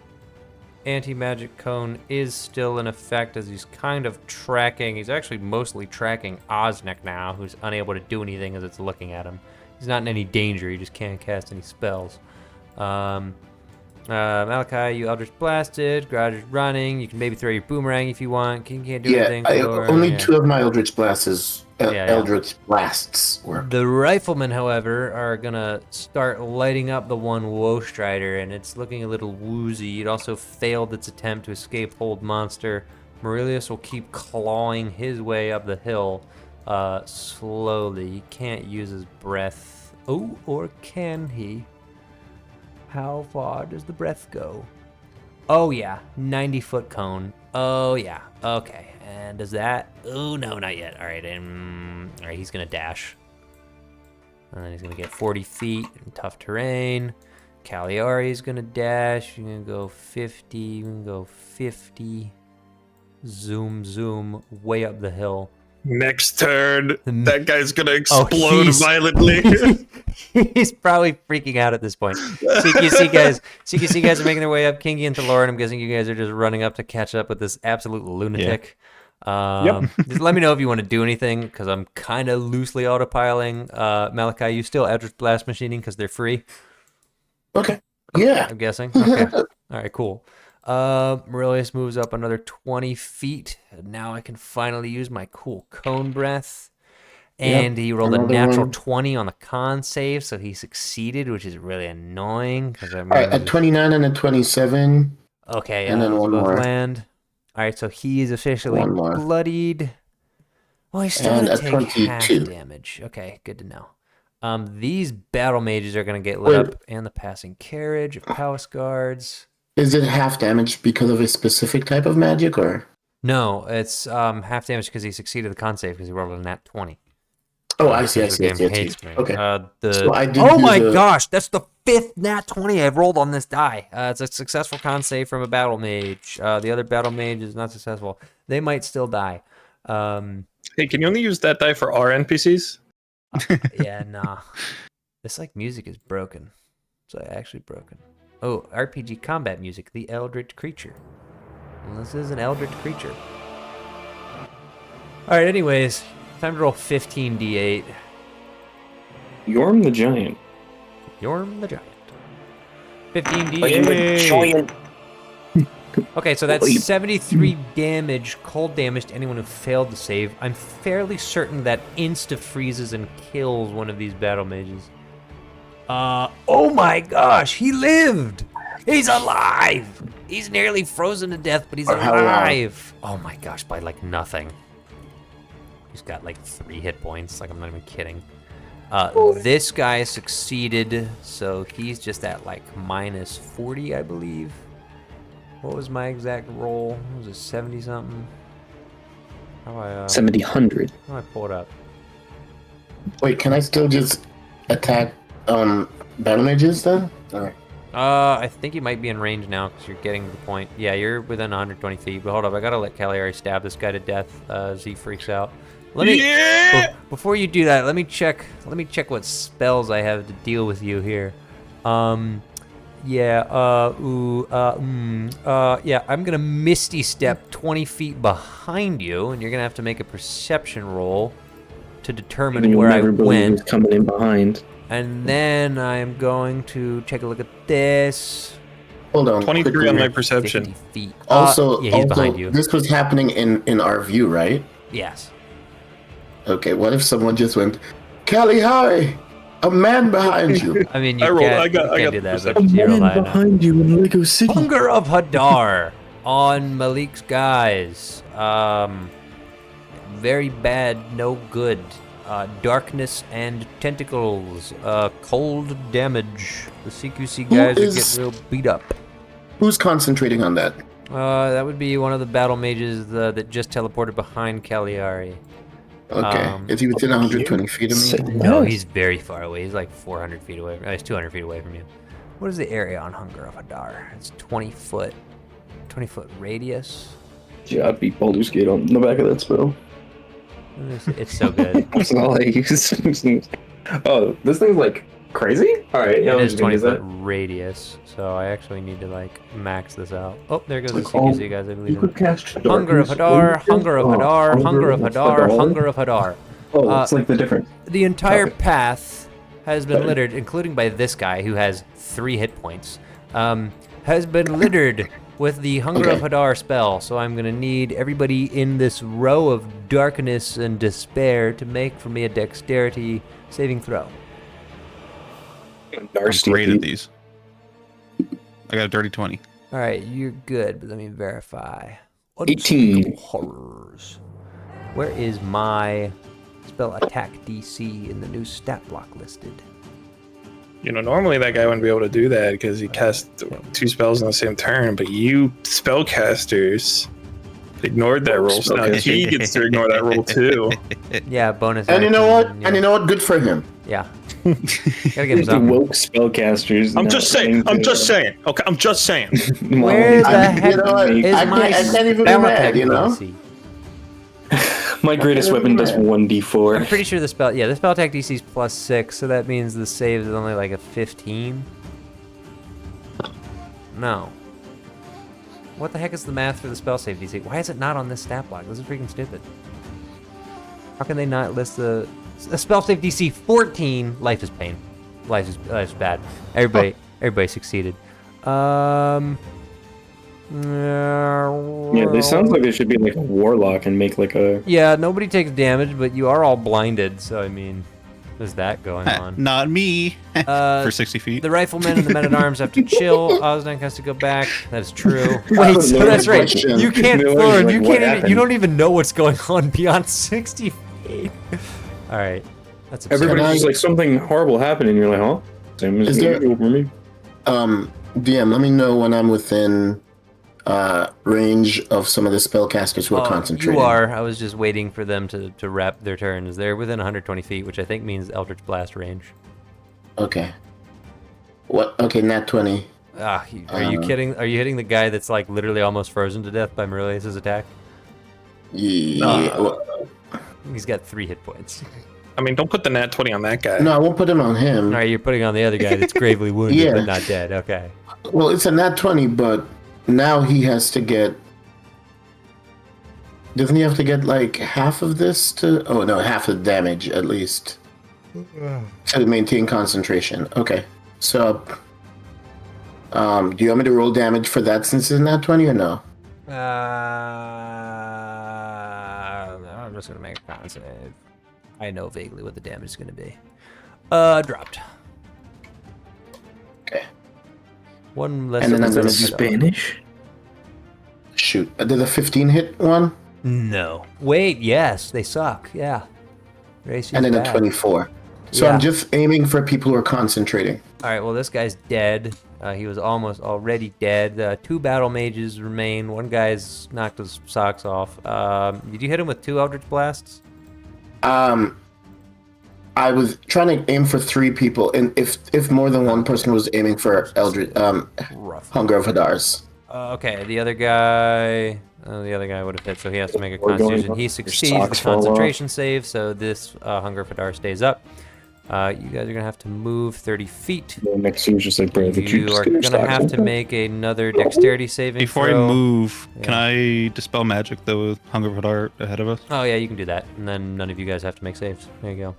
Anti-magic cone is still in effect as he's kind of tracking. He's actually mostly tracking Osnick now, who's unable to do anything as it's looking at him. He's not in any danger. He just can't cast any spells. Malachi, you Eldritch Blasted. Garage is running. You can maybe throw your boomerang if you want. You can't do anything. Only 2 of my Eldritch Blasts. Eldritch Blasts work. The riflemen, however, are gonna start lighting up the one Woe Strider, and it's looking a little woozy. It also failed its attempt to escape Hold Monster. Maurelius will keep clawing his way up the hill, slowly. He can't use his breath. Oh, or can he? How far does the breath go? Oh yeah, 90-foot cone. Oh yeah, okay. And does that? Oh no, not yet. All right, all right. He's gonna dash, and then he's gonna get 40 feet in tough terrain. Cagliari's gonna dash. You're gonna go 50. You can go 50. Zoom, way up the hill. Next turn, that guy's gonna explode violently. He's probably freaking out at this point. CQC guys are making their way up. Kingy and Thalor, and I'm guessing you guys are just running up to catch up with this absolute lunatic. Just let me know if you want to do anything, because I'm kind of loosely autopiling. Malachi, you still Eldritch Blast machining because they're free? Okay. Yeah. I'm guessing. Okay. All right, cool. Maurelius moves up another 20 feet. Now I can finally use my cool cone breath. And he rolled a natural 20 on the con save, so he succeeded, which is really annoying. All right, a 29 and a 27. Okay, and then one more. Land. All right, so he is officially bloodied. Well, he's still going to take 22. half damage. Okay, good to know. These battle mages are going to get lit up, and the passing carriage of Palace Guards. Is it half damage because of a specific type of magic, or? No, it's half damage because he succeeded the con save because he rolled a nat 20. Oh, I see. Okay. So gosh, that's the 5th nat 20 I've rolled on this die. It's a successful con save from a battle mage. The other battle mage is not successful. They might still die. Hey, can you only use that die for our NPCs? Yeah, nah. This music is broken. It's actually broken. Oh, RPG combat music, the Eldritch Creature. Well, this is an Eldritch Creature. Alright, anyways, time to roll 15d8. Yorm the Giant. Yorm the Giant. 15d8. Okay, so that's 73 damage, cold damage to anyone who failed to save. I'm fairly certain that insta-freezes and kills one of these battle mages. Oh my gosh, he lived! He's alive! He's nearly frozen to death, but he's alive! Oh my gosh, by nothing. He's got 3 hit points, I'm not even kidding. This guy succeeded, so he's just at minus 40, I believe. What was my exact roll? Was it 70 something? How do I 70-100. How do I pull it up? Wait, can I still just attack battle mages then? Or? I think you might be in range now because you're getting to the point. Yeah, you're within 120 feet. But hold up, I gotta let Cagliari stab this guy to death as he freaks out. Let me before you do that, let me check what spells I have to deal with you here. Yeah, I'm gonna Misty Step 20 feet behind you, and you're gonna have to make a perception roll to determine where I went. Coming in behind. And then I'm going to take a look at this. Hold on. 23 on my perception. 50 feet. Also, yeah, he's behind you. This was happening in our view, right? Yes. Okay, what if someone just went, Cagliari, a man behind you? I mean, you can't do that, but you're a man alive. behind you in Lego City. Hunger of Hadar on Malik's guys. Very bad, no good. Darkness and tentacles. Cold damage. The CQC guys are getting real beat up. Who's concentrating on that? That would be one of the battle mages that just teleported behind Cagliari. Okay. Is he within 120 feet of me? No, he's very far away. He's like 400 feet away. He's 200 feet away from you. What is the area on Hunger of Hadar? It's 20 foot radius. Yeah, I'd beat Baldur's Gate on the back of that spell. It's so good. That's all I use. Oh, this thing's like crazy? Alright, yeah. It is 20 foot radius, so I actually need to like max this out. Oh, there goes the CQC, guys. I believe in. Hunger of Hadar, Hunger of Hadar, Hunger of Hadar, Hunger of Hadar. Oh, it's like the difference. The entire path has been littered, including by this guy who has 3 hit points, has been littered with the Hunger of Hadar spell, so I'm gonna need everybody in this row of darkness and despair to make for me a dexterity saving throw. I'm great at these. I got a dirty 20. All right, you're good, but let me verify. 18. Horrors. Where is my spell attack DC in the new stat block listed? You know, normally that guy wouldn't be able to do that because he casts 2 spells in the same turn, but you spellcasters ignored that roll, so now he gets to ignore that roll too. Yeah, bonus. And you know what? Yeah. And you know what? Good for him. Yeah. Gotta give him The something. woke spellcasters. I'm just saying. I'm just saying. Okay, I'm just saying. Where the heck You know what? is I my can't even be spell mad, attack you know? DC? My greatest weapon does 1d4. I'm pretty sure the spell attack DC is +6, so that means the save is only like a 15. No. What the heck is the math for the spell save DC? Why is it not on this stat block? This is freaking stupid. How can they not list the spell save DC 14? Life is pain. Life is bad. Everybody succeeded. Yeah, they sound like they should be like a warlock and make like a. Yeah, nobody takes damage, but you are all blinded, so I mean, there's that going on. Not me. For 60 feet. The riflemen and the men-at-arms have to chill. Osnak has to go back. That is true. Wait, so that's right. You can't, Florin, you can't even. You don't even know what's going on beyond 60 feet. All right, that's absurd. Everybody's just like something horrible happened, and you're like, huh? Same as over me. DM, let me know when I'm within range of some of the spellcasters who are concentrating. You are. I was just waiting for them to wrap their turns. They're within 120 feet, which I think means Eldritch Blast range. Okay. What? Okay, nat 20. Are you kidding? Are you hitting the guy that's like literally almost frozen to death by Merlace's attack? Yeah. He's got 3 hit points. I mean, don't put the nat 20 on that guy. No, I won't put him on him. All right, you're putting on the other guy that's gravely wounded but not dead. Okay. Well, it's a nat 20, but now he has to get... Doesn't he have to get like half of this to... Oh, no, half the damage at least. To maintain concentration. Okay. So, do you want me to roll damage for that since it's nat 20 or no? I'm just going to make a con save. I know vaguely what the damage is going to be. Dropped. Okay. One less. And then I'm going to do Spanish? Shoot. Did the 15 hit one? No. Wait, yes, they suck. Yeah. Racing's and then bad. a 24. So Yeah. I'm just aiming for people who are concentrating. All right, well, this guy's dead. He was almost already dead. 2 battle mages remain. One guy's knocked his socks off. Did you hit him with 2 Eldritch Blasts? I was trying to aim for 3 people, and if more than one person was aiming for Eldritch, Hunger of Hadar's. Okay, the other guy would have hit, so he has to make a Constitution. He succeeds the concentration save, so this Hunger of Hadar stays up. You guys are gonna have to move 30 feet. Next seems just like, bro, You are gonna have to make another dexterity saving Before throw. I move, can I dispel magic though with Hunger of Hadar ahead of us? Oh yeah, you can do that, and then none of you guys have to make saves. There you go. All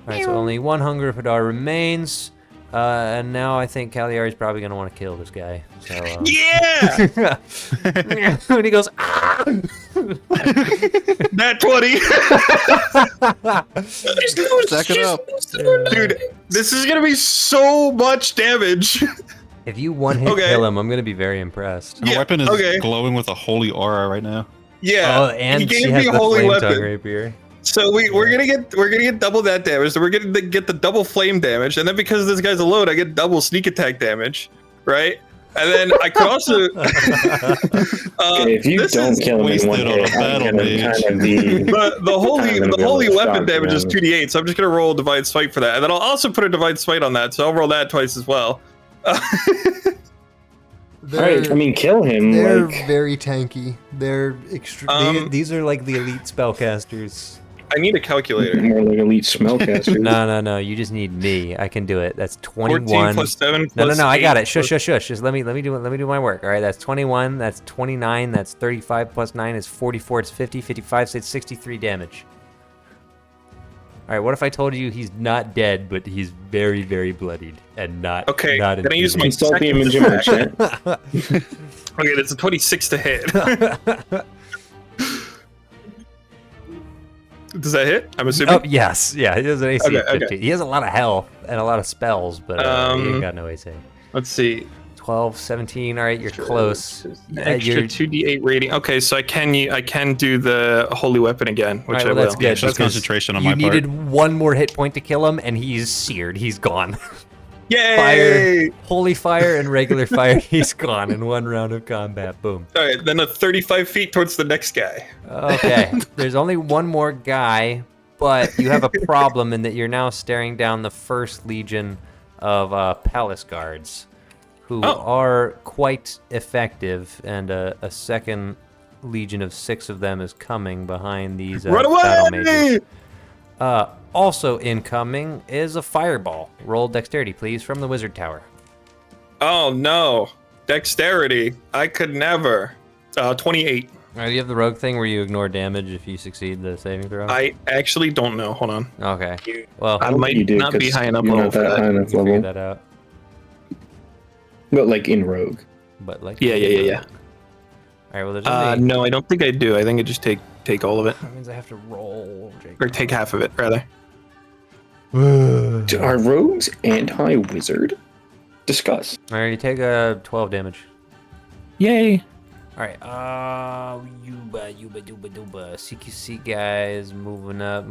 right, so only 1 Hunger of Hadar remains, and now I think Cagliari's probably gonna want to kill this guy. So, Yeah! when he goes, ah! Nat 20! Stack it up. Dude, this is gonna be so much damage. If you one-hit kill him, I'm gonna be very impressed. Her Yeah, weapon is okay. glowing with a holy aura right now. Yeah. Oh, and he she gave has me a the holy flame weapon. tongue rapier. So we're gonna get double that damage. So we're gonna get the double flame damage, and then because this guy's alone, I get double sneak attack damage, right? And then I could also. If you don't kill him in one hit, I'm gonna kind of be. The holy weapon damage is 2d8, so I'm just gonna roll Divine Smite for that, and then I'll also put a Divine Smite on that, so I'll roll that twice as well. Alright, I mean, kill him. They're like... very tanky. They're these are like the elite spellcasters. I need a calculator. More like elite spellcaster. No. You just need me. I can do it. That's 21. 14 plus 7 plus No. I got it. 8 Shush. Just let me do my work. All right. That's 21. That's 29. That's 35 plus 9 is 44. It's 50. 55. So it's 63 damage. All right. What if I told you he's not dead, but he's very, very bloodied and not? Okay. Not then I use my Insult the second image in my attack. chat. Okay, that's a 26 to hit. Does that hit? I'm assuming. Oh yes, yeah. He has an AC of 15. Okay. He has a lot of health and a lot of spells, but he ain't got no AC. Let's see. 12, 17. All right, you're close. Extra 2d8 rating. Okay, so I can do the holy weapon again, which All right, I well, will. that's good. Just concentration on you my part. needed one more hit point to kill him, and he's seared. He's gone. Yay! Fire, holy fire, and regular fire. He's gone in one round of combat. Boom. All right, then a 35 feet towards the next guy. Okay. There's only one more guy, but you have a problem in that you're now staring down the first legion of palace guards, who are quite effective, and a second legion of 6 of them is coming behind these Run away! battle mages. Also incoming is a fireball. Roll dexterity, please, from the wizard tower. Oh no, dexterity! I could never. 28. All right, you have the rogue thing where you ignore damage if you succeed the saving throw. I actually don't know. Hold on. Okay. Well, I might do, not be high enough you're level not for that high that. enough figure level. that out. But like in rogue. But like. Yeah. All right. Well, there's only. No, I don't think I do. I think I just take all of it, That means I have to roll. or take half of it rather. Are rogues anti-wizard? Discuss. All right, you take a 12 damage. Yay! All right, yuba CQC guys moving up.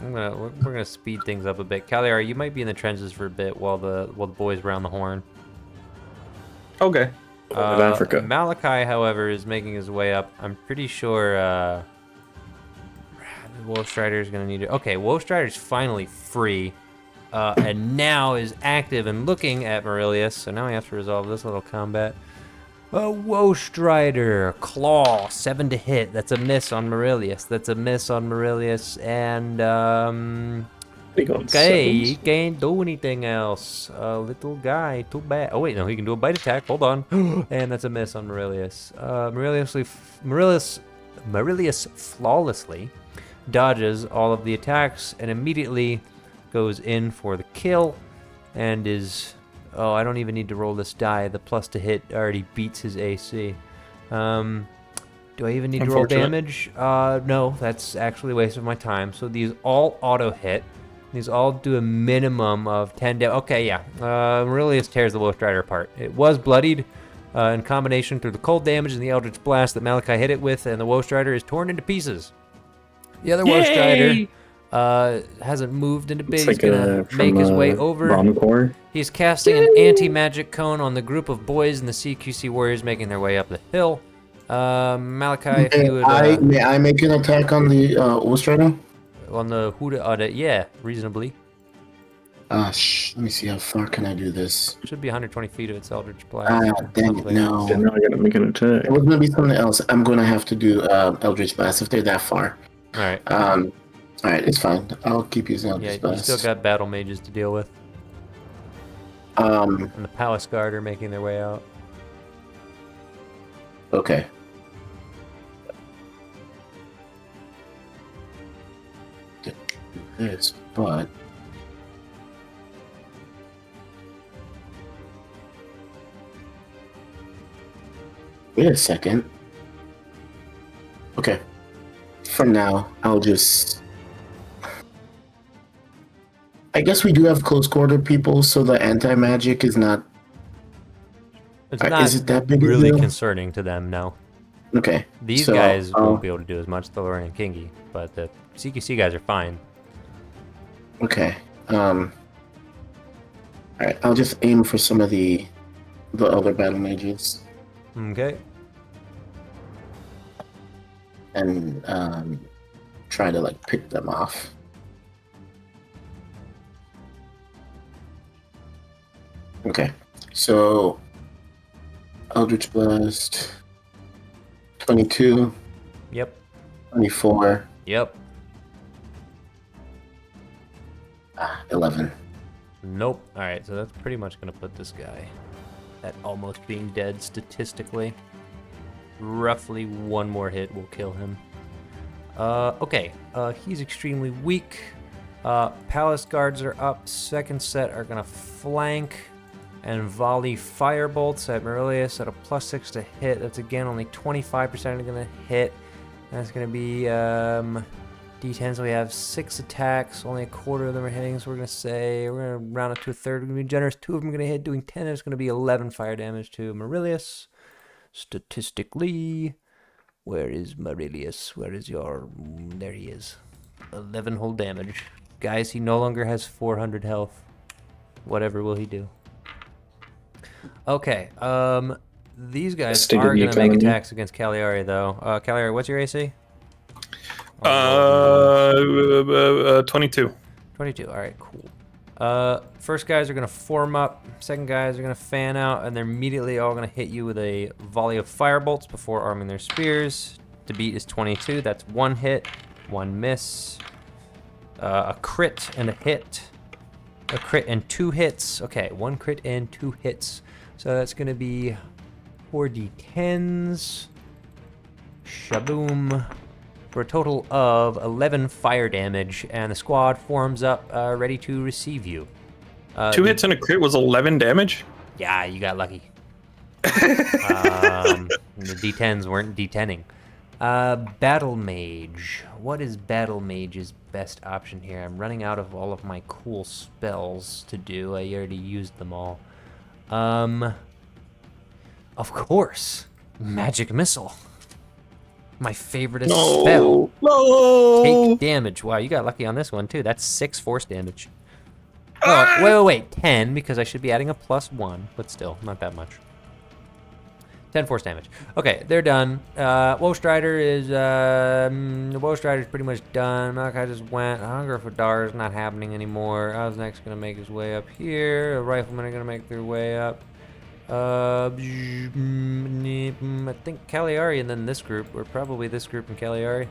We're gonna speed things up a bit. Kaliar, you might be in the trenches for a bit while the boys round the horn. Okay. Of Africa. Malachi, however, is making his way up. I'm pretty sure Wolf Strider is gonna need it. Okay, Wolf Strider's finally free, and now is active and looking at Marilius. So now we have to resolve this little combat. Woe Strider, Claw, 7 to hit. That's a miss on Marilius. And okay, he can't do anything else. Little guy, too bad. Oh wait, no, he can do a bite attack. Hold on, and that's a miss on Marilius. Marilius flawlessly dodges all of the attacks and immediately goes in for the kill, and is. Oh, I don't even need to roll this die. The plus to hit already beats his AC. Do I even need to roll damage? No, that's actually a waste of my time. So these all auto hit. These all do a minimum of 10 damage. Okay, yeah. Marilius tears the Wolf Strider apart. It was bloodied in combination through the cold damage and the Eldritch Blast that Malachi hit it with, and the Wolf Strider is torn into pieces. The other Wolf Strider hasn't moved into bit. He's gonna make his way over. He's casting an anti-magic cone on the group of boys and the CQC warriors making their way up the hill. Malachi, if you would... may I make an attack on the Wolf Strider? On the Huda, yeah, reasonably. Let me see, how far can I do this? Should be 120 feet of its Eldritch Blast. Dang it, no. Then now I gotta make an attack. It was gonna be something else. I'm gonna have to do Eldritch Blast if they're that far. Alright. Alright, it's fine. I'll keep using Eldritch Blast. You still got battle mages to deal with. And the Palace Guard are making their way out. Okay. This, but wait a second. Okay. For now, I'll just. I guess we do have close quarter people, so the anti-magic is not. It's not is it that big really a deal? concerning to them, no. Okay. These guys won't be able to do as much, the Lorraine and Kingy, but the CQC guys are fine. Okay. Alright, I'll just aim for some of the the other battle mages. Okay. And try to like pick them off. Okay, so Eldritch Blast 22. Yep. 24. Yep. 11. Nope. All right, so that's pretty much going to put this guy at almost being dead statistically. Roughly one more hit will kill him. Okay, he's extremely weak. Palace guards are up. Second set are going to flank and volley firebolts at Marilius at a +6 to hit. That's again only 25% are going to hit. That's going to be D10, so we have 6 attacks. Only a quarter of them are hitting, so we're going to round it to a third. We're going to be generous. 2 of them are going to hit, doing 10. It's going to be 11 fire damage to Marilius. Statistically, where is Marilius? Where is your... There he is. 11 whole damage. Guys, he no longer has 400 health. Whatever will he do? Okay, these guys are going to make attacks against Cagliari, though. Cagliari, what's your AC? 22. 22, all right, cool. First guys are going to form up. Second guys are going to fan out, and they're immediately all going to hit you with a volley of firebolts before arming their spears. To beat is 22. That's 1 hit, 1 miss, a crit and a hit, a crit and 2 hits. Okay, 1 crit and 2 hits. So that's going to be 4d10s. Shaboom. For a total of 11 fire damage, and the squad forms up, ready to receive you. 2 hits and a crit was 11 damage? Yeah, you got lucky. The D10s weren't D10ing. Battle Mage. What is Battle Mage's best option here? I'm running out of all of my cool spells to do. I already used them all. Of course, Magic Missile. My favorite spell. No. Take damage. Wow, you got lucky on this one too. That's 6 force damage. Oh, wait, 10 because I should be adding a +1, but still, not that much. 10 force damage. Okay, they're done. Woe Strider is pretty much done. Malachi just went. Hunger for Dar is not happening anymore. Osnek's gonna make his way up here. The Riflemen are gonna make their way up. I think Cagliari and then this group, or probably this group and Cagliari.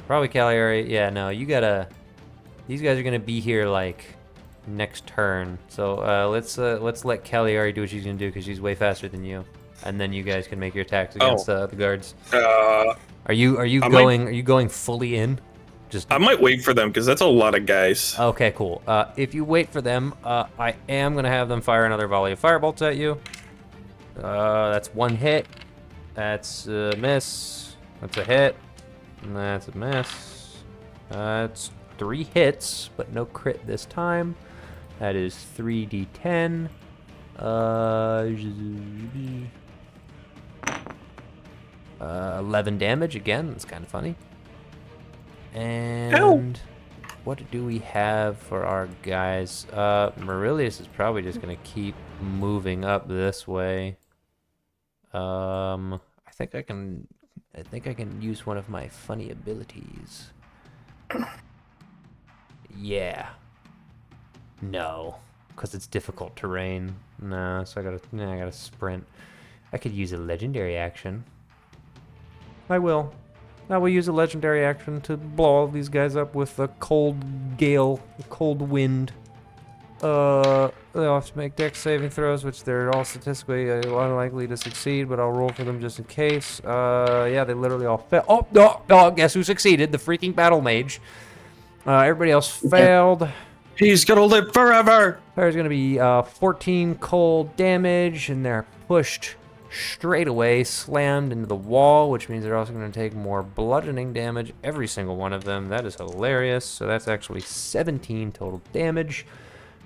Probably Cagliari. Yeah, no, you gotta. These guys are gonna be here like next turn. So let's let Cagliari do what she's gonna do because she's way faster than you, and then you guys can make your attacks against the guards. Are you going fully in? I might wait for them because that's a lot of guys. Okay, cool. If you wait for them, I am gonna have them fire another volley of firebolts at you. That's 1 hit. That's a miss. That's a hit. And that's a miss. That's 3 hits, but no crit this time. That is 3d10. 11 damage again. That's kind of funny. And what do we have for our guys? Marilius is probably just gonna keep moving up this way. I think I can use one of my funny abilities. Yeah. No, because it's difficult terrain. No, so I gotta sprint. I could use a legendary action. I will use a legendary action to blow all these guys up with a cold gale, a cold wind. They'll have to make dex saving throws, which they're all statistically unlikely to succeed, but I'll roll for them just in case. Yeah, they literally all failed. Oh, no, guess who succeeded? The freaking battle mage. Everybody else failed. He's gonna live forever! There's gonna be 14 cold damage, and they're pushed straight away, slammed into the wall, which means they're also going to take more bludgeoning damage, every single one of them. That is hilarious. So that's actually 17 total damage.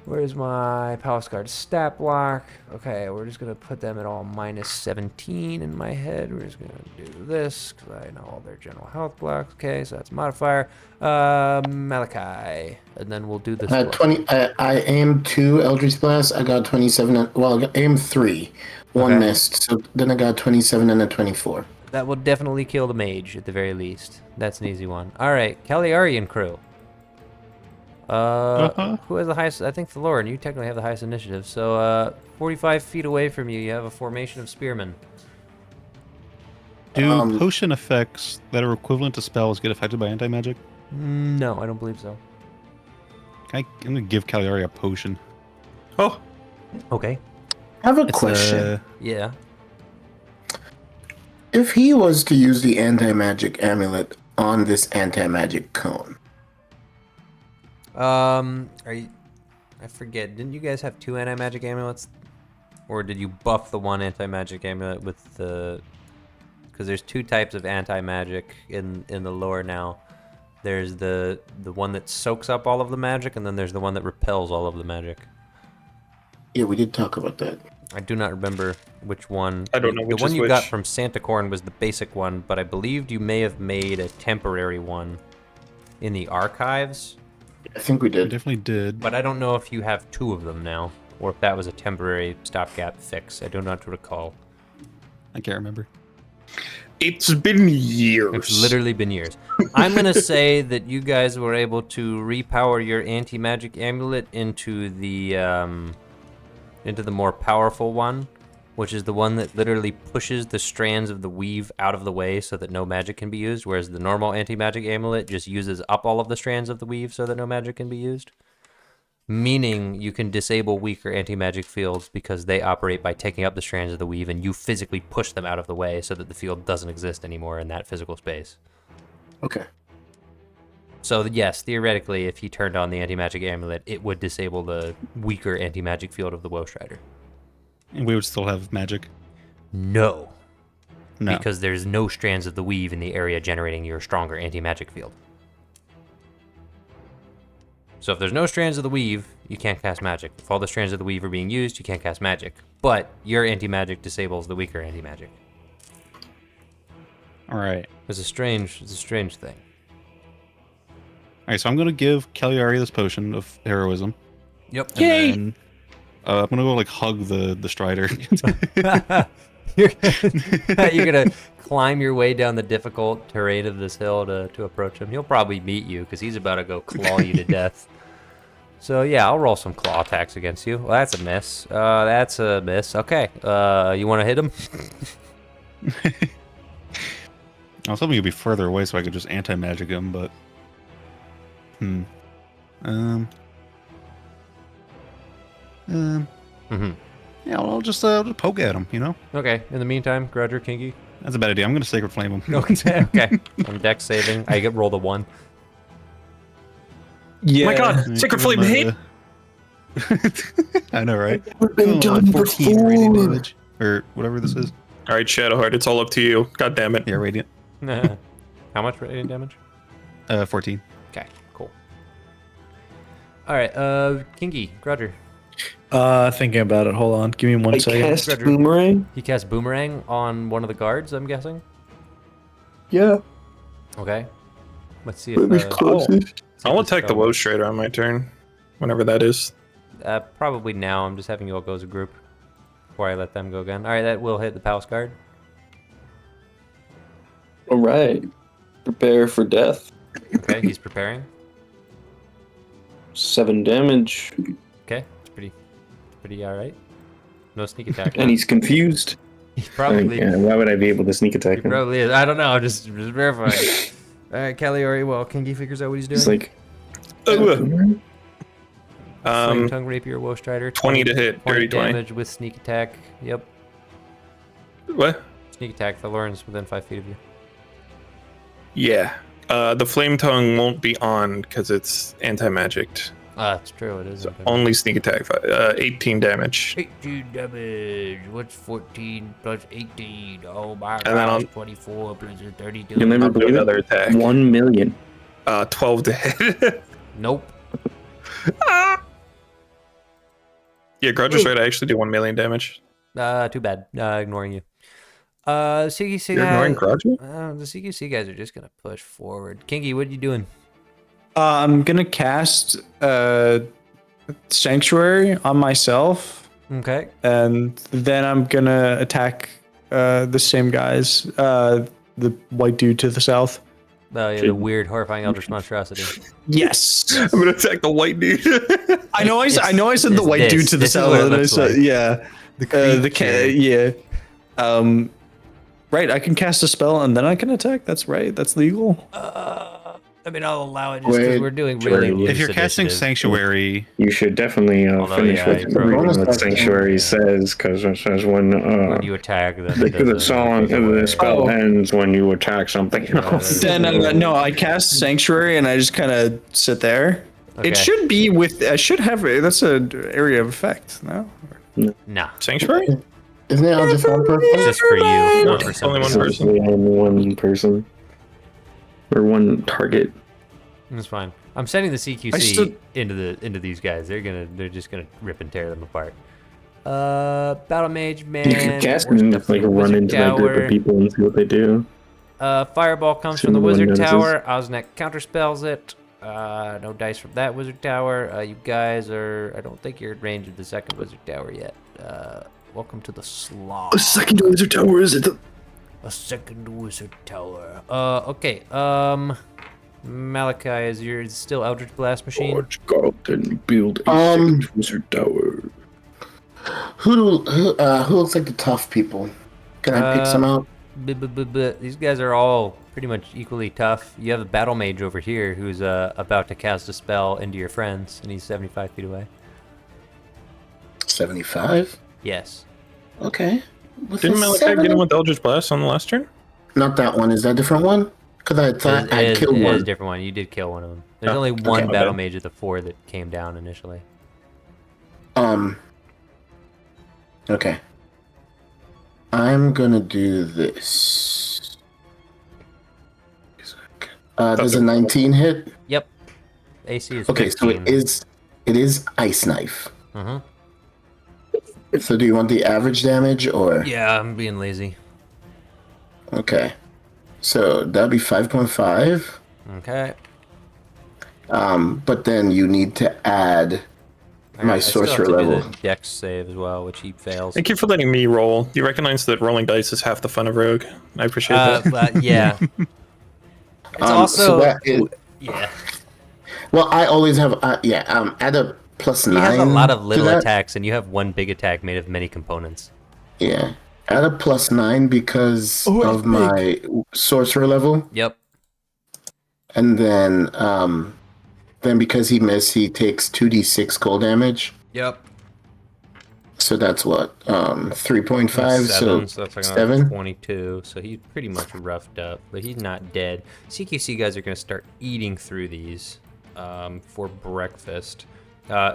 Where's my Palace Guard stat block? Okay, we're just going to put them at all minus 17 in my head. We're just going to do this because I know all their general health blocks. Okay, so that's modifier. Malachi. And then we'll do this. 20. I aimed 2 Eldritch Blast. I got 27. Well, I aimed 3. One missed. So then I got 27 and a 24. That will definitely kill the mage at the very least. That's an easy one. All right, Cagliari crew. Who has the highest? I think Thaloran, you technically have the highest initiative. So 45 feet away from you, you have a formation of spearmen. Do potion effects that are equivalent to spells get affected by anti-magic? No, I don't believe so. I'm going to give Cagliari a potion. Oh. Okay. I have a question. Yeah. If he was to use the anti-magic amulet on this anti-magic cone. Are you? I forget. Didn't you guys have 2 anti-magic amulets, or did you buff the one anti-magic amulet with the? Because there's 2 types of anti-magic in the lore now. There's the one that soaks up all of the magic, and then there's the one that repels all of the magic. Yeah, we did talk about that. I do not remember which one. I don't know which The one is you which. got from Santa Corn was the basic one, but I believed you may have made a temporary one in the archives. I think we I did. definitely did. But I don't know if you have 2 of them now, or if that was a temporary stopgap fix. I do not recall. I can't remember. It's been years. It's literally been years. I'm going to say that you guys were able to repower your anti-magic amulet into the more powerful one, which is the one that literally pushes the strands of the weave out of the way so that no magic can be used, whereas the normal anti-magic amulet just uses up all of the strands of the weave so that no magic can be used. Meaning you can disable weaker anti-magic fields because they operate by taking up the strands of the weave and you physically push them out of the way so that the field doesn't exist anymore in that physical space. Okay. So yes, theoretically, if he turned on the anti-magic amulet, it would disable the weaker anti-magic field of the Woe Strider. And we would still have magic. No. No. Because there's no strands of the weave in the area generating your stronger anti-magic field. So if there's no strands of the weave, you can't cast magic. If all the strands of the weave are being used, you can't cast magic. But your anti-magic disables the weaker anti-magic. All right. It's a strange thing. All right, so I'm going to give Cagliari this potion of heroism. Yep. Yay! And I'm going to go, hug the Strider. You're gonna climb your way down the difficult terrain of this hill to approach him. He'll probably meet you because he's about to go claw you to death. So yeah, I'll roll some claw attacks against you. Well, that's a miss. That's a miss. Okay. You want to hit him? I was hoping you'd be further away so I could just anti-magic him, but... Yeah, well, I'll just poke at him, you know? Okay. In the meantime, Grudger, Kingy. That's a bad idea. I'm going to Sacred Flame him. Okay. I'm dex saving. I get rolled a 1. Yeah. Oh my god, Sacred Flame hit! I know, right? We've been done 14 before. radiant damage. Or whatever this is. Alright, Shadowheart, it's all up to you. God damn it. Yeah, radiant. How much radiant damage? 14. Okay, cool. Alright, Kingy, Grudger. Thinking about it. Hold on. Give me one second. Cast Boomerang? He casts Boomerang on one of the guards, I'm guessing? Yeah. Okay. Let's see Maybe if... closest. I'll attack the Woe Strider on my turn. Whenever that is. Probably now. I'm just having you all go as a group before I let them go again. Alright, that will hit the Palace Guard. Alright. Prepare for death. Okay, he's preparing. 7 damage. Okay, it's pretty alright. No sneak attack. And he's confused. He probably... Yeah, why would I be able to sneak attack him? Probably is. I don't know. Just verifying. Alright, Cagliari, well, Kingy figures out what he's doing. He's like... Flame Tongue Rapier, Woe Strider. 20 to hit. 20 Dirty 20. damage with sneak attack. Yep. What? Sneak attack. The Lauren's within 5 feet of you. Yeah. The Flame Tongue won't be on because it's anti-magicked. It's true. It is. So only sneak attack. 18 damage. 18 damage. What's 14 plus 18? Oh my And then gosh. 24 plus 32. You'll never I'll do believe another it. attack. 1 million. 12 to hit. Nope. Yeah, Grudge is right. I actually do 1 million damage. Too bad. Ignoring you. CQC You're ignoring Grudge? the CQC guys are just gonna push forward. Kinky, what are you doing? I'm gonna cast Sanctuary on myself. Okay. And then I'm gonna attack the same guys. The white dude to the south. Oh, yeah, the weird, horrifying eldritch monstrosity. Yes. I'm gonna attack the white dude. I know I said the white dude to the south. And I said, yeah. Yeah. Right, I can cast a spell and then I can attack. That's right. That's legal. I mean, I'll allow it just because we're doing really loose If you're casting initiative. Sanctuary, You should definitely finish what Sanctuary says, because it says when you attack them. the spell ends when you attack something else. Then no, I cast Sanctuary and I just kind of sit there. Okay. It should be with. I should have. That's an area of effect. No. Nah. Sanctuary? Isn't it on just one person? It's just for you, not for Only one somebody. person. One person. Or one target. That's fine. I'm sending the CQC into these guys. They're just gonna rip and tear them apart. Battle Mage man. You could cast and like run into that group of people and see what they do. Fireball comes from the Wizard Tower. Osnek counterspells it. No dice from that Wizard Tower. You guys are. I don't think you're in range of the second Wizard Tower yet. Welcome to the slot. A second Wizard Tower, is it? A second Wizard Tower. Okay. Malachi, is still Eldritch Blast Machine? George Carlton build a second Wizard Tower. Who looks like the tough people? Can I pick some out? These guys are all pretty much equally tough. You have a Battle Mage over here who's about to cast a spell into your friends, and he's 75 feet away. 75? Yes. Okay. Didn't Malachi get him with Eldritch Blast on the last turn? Not that one. Is that a different one? Because I thought I killed one. It is a different one. You did kill one of them. There's only one Battle Mage of the 4 that came down initially. Okay. I'm gonna do this. Does a 19 hit? Yep. AC is Okay, 15. so it is Ice Knife. Uh-huh. So do you want the average damage or? Yeah, I'm being lazy. Okay. So that'd be 5.5. Okay. But then you need to add my sorcerer level. Dex save as well, which he fails. Thank you for letting me roll. You recognize that rolling dice is half the fun of Rogue. I appreciate that. But yeah. It's also yeah. Well, I always have add a +9. He has a lot of little attacks, and you have one big attack made of many components. Yeah, add a +9 because of my sorcerer level. Yep. And then because he missed, he takes 2d6 cold damage. Yep. So that's what 3.5. So that's like 7. 22. So he's pretty much roughed up, but he's not dead. CQC guys are going to start eating through these for breakfast.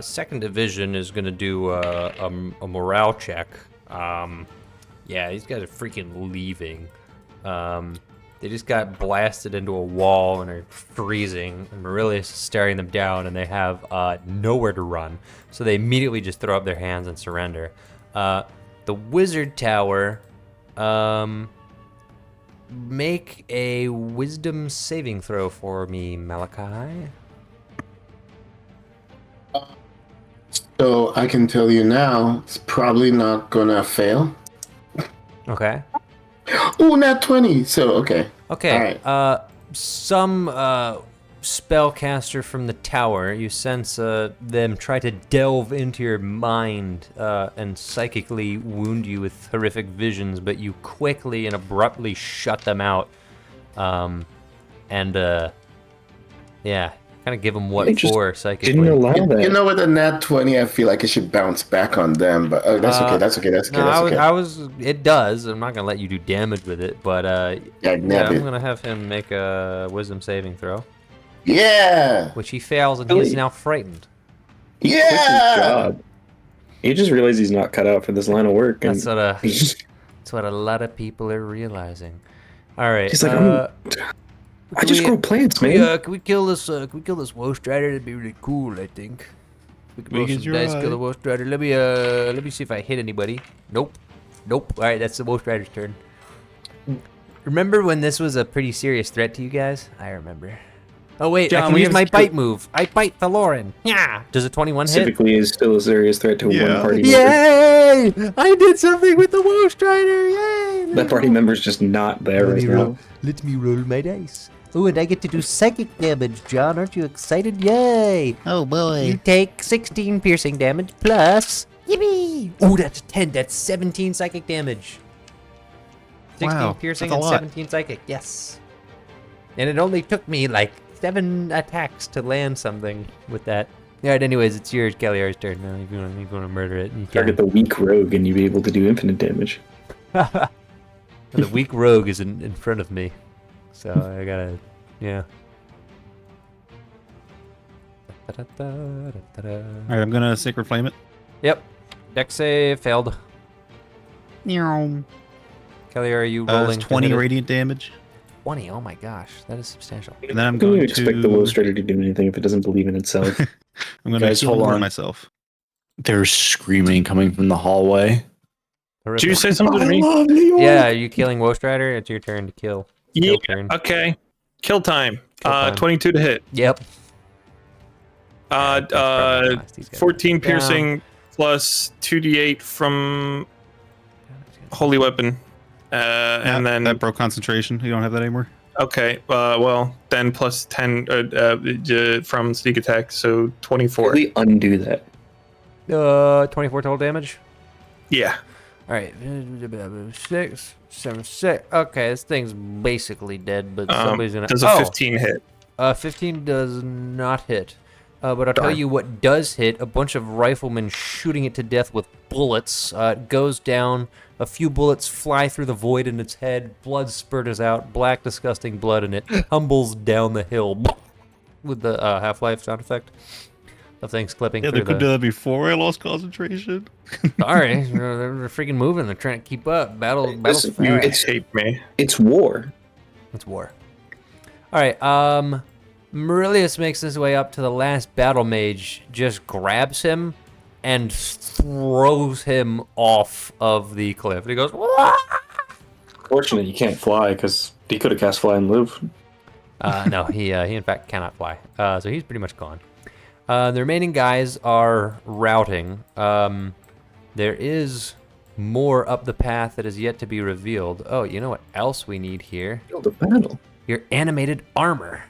Second division is going to do a morale check. Yeah, these guys are freaking leaving. They just got blasted into a wall and are freezing. And Marilius is staring them down, and they have nowhere to run. So they immediately just throw up their hands and surrender. The Wizard Tower, make a Wisdom saving throw for me, Malachi. So I can tell you now, it's probably not gonna fail. Okay. Oh, nat 20. So okay. Okay. All right. Some spellcaster from the tower, you sense them try to delve into your mind and psychically wound you with horrific visions, but you quickly and abruptly shut them out. Yeah, kind of give them what for psychically. Didn't allow that. You know, with a nat 20, I feel like it should bounce back on them, but that's okay. That's okay. That's okay. No, that's okay. It does. I'm not gonna let you do damage with it, but I'm gonna have him make a Wisdom saving throw. Yeah. Which he fails, and he is now frightened. Yeah. Job. He just realized he's not cut out for this line of work. And That's what a lot of people are realizing. All right. He's like, I just grow plants, man. Can we kill this? Can we kill this Woe Strider? That'd be really cool, I think. We can roll some dice, kill the Ghost Rider. Let me see if I hit anybody. Nope. All right, that's the Ghost Rider's turn. Remember when this was a pretty serious threat to you guys? I remember. Oh wait, John, I can use my bite move. I bite Thaloran. Yeah. Does a 21 hit? Typically, is still a serious threat to one party member. Yay! I did something with the Ghost Rider. Yay! That party member's just not there right now. Let me roll my dice. Oh, and I get to do psychic damage, John. Aren't you excited? Yay! Oh boy. You take 16 piercing damage plus. Yippee! Oh, that's 10. That's 17 psychic damage. 16 piercing and 17 psychic. Yes. And it only took me like 7 attacks to land something with that. Alright, anyways, it's yours, Galliar's turn now. If you want to murder it, you target the weak rogue and you'll be able to do infinite damage. The weak rogue is in front of me. So I gotta, yeah. Alright, I'm gonna Sacred Flame it. Yep. Dex save failed. Kelly, are you rolling? 20 radiant damage. 20, oh my gosh, that is substantial. And then I'm going to expect the Ghost Rider to do anything if it doesn't believe in itself. I'm going to hold on myself. There's screaming coming from the hallway. Did you say something to me? Yeah, are you killing Ghost Rider? It's your turn to kill. Yeah, okay. Kill time. 22 to hit. Yep. 14 piercing plus 2d8 from holy weapon. And then that broke concentration. You don't have that anymore. Okay. Well, then plus 10 from sneak attack, so 24. Really undo that. 24 total damage. Yeah. All right. 6, 7, 6. Okay, this thing's basically dead, but somebody's gonna. Does a 15 hit? 15 does not hit. But I'll tell you what does hit: a bunch of riflemen shooting it to death with bullets. It goes down. A few bullets fly through the void in its head. Blood spurters out. Black, disgusting blood, and it tumbles down the hill with the Half-Life sound effect of things clipping. Yeah, they could do that before I lost concentration. Sorry, they're freaking moving. They're trying to keep up. Battle's It's war. It's war. All right. Marilius makes his way up to the last battle mage. Just grabs him and throws him off of the cliff. And he goes, "Wah!" Fortunately, you can't fly because he could have cast Fly and Live. No, he in fact cannot fly. So he's pretty much gone. The remaining guys are routing. There is more up the path that is yet to be revealed. Oh, you know what else we need here? Build a battle. Your animated armor.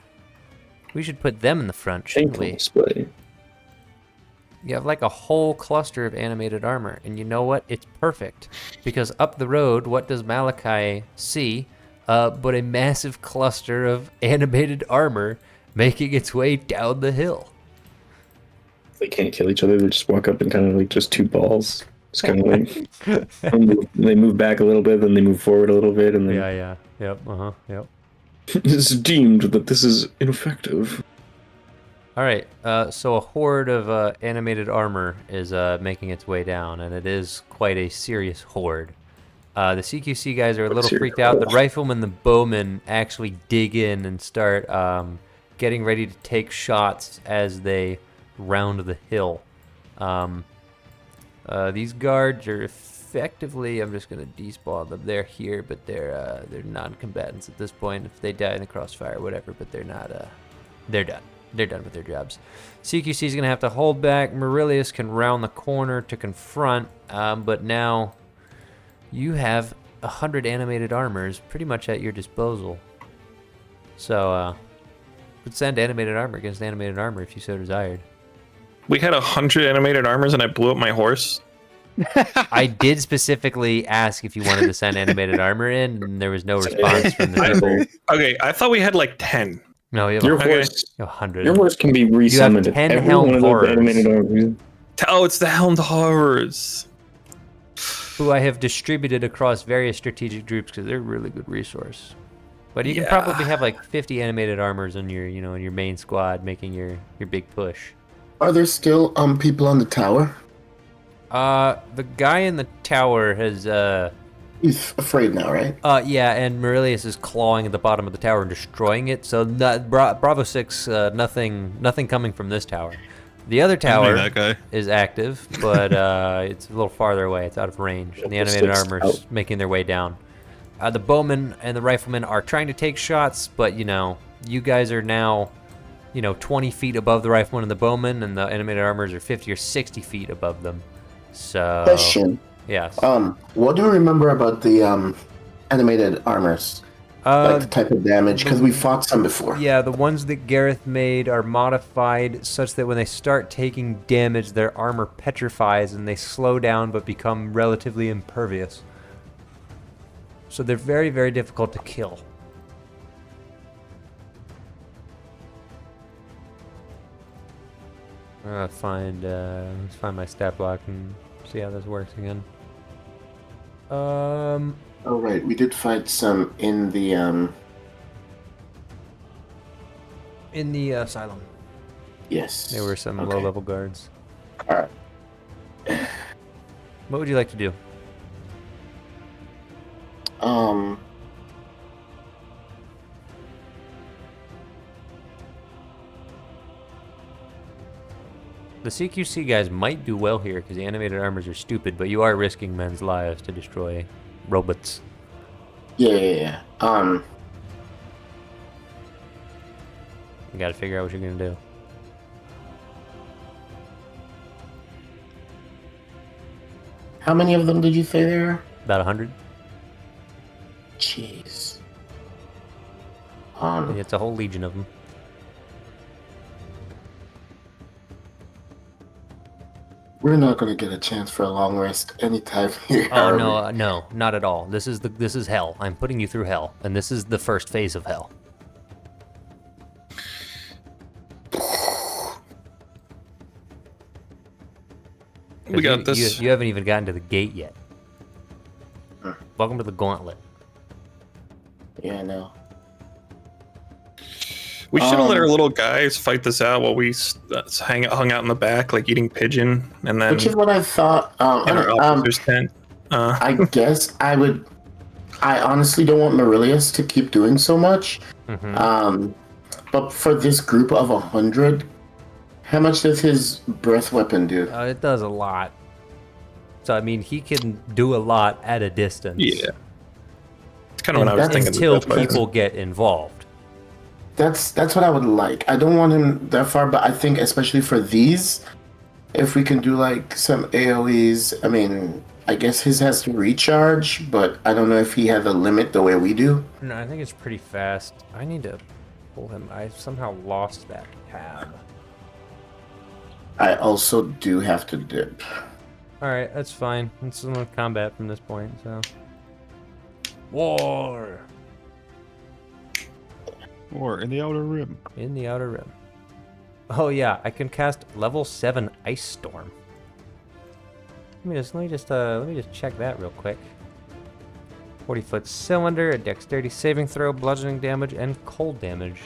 We should put them in the front, shouldn't we? Display. You have like a whole cluster of animated armor, and you know what? It's perfect. Because up the road, what does Malachi see but a massive cluster of animated armor making its way down the hill? They can't kill each other, they just walk up and kind of like just two balls. It's kind of like they move back a little bit, then they move forward a little bit, and then yep, yep. It's deemed that this is ineffective. All right, so a horde of animated armor is making its way down, and it is quite a serious horde. The CQC guys are a little freaked out. The riflemen, the bowmen actually dig in and start getting ready to take shots as they round the hill. These guards are effectively, I'm just going to despawn them. They're here, but they're non-combatants at this point. If they die in the crossfire, whatever, but they're not, they're done. They're done with their jobs. CQC is going to have to hold back. Marilius can round the corner to confront, but now you have 100 animated armors pretty much at your disposal. So, could send animated armor against animated armor if you so desired. We had 100 animated armors and I blew up my horse. I did specifically ask if you wanted to send animated armor in, and there was no response from the people. Okay, I thought we had like 10. No, you have your 100. Your horse can be resummoned. You have 10 Helm Horrors. Oh, it's the Helmed Horrors. Who I have distributed across various strategic groups because they're a really good resource. But you can probably have like 50 animated armors in your, in your main squad, making your big push. Are there still people on the tower? The guy in the tower has He's afraid now, right? Yeah, and Marilius is clawing at the bottom of the tower and destroying it. So Bravo 6, nothing coming from this tower. The other tower that guy. is active, but it's a little farther away. It's out of range. And the animated armor's making their way down. The bowmen and the riflemen are trying to take shots, but, you know, you guys are now, 20 feet above the riflemen and the bowmen, and the animated armors are 50 or 60 feet above them. So... Question. Yes. What do you remember about the animated armors? Like the type of damage, because we fought some before. Yeah, the ones that Gareth made are modified such that when they start taking damage, their armor petrifies and they slow down but become relatively impervious. So they're very, very difficult to kill. Let's find my stat block and see how this works again. Oh right, we did fight some in the asylum. Yes. There were some low-level guards. All right. What would you like to do? The CQC guys might do well here because the animated armors are stupid, but you are risking men's lives to destroy robots. Yeah. You gotta figure out what you're gonna do. How many of them did you say there are? About 100. Jeez. It's a whole legion of them. We're not gonna get a chance for a long rest anytime here. Oh no, not at all. This is hell. I'm putting you through hell, and this is the first phase of hell. We got this. You haven't even gotten to the gate yet. Welcome to the gauntlet. Yeah, I know. We should have let our little guys fight this out while we hung out in the back, like eating pigeon, and then. Which is what I thought. In our officer's tent. I guess I would. I honestly don't want Marilius to keep doing so much. Mm-hmm. But for this group of 100, how much does his breath weapon do? It does a lot. So I mean, he can do a lot at a distance. Yeah. It's kind of what I was thinking. Until people get involved. That's what I would like. I don't want him that far, but I think especially for these, if we can do like some AoEs, I mean, I guess his has to recharge, but I don't know if he has a limit the way we do. No, I think it's pretty fast. I need to pull him. I somehow lost that tab. I also do have to dip. Alright, that's fine. It's no combat from this point, so. War! Or in the Outer Rim. In the Outer Rim. Oh yeah, I can cast level 7 Ice Storm. Let me just check that real quick. 40-foot cylinder, a dexterity saving throw, bludgeoning damage, and cold damage.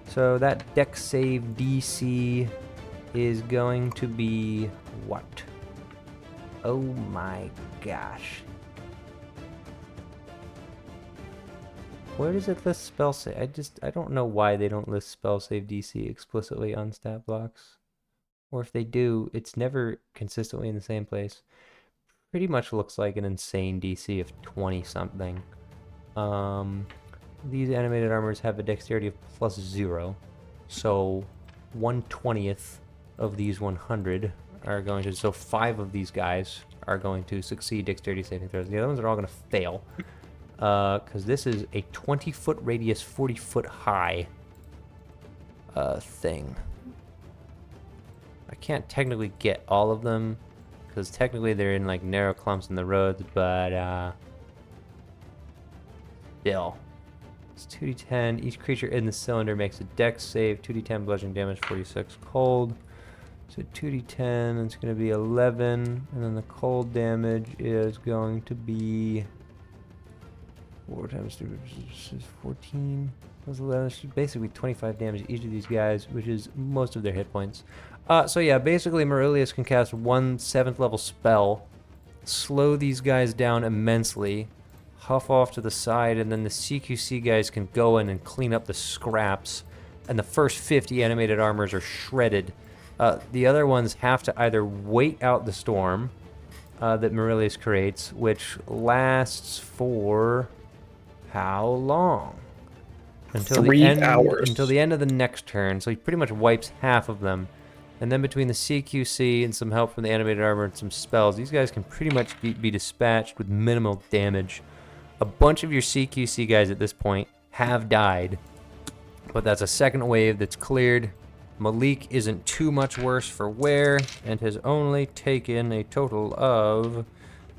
So that dex save DC is going to be what? Oh my gosh. Where does it list spell save? I don't know why they don't list spell save DC explicitly on stat blocks. Or if they do, it's never consistently in the same place. Pretty much looks like an insane DC of 20 something. These animated armors have a dexterity of +0. So 1/20th of these 100 are going to, so 5 of these guys are going to succeed dexterity saving throws. The other ones are all going to fail. Because this is a 20-foot radius, 40-foot high thing. I can't technically get all of them, because technically they're in like narrow clumps in the roads, but still. It's 2d10. Each creature in the cylinder makes a dex save. 2d10 bludgeoning damage, 46 cold. So 2d10, it's going to be 11, and then the cold damage is going to be 4 times 2 is 14. Plus 11, basically 25 damage to each of these guys, which is most of their hit points. So yeah, basically Marilius can cast 1 7th level spell, slow these guys down immensely, huff off to the side, and then the CQC guys can go in and clean up the scraps, and the first 50 animated armors are shredded, The other ones have to either wait out the storm that Marilius creates, which lasts for how long? Until 3 the end, hours. Until the end of the next turn. So he pretty much wipes half of them. And then between the CQC and some help from the animated armor and some spells, these guys can pretty much be dispatched with minimal damage. A bunch of your CQC guys at this point have died, but that's a second wave that's cleared. Malik isn't too much worse for wear and has only taken a total of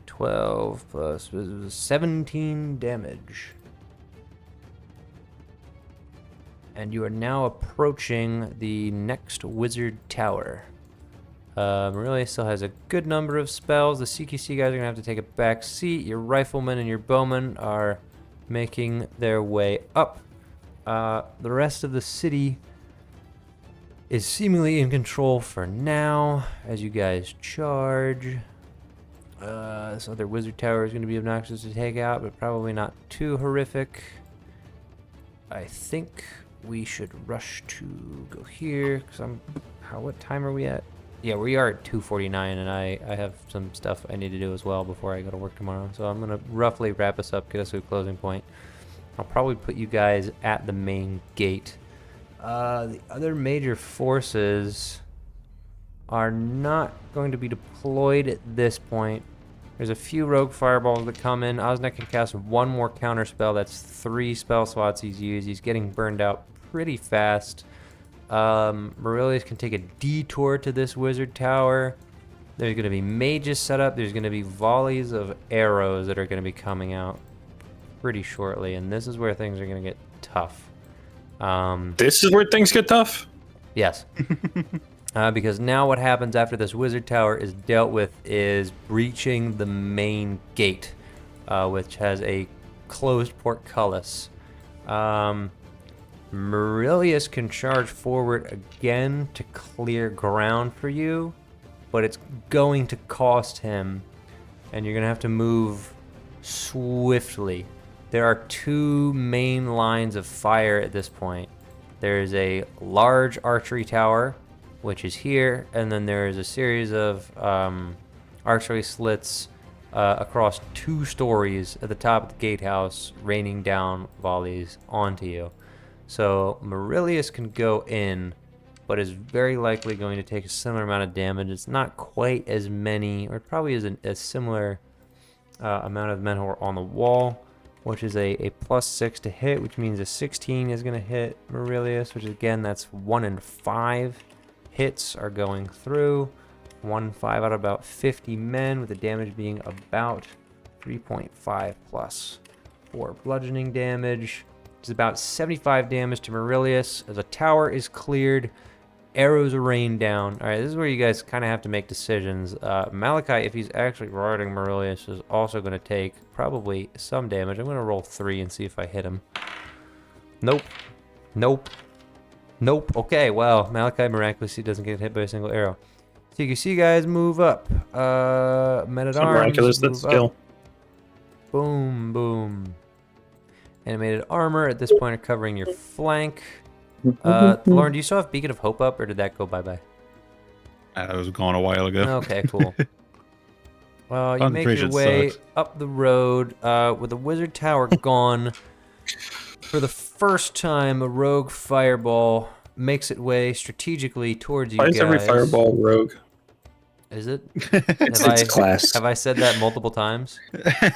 12 plus 17 damage. And you are now approaching the next wizard tower. Marilius still has a good number of spells. The CQC guys are going to have to take a back seat. Your riflemen and your bowmen are making their way up. The rest of the city is seemingly in control for now as you guys charge. This other wizard tower is going to be obnoxious to take out, but probably not too horrific. I think we should rush to go here because what time are we at? Yeah, we are at 2:49, and I have some stuff I need to do as well before I go to work tomorrow. So I'm gonna roughly wrap us up, get us to a closing point. I'll probably put you guys at the main gate. The other major forces are not going to be deployed at this point. There's a few rogue fireballs that come in. Osnek can cast one more counter spell. That's 3 spell slots he's used. He's getting burned out pretty fast. Marilius can take a detour to this wizard tower. There's going to be mages set up. There's going to be volleys of arrows that are going to be coming out pretty shortly. And this is where things are going to get tough. This is where things get tough? Yes. Because now what happens after this wizard tower is dealt with is breaching the main gate, which has a closed portcullis. Marilius can charge forward again to clear ground for you, but it's going to cost him, and you're going to have to move swiftly. There are 2 main lines of fire at this point. There's a large archery tower, which is here, and then there's a series of archery slits across 2 stories at the top of the gatehouse, raining down volleys onto you. So Marilius can go in, but is very likely going to take a similar amount of damage. It's not quite as many, or it probably is a similar amount of men who are on the wall, which is a +6 to hit, which means a 16 is going to hit Marilius, which again, that's 1 in 5 hits are going through. 1-5 out of about 50 men, with the damage being about 3.5 plus 4 bludgeoning damage. It's about 75 damage to Marilius as a tower is cleared. Arrows are rained down. All right, this is where you guys kind of have to make decisions. Malachi, if he's actually riding Marilius, is also going to take probably some damage. I'm going to roll 3 and see if I hit him. Nope. Nope. Nope. Okay, well, Malachi miraculously doesn't get hit by a single arrow. So you can see guys move up. Men-at-Arms Miraculous, move that's skill. up. Boom, boom. Animated armor at this point are covering your flank. Lauren, do you still have Beacon of Hope up, or did that go bye-bye? I was gone a while ago. Okay, cool. Well, you make your way up the road with the wizard tower gone. For the first time, a rogue fireball makes its way strategically towards you guys. Why is every fireball rogue? Is it? It's class. Have I said that multiple times?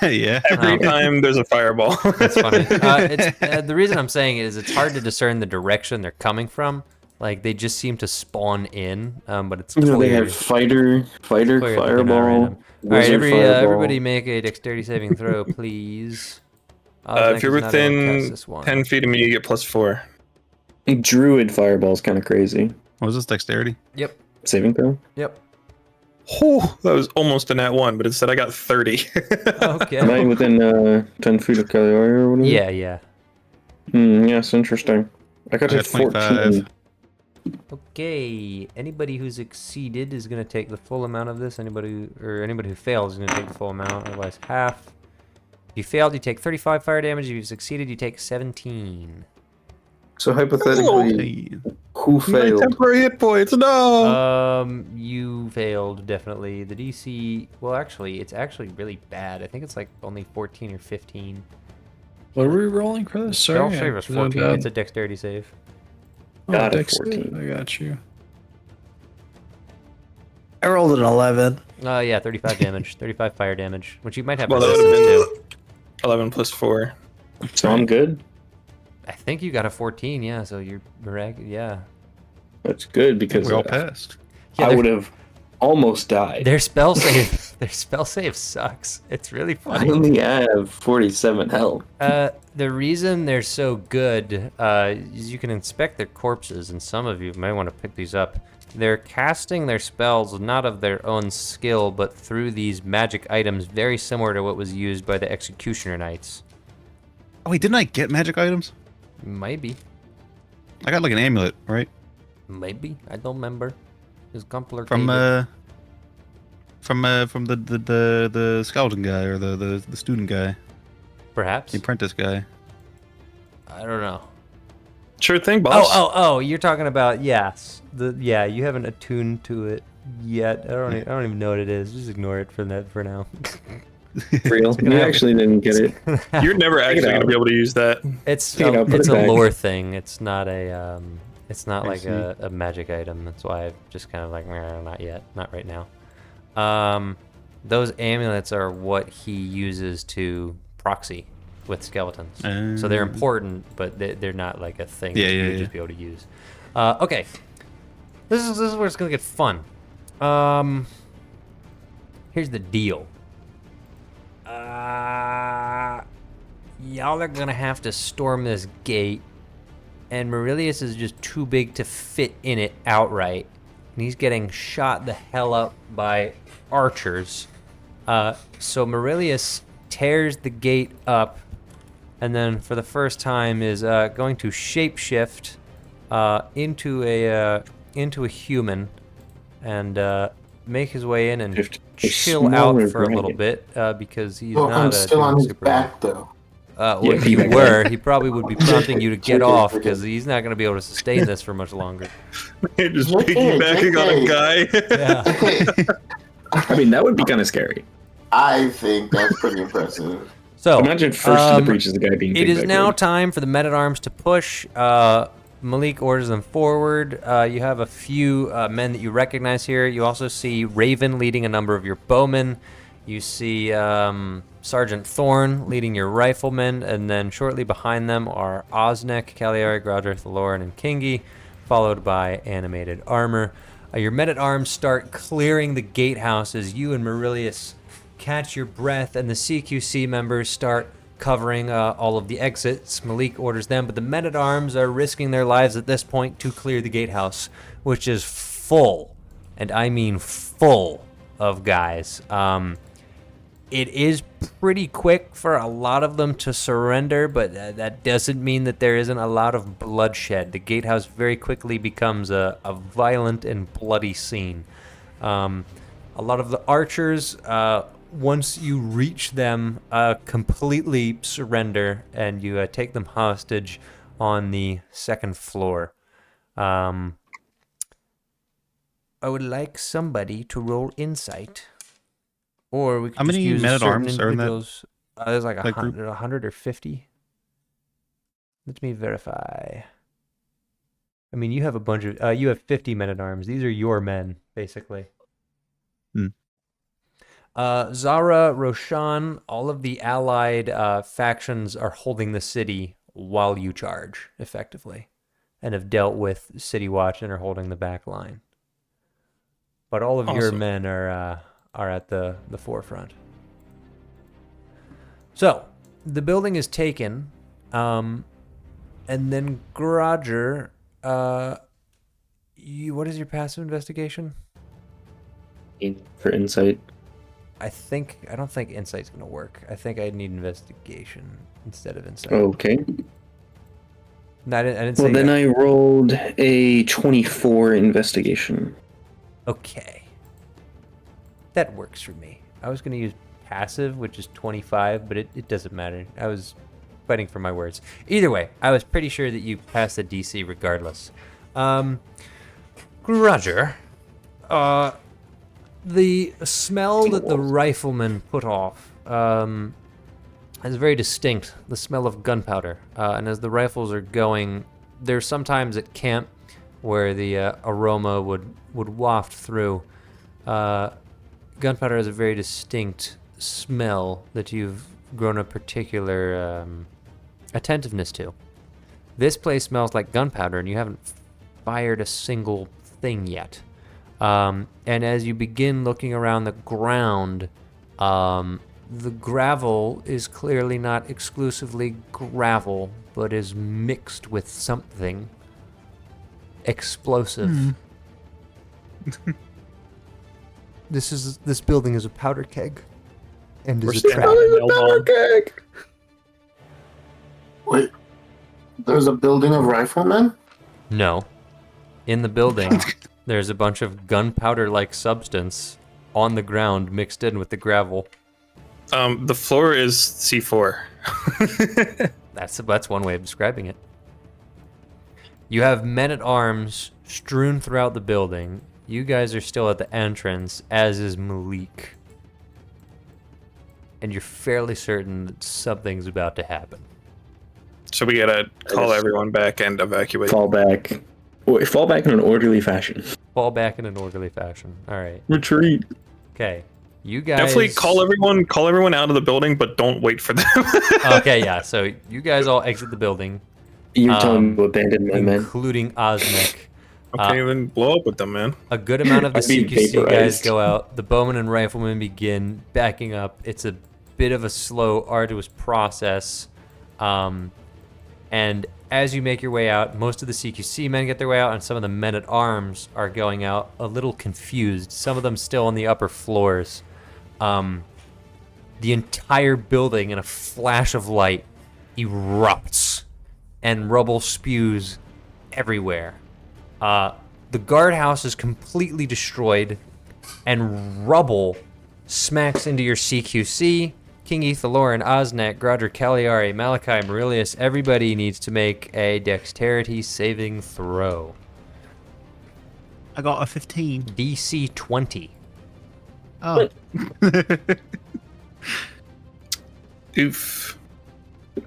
Yeah. Every time there's a fireball. That's funny. The reason I'm saying it is it's hard to discern the direction they're coming from. Like, they just seem to spawn in, but it's clear. They have fighter, fireball. All right, everybody make a dexterity saving throw, please. If you're within 10 feet of me, you get +4. Druid fireball is kind of crazy. What was this, dexterity? Yep. Saving throw? Yep. Oh, that was almost a nat 1, but instead I got 30. Okay. Am I within 10 feet of Kaliori or whatever? Yeah. Yes, interesting. I got to 14. Okay. Anybody who's exceeded is going to take the full amount of this. Anybody who fails is going to take the full amount. Otherwise, half. If you failed, you take 35 fire damage. If you succeeded, you take 17. So hypothetically, who My failed? temporary hit points. No. You failed definitely. The DC. Well, actually, it's actually really bad. I think it's like only 14 or 15. What are we rolling for this? Spell Sorry, save is 14. It's a dexterity save. Got it, Dex 14. save. I got you. I rolled an 11. Yeah, 35 damage, 35 fire damage, which you might have Well, that resistance would've to. 11 plus 4. So I'm good. I think you got a 14, yeah. So you're yeah. That's good because We all passed. Yeah, I would have almost died. Their spell save sucks. It's really I funny. only have 47 health. The reason they're so good is you can inspect their corpses, and some of you may want to pick these up. They're casting their spells not of their own skill, but through these magic items very similar to what was used by the Executioner Knights. Oh wait, didn't I get magic items? Maybe. I got like an amulet, right? Maybe. I don't remember. It's complicated. From the skeleton guy or the student guy, Perhaps. the apprentice guy. I don't know. Sure thing, boss. Oh, you're talking about, yes. You haven't attuned to it yet. I don't even know what it is. Just ignore it for now. Real? You actually didn't get it. You're never actually going to be able to use that. It's You know, put it's it a back. lore thing. It's not a it's not I like see. a magic item. That's why I'm just kind of like, "Meh, not yet, not right now. Those amulets are what he uses to proxy with skeletons. So they're important, but they're not like a thing that you would just be able to use. Okay, this is where it's gonna get fun. Here's the deal. Y'all are gonna have to storm this gate, and Marilius is just too big to fit in it outright, and he's getting shot the hell up by archers. So Marilius tears the gate up, and then for the first time is going to shapeshift into a human, and make his way in and chill out for a little bit because he's not I'm still on his super back though. Well, if you were, he probably would be prompting you to get off because he's not going to be able to sustain this for much longer. Just piggybacking on a guy. Yeah. I mean, that would be kind of scary. I think that's pretty impressive. So Imagine first to the breach is the guy being it is piggybacked now with. time for the men-at-arms to push. Malik orders them forward. You have a few men that you recognize here. You also see Raven leading a number of your bowmen. You see Sergeant Thorn leading your riflemen, and then shortly behind them are Osnek, Cagliari, Groudrith, Lauren, and Kingi, followed by Animated Armor. Your men-at-arms start clearing the gatehouse as you and Marilius catch your breath, and the CQC members start covering all of the exits. Malik orders them, but the men-at-arms are risking their lives at this point to clear the gatehouse, which is full, and I mean full, of guys. It is pretty quick for a lot of them to surrender, but that doesn't mean that there isn't a lot of bloodshed. The gatehouse very quickly becomes a violent and bloody scene. A lot of the archers, once you reach them, completely surrender, and you take them hostage on the second floor. I would like somebody to roll insight. Or we could How just many use men-at-arms certain are in that- individuals. There's like that group? 100 or 50. Let me verify. I mean, you have a bunch of... you have 50 men-at-arms. These are your men, basically. Zara, Roshan, all of the allied factions are holding the city while you charge, effectively, and have dealt with City Watch and are holding the back line. But all of your men are at the forefront. So, the building is taken, and then Roger, what is your passive investigation? For insight. I don't think insight's gonna work. I think I need investigation instead of insight. Okay. No, I didn't say Well, then I rolled a 24 investigation. Okay. That works for me. I was gonna use passive, which is 25, but it doesn't matter. I was fighting for my words. Either way, I was pretty sure that you passed the DC regardless. Roger. The smell that the rifleman put off is very distinct. The smell of gunpowder. And as the rifles are going, there's sometimes at camp where the aroma would waft through. Gunpowder has a very distinct smell that you've grown a particular attentiveness to. This place smells like gunpowder, and you haven't fired a single thing yet. And as you begin looking around the ground, the gravel is clearly not exclusively gravel, but is mixed with something explosive. This building is a powder keg, and is a trap. Powder keg. Wait, there's a building of riflemen? No, in the building, there's a bunch of gunpowder-like substance on the ground mixed in with the gravel. The floor is C4. That's one way of describing it. You have men-at-arms strewn throughout the building. You guys are still at the entrance, as is Malik. And you're fairly certain that something's about to happen. So we gotta call everyone back and evacuate. Fall back. Fall back in an orderly fashion. Fall back in an orderly fashion. All right. Retreat. Okay. You guys... Definitely call everyone out of the building, but don't wait for them. Okay, yeah. So you guys all exit the building. You're telling me to abandon my men. Including Osmek. Okay, then blow up with them, man. A good amount of the I'm being CQC guys vaporized. go out. The bowmen and riflemen begin backing up. It's a bit of a slow, arduous process. And as you make your way out, most of the CQC men get their way out, and some of the men-at-arms are going out a little confused. Some of them still on the upper floors. The entire building, in a flash of light, erupts, and rubble spews everywhere. The guardhouse is completely destroyed, and rubble smacks into your CQC. King Ethalor, Osnak, Grodger, Cagliari, Malachi, Maurilius, everybody needs to make a dexterity saving throw. I got a 15. DC 20. Oh. Oof.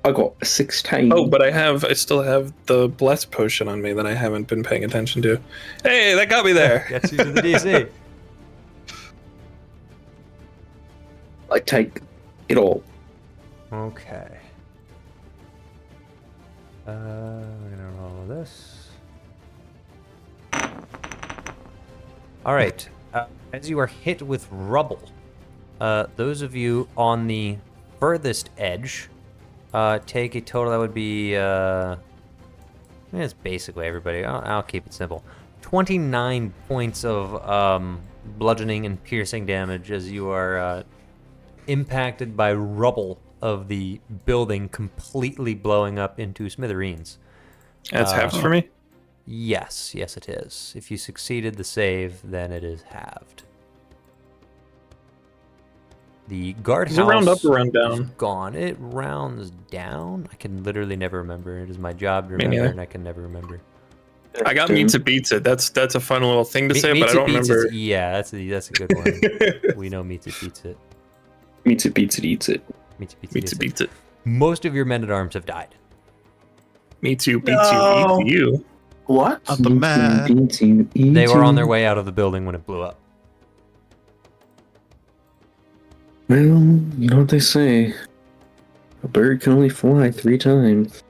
I got a 16. Oh, but I still have the bless potion on me that I haven't been paying attention to. Hey, that got me there. Gets you to the DC. I take it all. Okay. We're gonna roll this. All right. As you are hit with rubble, those of you on the furthest edge take a total that would be. It's basically everybody. I'll keep it simple. 29 points of bludgeoning and piercing damage as you are impacted by rubble of the building completely blowing up into smithereens. That's halved for me? Yes, it is. If you succeeded the save, then it is halved. The guardhouse Does it round up or round is down? gone. It rounds down. I can literally never remember. It is my job to remember, and I can never remember. I got meets it beats it. That's a fun little thing to say, but I don't remember. Yeah, that's a good one. We know meets it beats it. Meets it, beats it, eats it. Meets it Meets it beats it. Most of your men-at-arms have died. Me too, beats you, eats you. What? Not the man. They were on their way out of the building when it blew up. Well, you know what they say. A bird can only fly 3 times.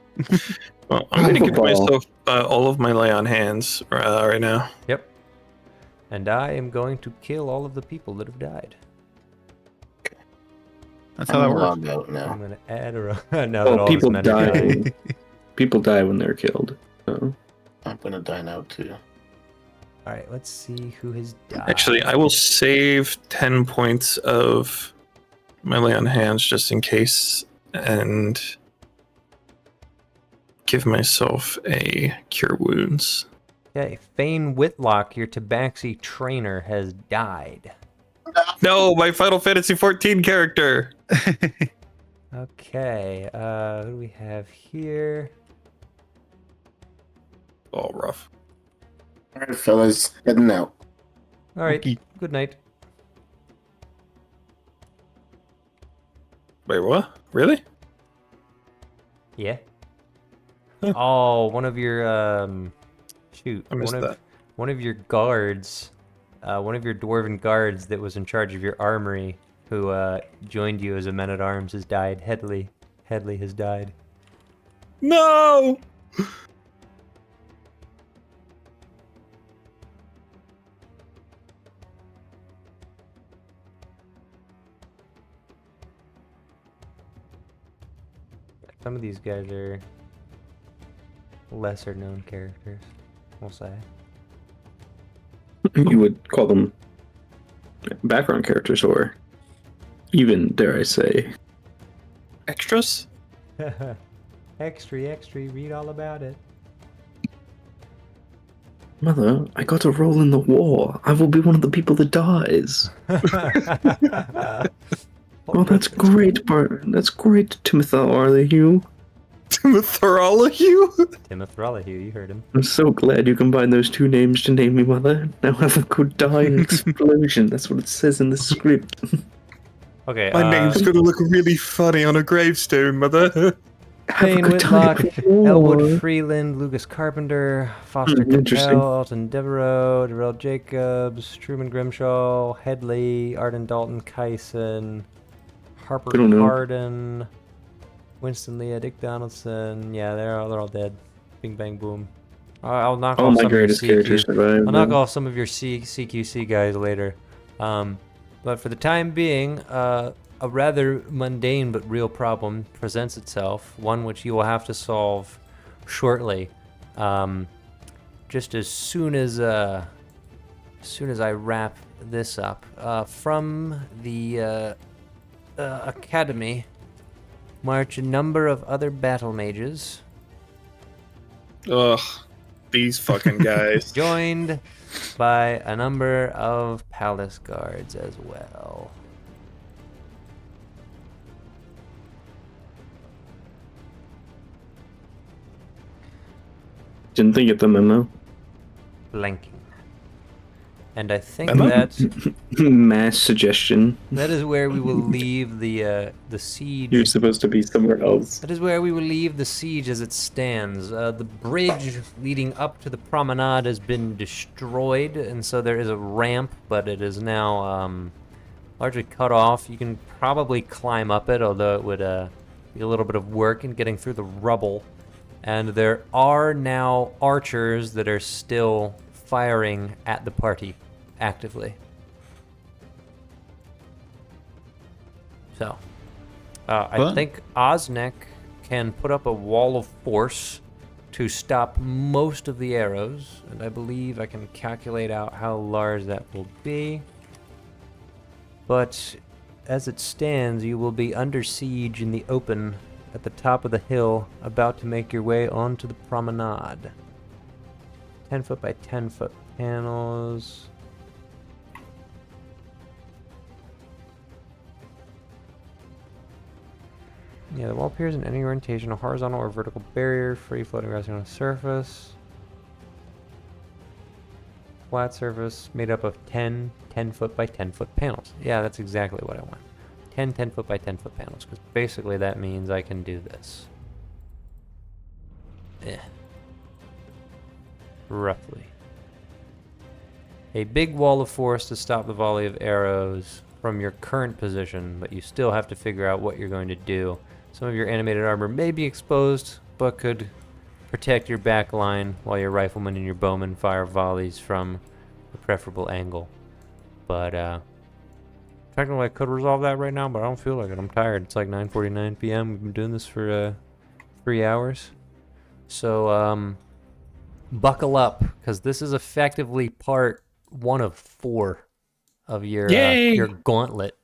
Well, I'm going to give myself all of my lay on hands right now. Yep. And I am going to kill all of the people that have died. That's how that works. Logged out I'm now. going to add now that all people the men are dying. die. People die when they're killed. So. I'm gonna die now too. All right, let's see who has died. Actually, I will save 10 points of my lay on hands just in case and give myself a cure wounds. Okay, Fane Whitlock, your Tabaxi trainer, has died. No, my Final Fantasy 14 character. Okay, what do we have here? All rough. All right, fellas, heading out. All right, Okay. good night. Wait, what? Really? Yeah. Huh. Oh, one of your shoot, I missed that. one of your guards, one of your dwarven guards that was in charge of your armory, who joined you as a man-at-arms, has died. Headley has died. No! Some of these guys are lesser known characters, we'll say. You would call them background characters, or even, dare I say, Extras? extra, read all about it. Mother, I got a role in the war. I will be one of the people that dies. Oh, that's great, Bart. That's great, Timothy Arlehue. Timothy? You heard him. I'm so glad you combined those two names to name me Mother. Now have a good dying explosion. That's what it says in the script. Okay, My name's gonna look really funny on a gravestone, mother. Have a Payne good time. Whitlock, Elwood Freeland, Lucas Carpenter, Foster Interesting. Capel, Alton Devereaux, Darrell Jacobs, Truman Grimshaw, Headley, Arden Dalton Kyson, Harper We don't know. Hardin, Winston Leah, Dick Donaldson. Yeah, they're all dead. Bing bang boom. I'll knock All off my some of your greatest characters CQ. survived. I'll knock off some of your CQC guys later. But for the time being, a rather mundane but real problem presents itself, one which you will have to solve shortly. Just as soon as I wrap this up. From the academy march a number of other battle mages, Ugh, these fucking guys. joined by a number of palace guards as well. Didn't they get the memo? Blanking. And I think Memo? that Mass suggestion. that is where we will leave the siege. You're supposed to be somewhere else. That is where we will leave the siege as it stands. The bridge leading up to the promenade has been destroyed, and so there is a ramp, but it is now largely cut off. You can probably climb up it, although it would be a little bit of work in getting through the rubble. And there are now archers that are still firing at the party actively. So, I think Osnek can put up a wall of force to stop most of the arrows, and I believe I can calculate out how large that will be. But as it stands, you will be under siege in the open at the top of the hill, about to make your way onto the promenade. 10 foot by 10 foot panels. Yeah, the wall appears in any orientation, a horizontal or vertical barrier, free floating resting on a surface. Flat surface made up of 10 foot by 10 foot panels. Yeah, that's exactly what I want. 10 foot by 10 foot panels, because basically that means I can do this. Roughly. A big wall of force to stop the volley of arrows from your current position, but you still have to figure out what you're going to do. Some of your animated armor may be exposed, but could protect your back line while your riflemen and your bowmen fire volleys from a preferable angle. But, technically I could resolve that right now, but I don't feel like it. I'm tired. It's like 9:49 p.m. We've been doing this for 3 hours. So, buckle up, because this is effectively part 1 of 4 of your gauntlet.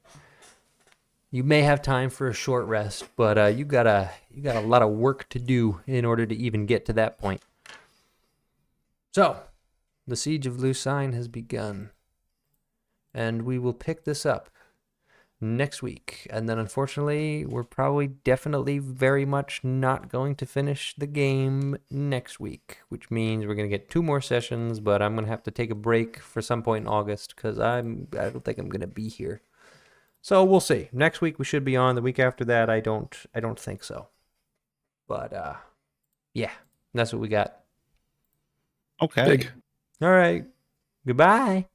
You may have time for a short rest, but you got a lot of work to do in order to even get to that point. So, the siege of Lucine has begun, and we will pick this up next week. And then unfortunately, we're probably definitely very much not going to finish the game next week, which means we're going to get 2 more sessions, but I'm going to have to take a break for some point in August because I don't think I'm going to be here. So we'll see. Next week we should be on. The week after that, I don't think so. But yeah, that's what we got. Okay. Big. All right. Goodbye.